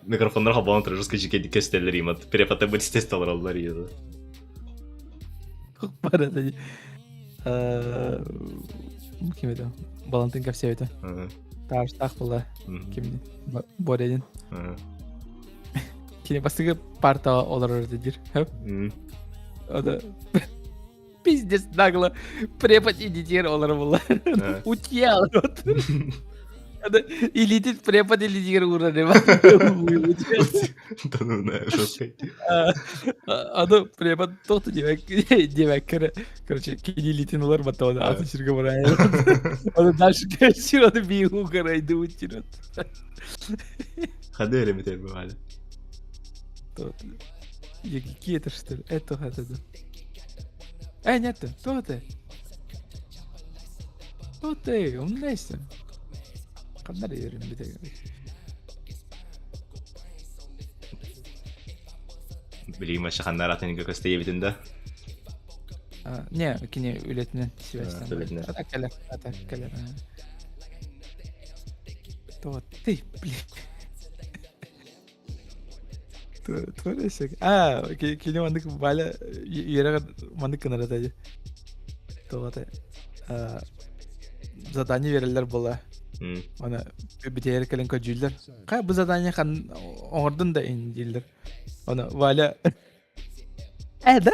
Микрофондар хабалан тура жестко жеке дикестелер имат. Перепаты быть тесталар олар ин. Парада. Ким еді? Балантын кәпсе өті. Тағыштақ бұла. Кімді? Бореден. Кені бастығы парта олар өрді дир. Ода... Пиздец нагло препод едитер олар бұла. Утия олар отыр. Ода илитит препод едитер ұрады ба. Ода препод тоқты демек кірі. Короче, кені илитин олар бата ода атын шырға барайын. Ода дальше кәшір ода бейгу қарайды өтір өт. Қады әлемет әлбі ғалі? Какие это что ли? Это. Нет, кто ты? Кто ты? Умнейся. Когда верим, битый. Блин, мы шахандар атын как остаёт да? Не, кини улетне связь. Улетне. Это калер. Кто ты, блин? Творесек. Кини мандык баля ерага мандык кынарат аja. Тоғаты. Задание верелер бола. Ана битер келен көжүлдер. Кай бу задание хан ордун да индилдер. Ана Валя. Да?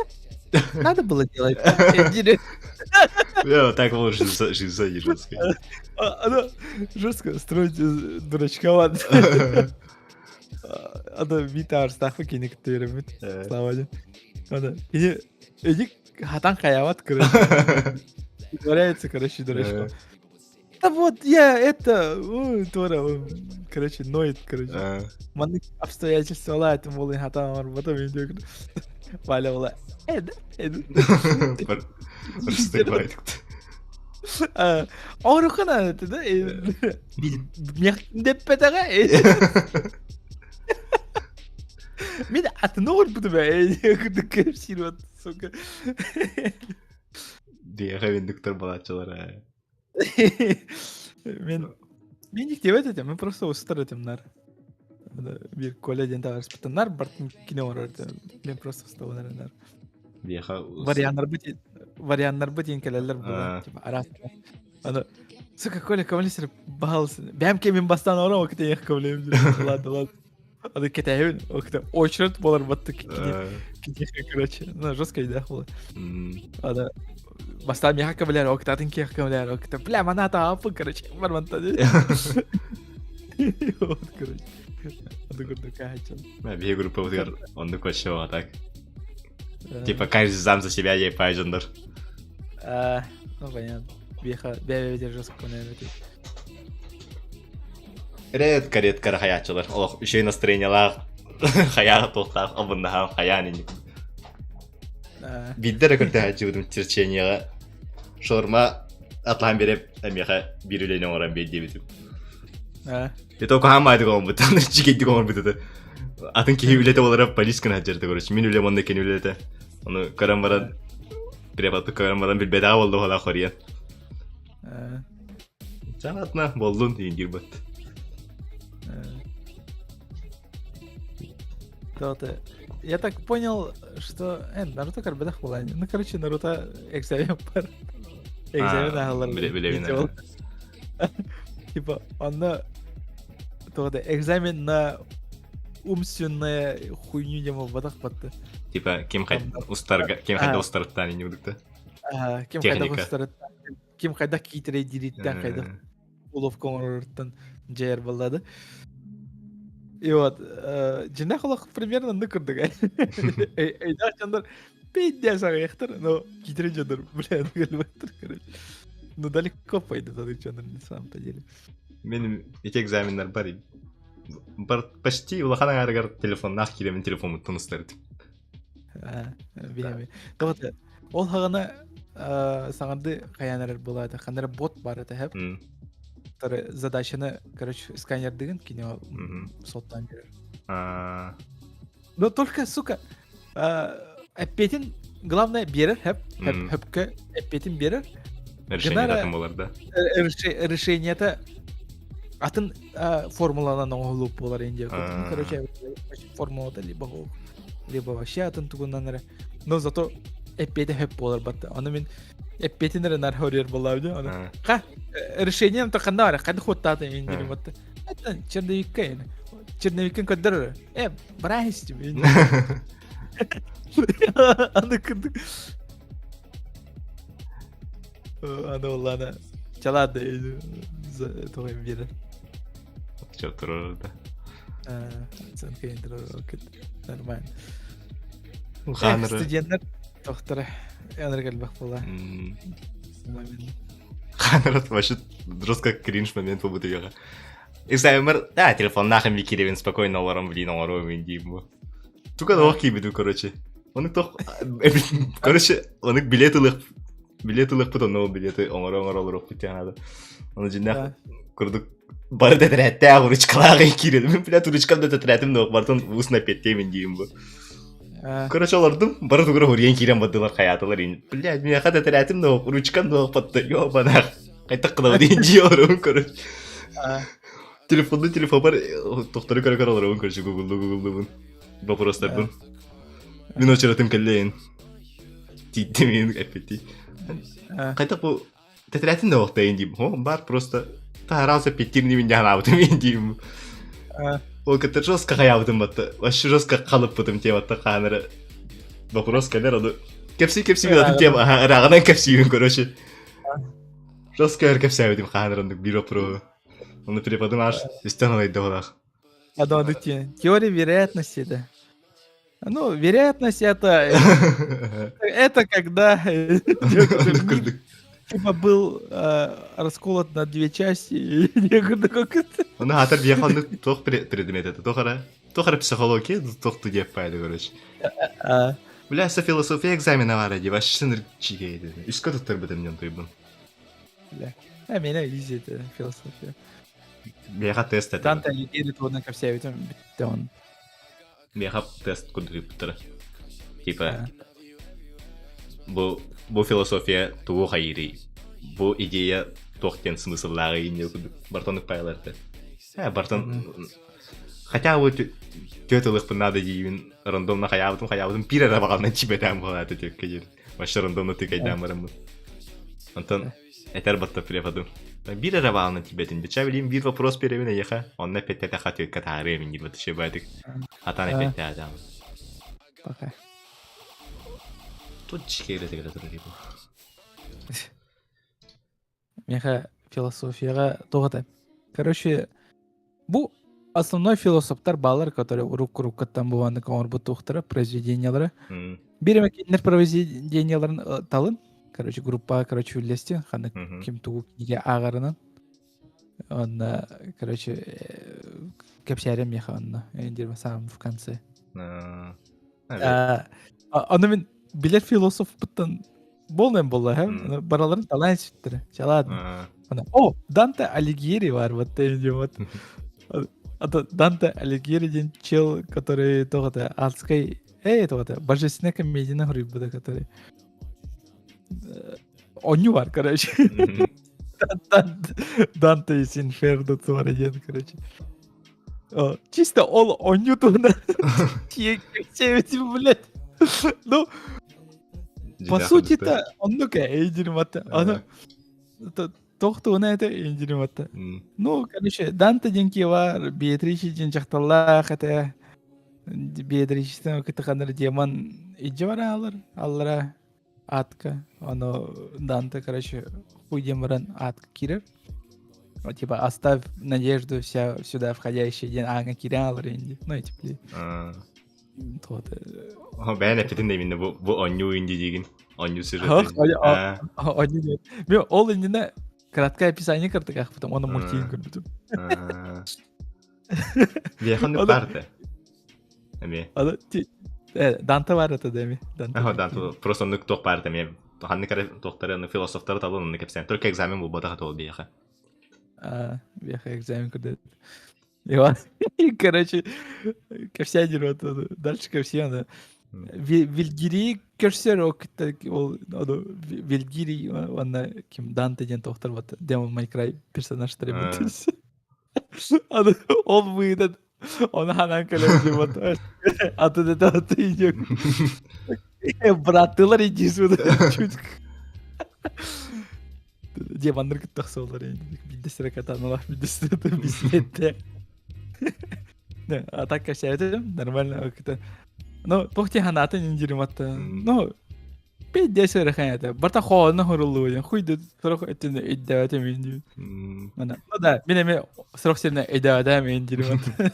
Надо было делать. Я так вот жестко. Она жестко строить дурачка. Ada bir tarz takma kini kıtıyorum mit. Slavacı. Ada. Эдик хатан хаяват короче. Говорится, короче, дурачка. Да вот я это, короче, ноет, короче. Маны обстоятельства ла это волын хатан var. Потом я диyor. Валя вала. Простебает. Орухана это да. Деппетага. Мен атын орбуду бе. Кырсир вот, сука. Диğer доктор балачылар. Мен нектеп этем, мен просто устар этемнар. Bir kolejden tavars bitanlar, бартын кине орарды. Мен просто уставанар. Диğer Варианттар бутин келелер булар. Арас. Аны сука коля комлисер баалсын. Бәм кемен бастан ора вакыт yak каблем. Ладно. Ады кетәйін, оқты очеред болар баттық кеке, короче, жестко идея болды. Ады бастан меха кабілер, оқты атын кех кабілер, оқты, бля, мана тапы, короче, барманта деді. Вот, короче, ады көрді кәйчен. Бе группа бұдығар, онды көтші так. Типа, каждый зам за себя ей пайжындар. Ну, понятно. Беха, бе жестко көне Редко хаячылар. Олох еще и настроениялар. Хаяға тоқтақ, абындағам хаяның. Биддері көрді әжігінің терченияға. Шорма атлан беріп, әмеға бір өлейін оңыран бейді бетіп. Это оқығам айды қоғын бұд, жігейді қоғын бұд. Атын кейі өлеті оларап полискін әжерді көріш. Мен өлем онда кен өлеті. Оны көрім баран, препатты көрім баран бір бедағы болды оғыла қориян. Жаңатына болдың дейін дер бұд. Я так понял, что... Наруто карбедах была. Ну, короче, Наруто экзамен пар. Экзамен ағалар. Типа, он экзамен на умственная хуйню нема бадах батты. Типа, кем хайда устарыттан не будут-то? Кем хайда устарыттан. Кем хайда кейтерей дириттен хайда уловка орырттан жайыр балады. И вот, жинақылық примерно ныкырдық. Эйда жандар пейден саға яқтыр, но кейтерей жандар, бля, нығылбаттыр, короче. Ну, далеко пойды тады жандар, на самом-то деле. Менің екі экзаменлер бар еді. Почти улаханың арығар телефон, нақ келемін телефонымы тұныстырды. Білеме. Қабаты, ол хағана саңарды каянар булады. Хандар бот бар это хэп. Тары задачаны, короче, сканердыгын кино соттан берер. Но только, сука, эппетин главное берер, хэпке эппетин берер. Решение датын болар да. Решение-то атын формуланан оңолуп болар инде. Короче, формулада либо вообще атын тугуннан. Но зато эппети хэп болар батты. Аны мен эппетинер нар хорер болар. Аны ка решением то кандар, кады хоттаты инде батты. Это черновик. Черновикин кадр. Брайсти. Аны кыды. Аны олана чалады той берер. Чё турur да. Оценка интервью нормально. Ханры. Студенттер тоқтыры энергел бақ бола. Ханры вообще жестко кринж момент по бутыга. Экзамен, да, телефон нахрен викиривен спокойно лором блин, лором индим. Тука лохи биду, короче. Он тох, короче, он их билетылых потом новые билеты, он потянады. Он жинах курдук бары да тәрәттә урычкаларга киреді. Мен білет урычкамда тәрәттім ноқ бартон усына петтеймін деймін бұл. Короче, олардым бары тугыра урген кирен бадылар хаятылар ен. Блядь, мен қада тәрәттім ноқ урычкам ноқ батты. Йо, банақ. Қайтақ қылау дейін жей оларым, короче. Телефон бар, тоқтары көрі оларым, короче, гуглды. Вопростардың. Мен очыратым кәлейін. Тейді мен әппетей. Қайтақ бұл тәрәттім ноқ дейін деймін. Бар просто... Тарался пятерни меня наутым индим. Ол ката жестко хаябдым батты. Вообще жестко қалып бутым тем атты ханыры. Вопрос кәлер оны. Кепси бедатым тем рағынан кепсиюн, короче. Жестко өр кепсиюдым ханырындық бир опыру. Оны преподым аж истеналайды олақ. Адонды теория вероятности это. Ну, вероятность это когда типа был расколот на две части. Он хатар бияханды тоқ предмет это. Тоқара психология, тоқ ты деп пайды, короче. Бля, со философия экзамена var еді, вообще сыныр чигейді. Үскі тұттыр бітімнен тойбын. Бля, мені везет философия. Бияға тест әді. Данта Алигьери трудно ко всей этим бітті он. Бияға тест күндіріп біттірі. Типа, бұл философия туғы қайыры. Бұл идея тоқтен смысллағы еңдеу күдік. Бартонық пайларды. Бартон... Хотя вот тетылық бұнады дейін рандомна хаябытым пир арабағалынан чибетам болады тек кедер. Вообще рандомна тек айдамырым. Антон, әтер батты преподым. Бир арабағалынан чибетім. Беча білейм бір вопрос перевіне еха. Онна петте тақа тек катары емін елбаты шебадық. Атаны петте адам. Пока. Тут чекейлі тегілі тұрыр ебі. Меха философияға тоғыты. Короче, бұл основной философтар балар, которые рук-рукаттан буванды комар бұттуқтары, произведениялары. Береме кейінер произведенияларын талын. Короче, группа, короче, үлесті. Қаны кем туғу неге ағарынан. Онна, короче, кәпсәрем меха онна. Эндерме сам в конце. Оны мен билер философ бұттан болнайым болла, ха? Бараларын талайын сөйттірі. Чаладым. О, Данте Алигьери бар, вот ты вот. Данте Алигьери ден чел, который тоғыта адской... тоғыта, божественная комедия хұрып бұда, который... Оню бар, короче. Данте из Инферно туар еден, короче. Чисто ол оню туна. Все эти, блядь. Ну, по сути-то, он ну-ка, эйдермата. Она... Тоқтуына это эйдермата. Ну, короче, Данте деньки бар, Беатричи ден жақталла, хотя... Беатричистен өкеті қаныр демон иджи бар алыр, алыра атка. Оно Данте, короче, хуй деморан атка кирер. Типа, оставь надежду вся сюда входящая ден ага киря алыр инди. Ну, эти, блин. Бән әпетін деймін, бұл оню инди деген. Оню сюжеті. Оню деймін. Мен ол индіне краткое описание кірдік ақ, потом оны мультиін көрбітім. Бияқанды барды. Данте бар это, дәме. Данте, просто оны тоқ барды, мен Ханны кара доктор философтар талын не кепсен. Только экзамен бу бада тол бияха. Бияха экзамен курдет. И, короче, кепсядер вот дальше кепсяна. Вильгири көрсөр окта ол Вильгири ванна ким Данте ден доктор вот Демон Майкрай персонаж требуется. Он выйдет. Он ханан калем вот. А тут это ты идёт. Братылар идисуд. Демондар кыттаксолар энди. Биддесире катаналар, биддесире бисетте. Да, а так кашаете нормально как-то. Ну, тохти ханаты ниндириматта. Ну, биддесире ханята. Барта холна хорулуя. Хуйды сорок этин иддавата менди. Ну да, менеме сорок сена иддавата мендириматта.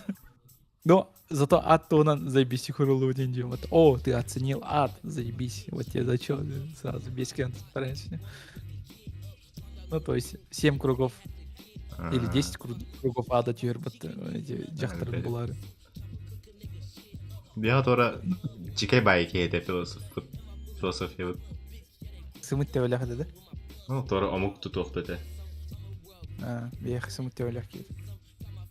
Но зато ад то он заебись хорулуя диндириматта. О, ты оценил ад, заебись. Вот тебе зачёт сразу без кент старайся. Ну, то есть 7 кругов или 10 кругов ада тюрбат эти жактар булары. Бия тора чикай байки эте философия. Сымыт тевлях да? Ну, тора амук тутохты те. Бия сымыт тевлях кет.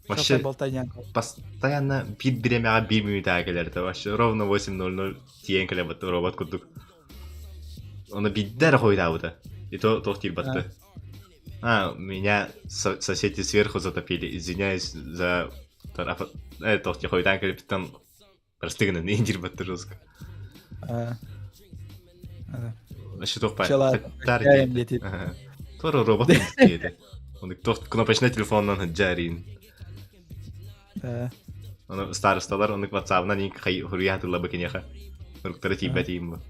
Вообще постоянно бит бремя бимми тагелерде. Вообще ровно 8:00 тиен клебат робот кудук. Он биддер хойдауда. И то тохтир батты. Меня соседи сверху затопили. Извиняюсь за... Тохти хойдан клептан простыгнан индир батты жестко. Значит, тох тарди. Тора робот индир. Он тох кнопочный телефоннан жарин. Он старосталар, он WhatsApp-на ник хурьятыла бакинеха. Руктары тибатим.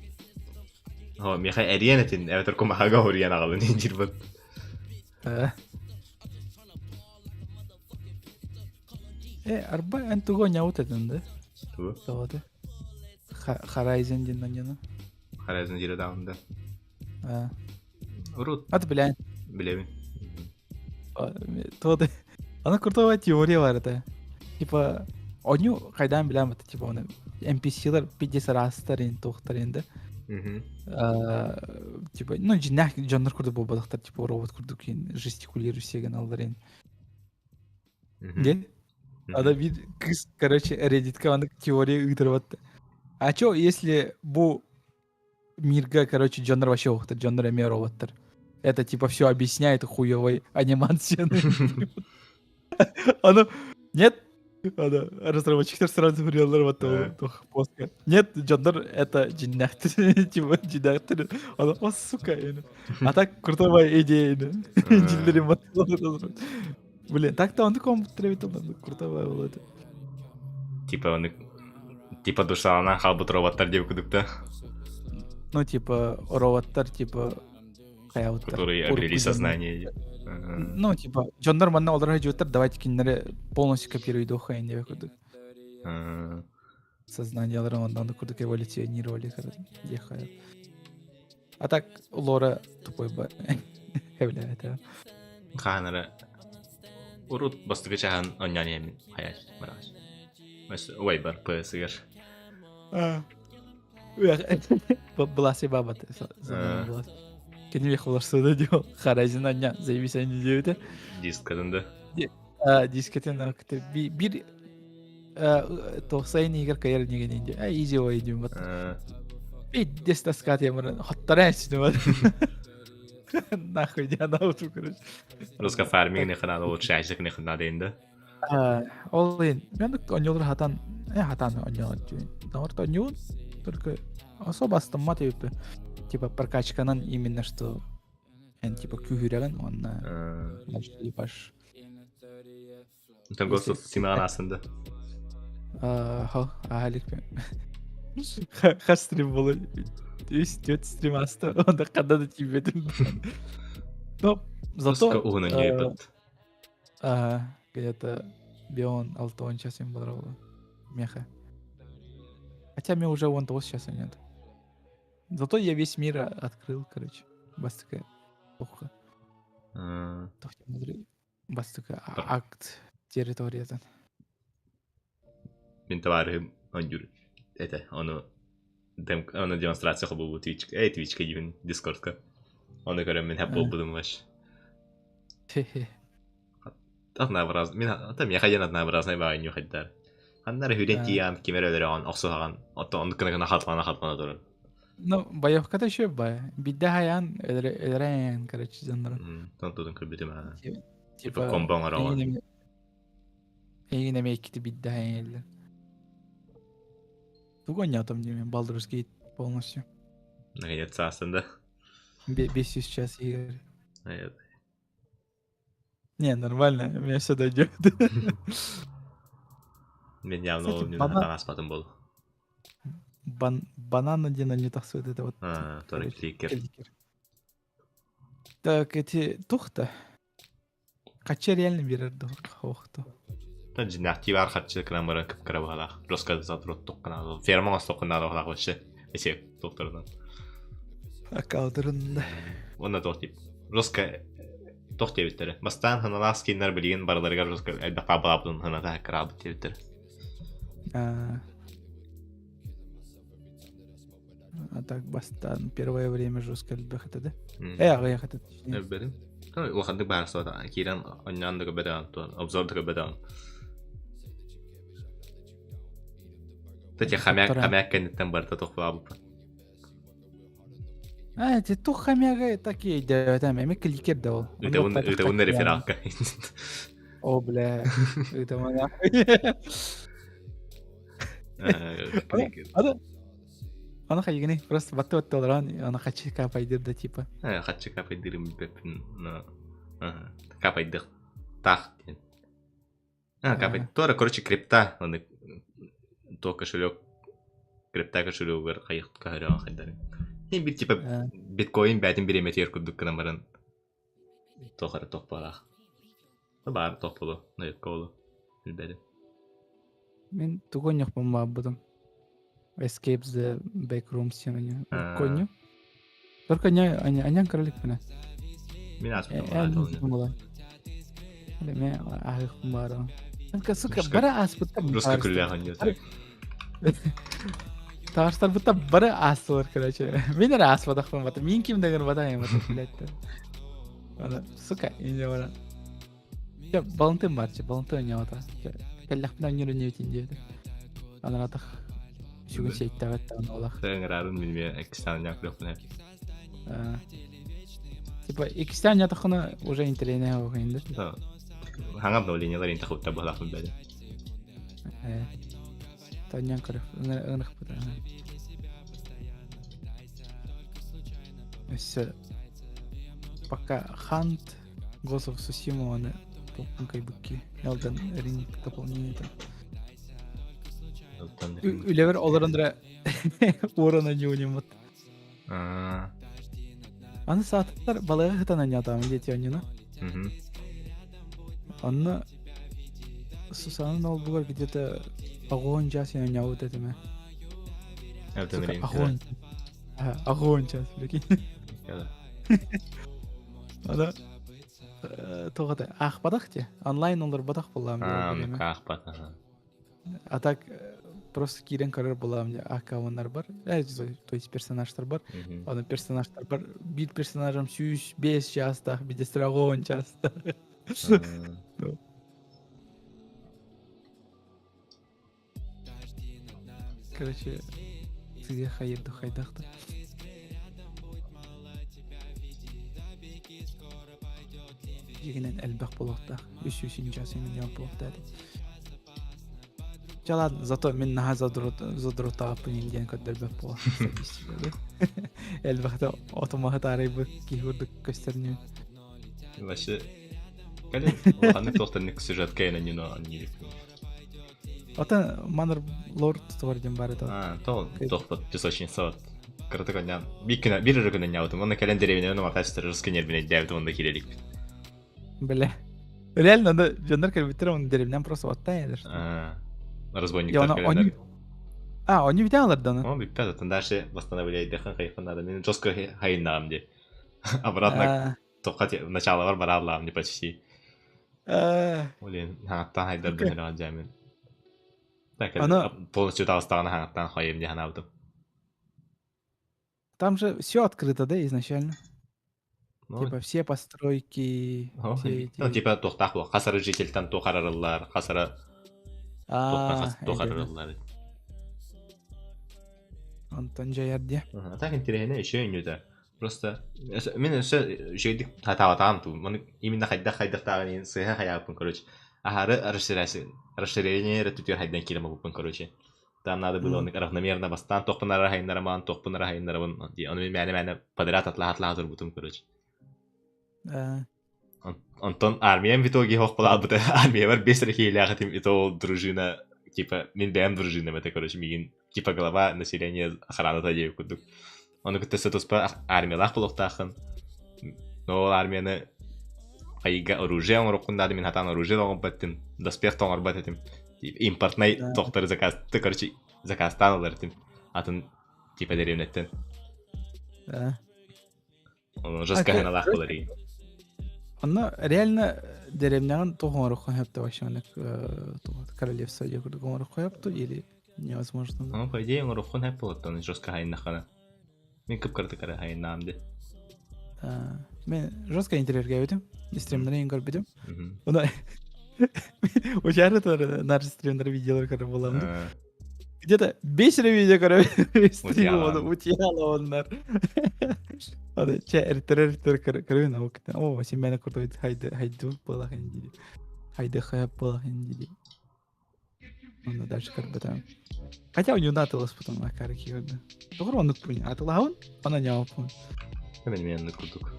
О, меха эриенетин, эветер комага хурьян агалын индир бат. Арба антуго няутеден да? Тоды. Харайзен диннан. Харайзен дире даунда. Урут. Ат билен. Билем. Тоды. Ана крутая теория бар это. Типа оню кайдан билем это типа он NPC-лар 50 растарын тохтарын да. Типа, ну, жинах жанр курды болбадыктар, типа робот курды кейін жестикулирующеген алдарен. Де? Ада бир кыз, короче, Reddit'ка аны теория ыйтырбатты. А чё, если бу мирга, короче, жанр вообще оқтар, жанр эме роботтар? Это типа все объясняет хуёвой анимацияны. Оно, нет? Разработчиктер сразу говорил, вот плоско. Нет, жанр это джиннахтер, типа джиннахтер. Оно, о, сука, а так крутая идея, джиннери мотор. Блин, так-то он таком тревит, крутая была это. Типа он, типа душа она халбут роботтар деп кудукта. Ну типа роботтар, типа которые обрели сознание. Ну, типа, жанр манна оларға жөттір, давайте кинлері полностью копируйды оқайын деп көрдік. Сознаниялары ондан көрдік эволюционировали, ехая. А так, лора тупой ба. Хевляет, а. Ханара. Урут бастығы чахан оннян емін хаяш, мараш. Мәс, ой бар, пөсігер. Была себе бабаты. Кеневек оларсыды деу, Харайзен анья, заебись они деуді. Дискатын да? Дискатын ақыты. Бір тоқсайын егер кайыр негенінде. Изи ой дейм бат. Дес таскат емірін, хоттара әсіні бат. Нахуй диян ауту көріш. Русқа фарминг неханады, ол шайшық неханады енді? Ол ең, мендік оньолыр хатан оньолыр дейін. Дамарты оньол, только особо астымма тепі. Типа прокачканан именно что типа күйреген, он начали баш. Там гостов симан астында. Алик. Хастрим было. Өстөт стрим асты, онда қандады тибедім. Но зато... Уғынан ебет. Где-то бион 6-10 час им было меха. Хотя мне уже вон того сейчас нет. Зато я весь мир открыл, короче. Бастыка. Охуя. Бастыка акт территориядан. Мен товарым он юр. Это оно Оны демонстрация қылып бұл Twitch. Twitch'ке дейін Discord'қа. Оны көрем мен хәп болбудым баш. Однообразно. Мен яхайын однообразный бағын юхайдар. Аннары хүрен тиян, кемер өлереген, оқсылаған, он кына хатлана дұрын. Ну, боевка-то еще бая. Бидда хаян, элрен, короче, жанрын. Тонтудың көрбетім ана. Типа комбон араған. Егіне мейкіті бидда хаян елдер. Тугон я там демен, Baldur's Gate полностью. Наконец-то астында. 500 час игр. Нет. Не, нормально, у меня все дойдет. Мен явно ол мен атан аспатым бол. Банан один не тахсует, это вот. Тоже кликер. Так, эти тухта. Кача реально берерді хоқты. Жинақти бар қатшы крамырын кіп-кірі бағалақ. Роска затрот тоққына. Фермон ас тоққына бағалақ башы. Есек докторынан. Акаудырында. Онда тоқтеп. Роска тоқтеп еттері. Бастан хыналас кейінлер білген барыларға Роска әлбәқ абылабының хынада әкір абы теветтері. А так бастан первое время жестко әлбәқ етеді. Ағаяқ етеді. Әлбәдім. Уақытты барысы ода. Кейрен оннандығы бәдіған, обзордығы бәдіған. Тәте хамяк кәнеттен барда тоқпа абы. Те тух хамяга такие делают, эми кликер дал. Это он рефералка. О, бля. Это моя. Она хайгни просто бат толран, она хочет капайдыр да типа. Хочу капайдыр бепин. Капайдыр. Так. Капай. Тора, короче, крипта, он то кошелек. Крипта кошелек вер кайык кахаран хайдары. Мен бит типа биткоин бәтин береметер күрдүк кына барын. Тохары тохпалах. Бар тохпалу, наякколу. Билбеди. Мен тугон яқпам бабыдым. Escape the Backrooms сенanya. Коню. Только анян королик менә. Мен аспытым. Мен ахык бара. Сука, бара аспытым. Руска күлләгән юта. Таштар бутта бара асылар, короче. Мен ара аспадақпын бата. Мен кимдеген батайым бата, блядь. Ана, сука, инде бара. Я балынтым барчы, балынты ойнап ата. Кәлләхпен ойнап өтейін деді. Ана атақ шүгін сейттәп әтті аны олақ. Сәңірарын білме, экстан яқлықпын. Типа, экстан ятақыны уже интерейне оқиынды. Да. Хаңабны оленелер интақ өтті бағлақпын бәді. Таньян көріп, ұнық бұда. Өсі, пока Хант, Ghost of Tsushima, оны толқынкай бүкке. Elden Ring дополнение там. Үлевер оларындыра орына не унимат. Аны сааттар балығы хытанан ятамын дети онына. Анны Сусанын ол бұғар где-то огонь час я не вот это мы. Огонь. Огонь час, прикинь. Ада тоғыда ақпадақ те. Онлайн олар батақ болам. Ақпад. А так просто кирен көрер болам де. Аккаунттар бар. То есть персонаждар бар. Аны персонаждар бар. Bir персонажым 5 частах, бидестер огонь частах. Короче, сізге хайырды хайдақты. Егінен әлбәқ болуқтақ. 300 жасы мен ян болуқтады. Жалады, зато мен наға задыру тағапын елден көддер бәп болуқтады. Әлбәқті отымағы тарайбы кейгірдік көстеріне. Вообще, кәлі, оғаны тоқтарны сюжет кәйіні не нелепін. Ата Манор Лорд товарден бар еді. Тол тоқпат песочный сауат. Кырты көнден. Bir күнен яудым. Оны кәлен деревіне оны мақастыр русский нервіне дәуді онда келелік. Бля. Реально, да, жандар кәлбеттер оны деревнен просто оттан едір. Разбойниктар кәлендер. Они видел аларды оны? Он биппет, это дальше восстановляет дыхан кайфан надо. Мен жестко хайыннағым де. Обратно тоққа начало бар баралағым де почти. Олен, хаңаттан хайдардың hérаған жәмін. Ана полностью дауыстағаны хаңаттан хайым де ханавдым. Там же все открыто, да, изначально? Ну, Типа все постройки, все эти... ну, типа тохтах бұл. Қасыры жетелтен тоқарарылар, қасыры тоқарарылар. Антон Жаярде. Так интересно, еще и это. Просто мен все жидик татаватам ту. Именно хайдах тагын сыха хаяпын, короче. Ахары расширение ретутер хайдан килем бупын, короче. Там надо было равномерно бастан тохпынара хайнараман, тохпынара хайнараман. Он меня подряд атлахатлахатыр бутым, короче. Антон армиян в итоге хохпалал, будто армия бар быстро хиляхатым, и то дружина, типа, мен бэм дружина, это, короче, мигин, типа, глава населения охраны тадеев кудук. Он говорит, ты тоспа армия лахпалохтахын, но армияны айга оружие он рукун дады, мен хатан оружие логон баттым, доспех тоңор баттым, импортный тоқтары заказ, ты, короче, заказ таналар тим, атын, типа, деревнеттен. Он жестко хеналах болари. Она реально деревнян тоғын руху хэпті вашанек королевство егір тоғын руху хэпту или невозможно? Ну, по идее, он руху хэп болат, он жестко хайнахана. Мен көп кырты кара хайнамды. Мен жестко интерьерге өтім, стримдерін көріп бедім. Она учары нар стримдер видеолар көріп боламды. Где-то 5 видео көріп стримдер утияла онлар. Ады эртер көріп науктан. О, сен мені көрді хайду болағын дейді. Хайды хайып болағын дейді. Оны дальше көріп бетам. Хотя у него натылыс потом на караки көрді. Тоғыр оны күтпейін. Атылағын, она не алпын. Мен күттік.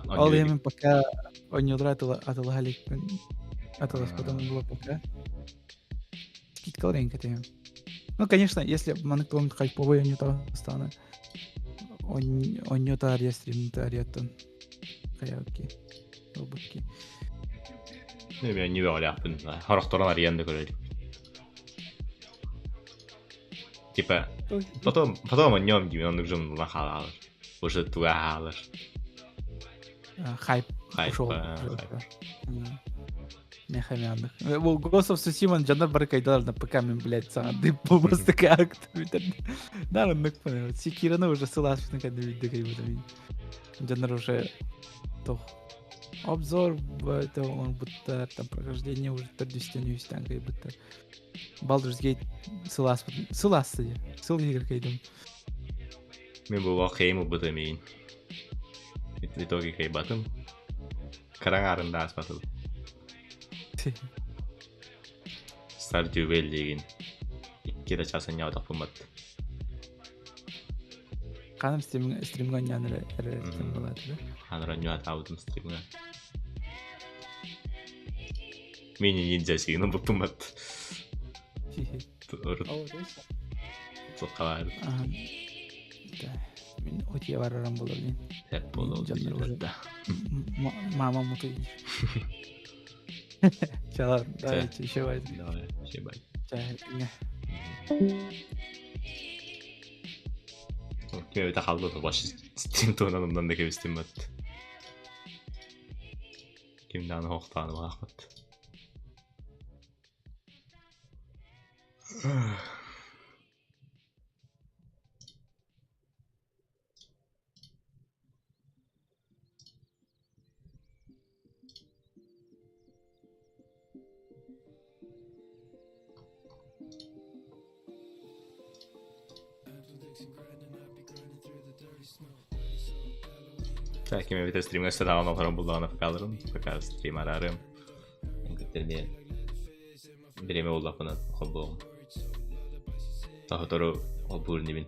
Ол емен пока он не удра атылыға лекпен. Атылыс потом было пока. Скидкал ренькатым. Ну, конечно, если маны кто-нибудь хайповый, он не то стана. Он не то ария стримнуты ариаттан. Хаявки. Обутки. Ну, мен не бәуляппын. Харақтаран ариянды көрелік. Типа, потом он нем gibi он нужен на халалар. Уже туа халалар. Хайп. Мехамяндық. Бұл Ghost of Tsushima жандар бары кайдалар на ПК мен, блядь, саңады просто как-то бітірді. Нарын нүк пәне. Секираны уже сыласпын кәді видео кайбыды мен. Жандар уже тоқ. Обзор, это он будто там прохождение уже тәрдістен өстен кайбыды. Baldur's Gate сыласпын. Сыласты де. Сыл егір кайдым. Мен бұл қайымы бұды мен. В итоге кайбатым. Қараң арында аспатылы. Stardew Valley деген 2 часын яудақ болмады. Қаным стримға няныры әрі болады, да? Қаныры нюат аудым стримға. Мені ниндзя сегінің бұл болмады. Соққа барды. Мен өте барарам болар мен. Әп болды. Мама мұты дейір. Чалар, давайте, еще байды. Давай, еще байды. Чай, Мен өте қалды да башы стрим тоғынанымдан да кебістен бәді. Кемді аны хоқтаны бағақпады. Так, мен бітір стримға сәдаған оларым бұлдағына пықалырым. Пока стрим арарым. Үңгіттерме береме олапына қолдығым. Тағы тұру ол бұрын емін.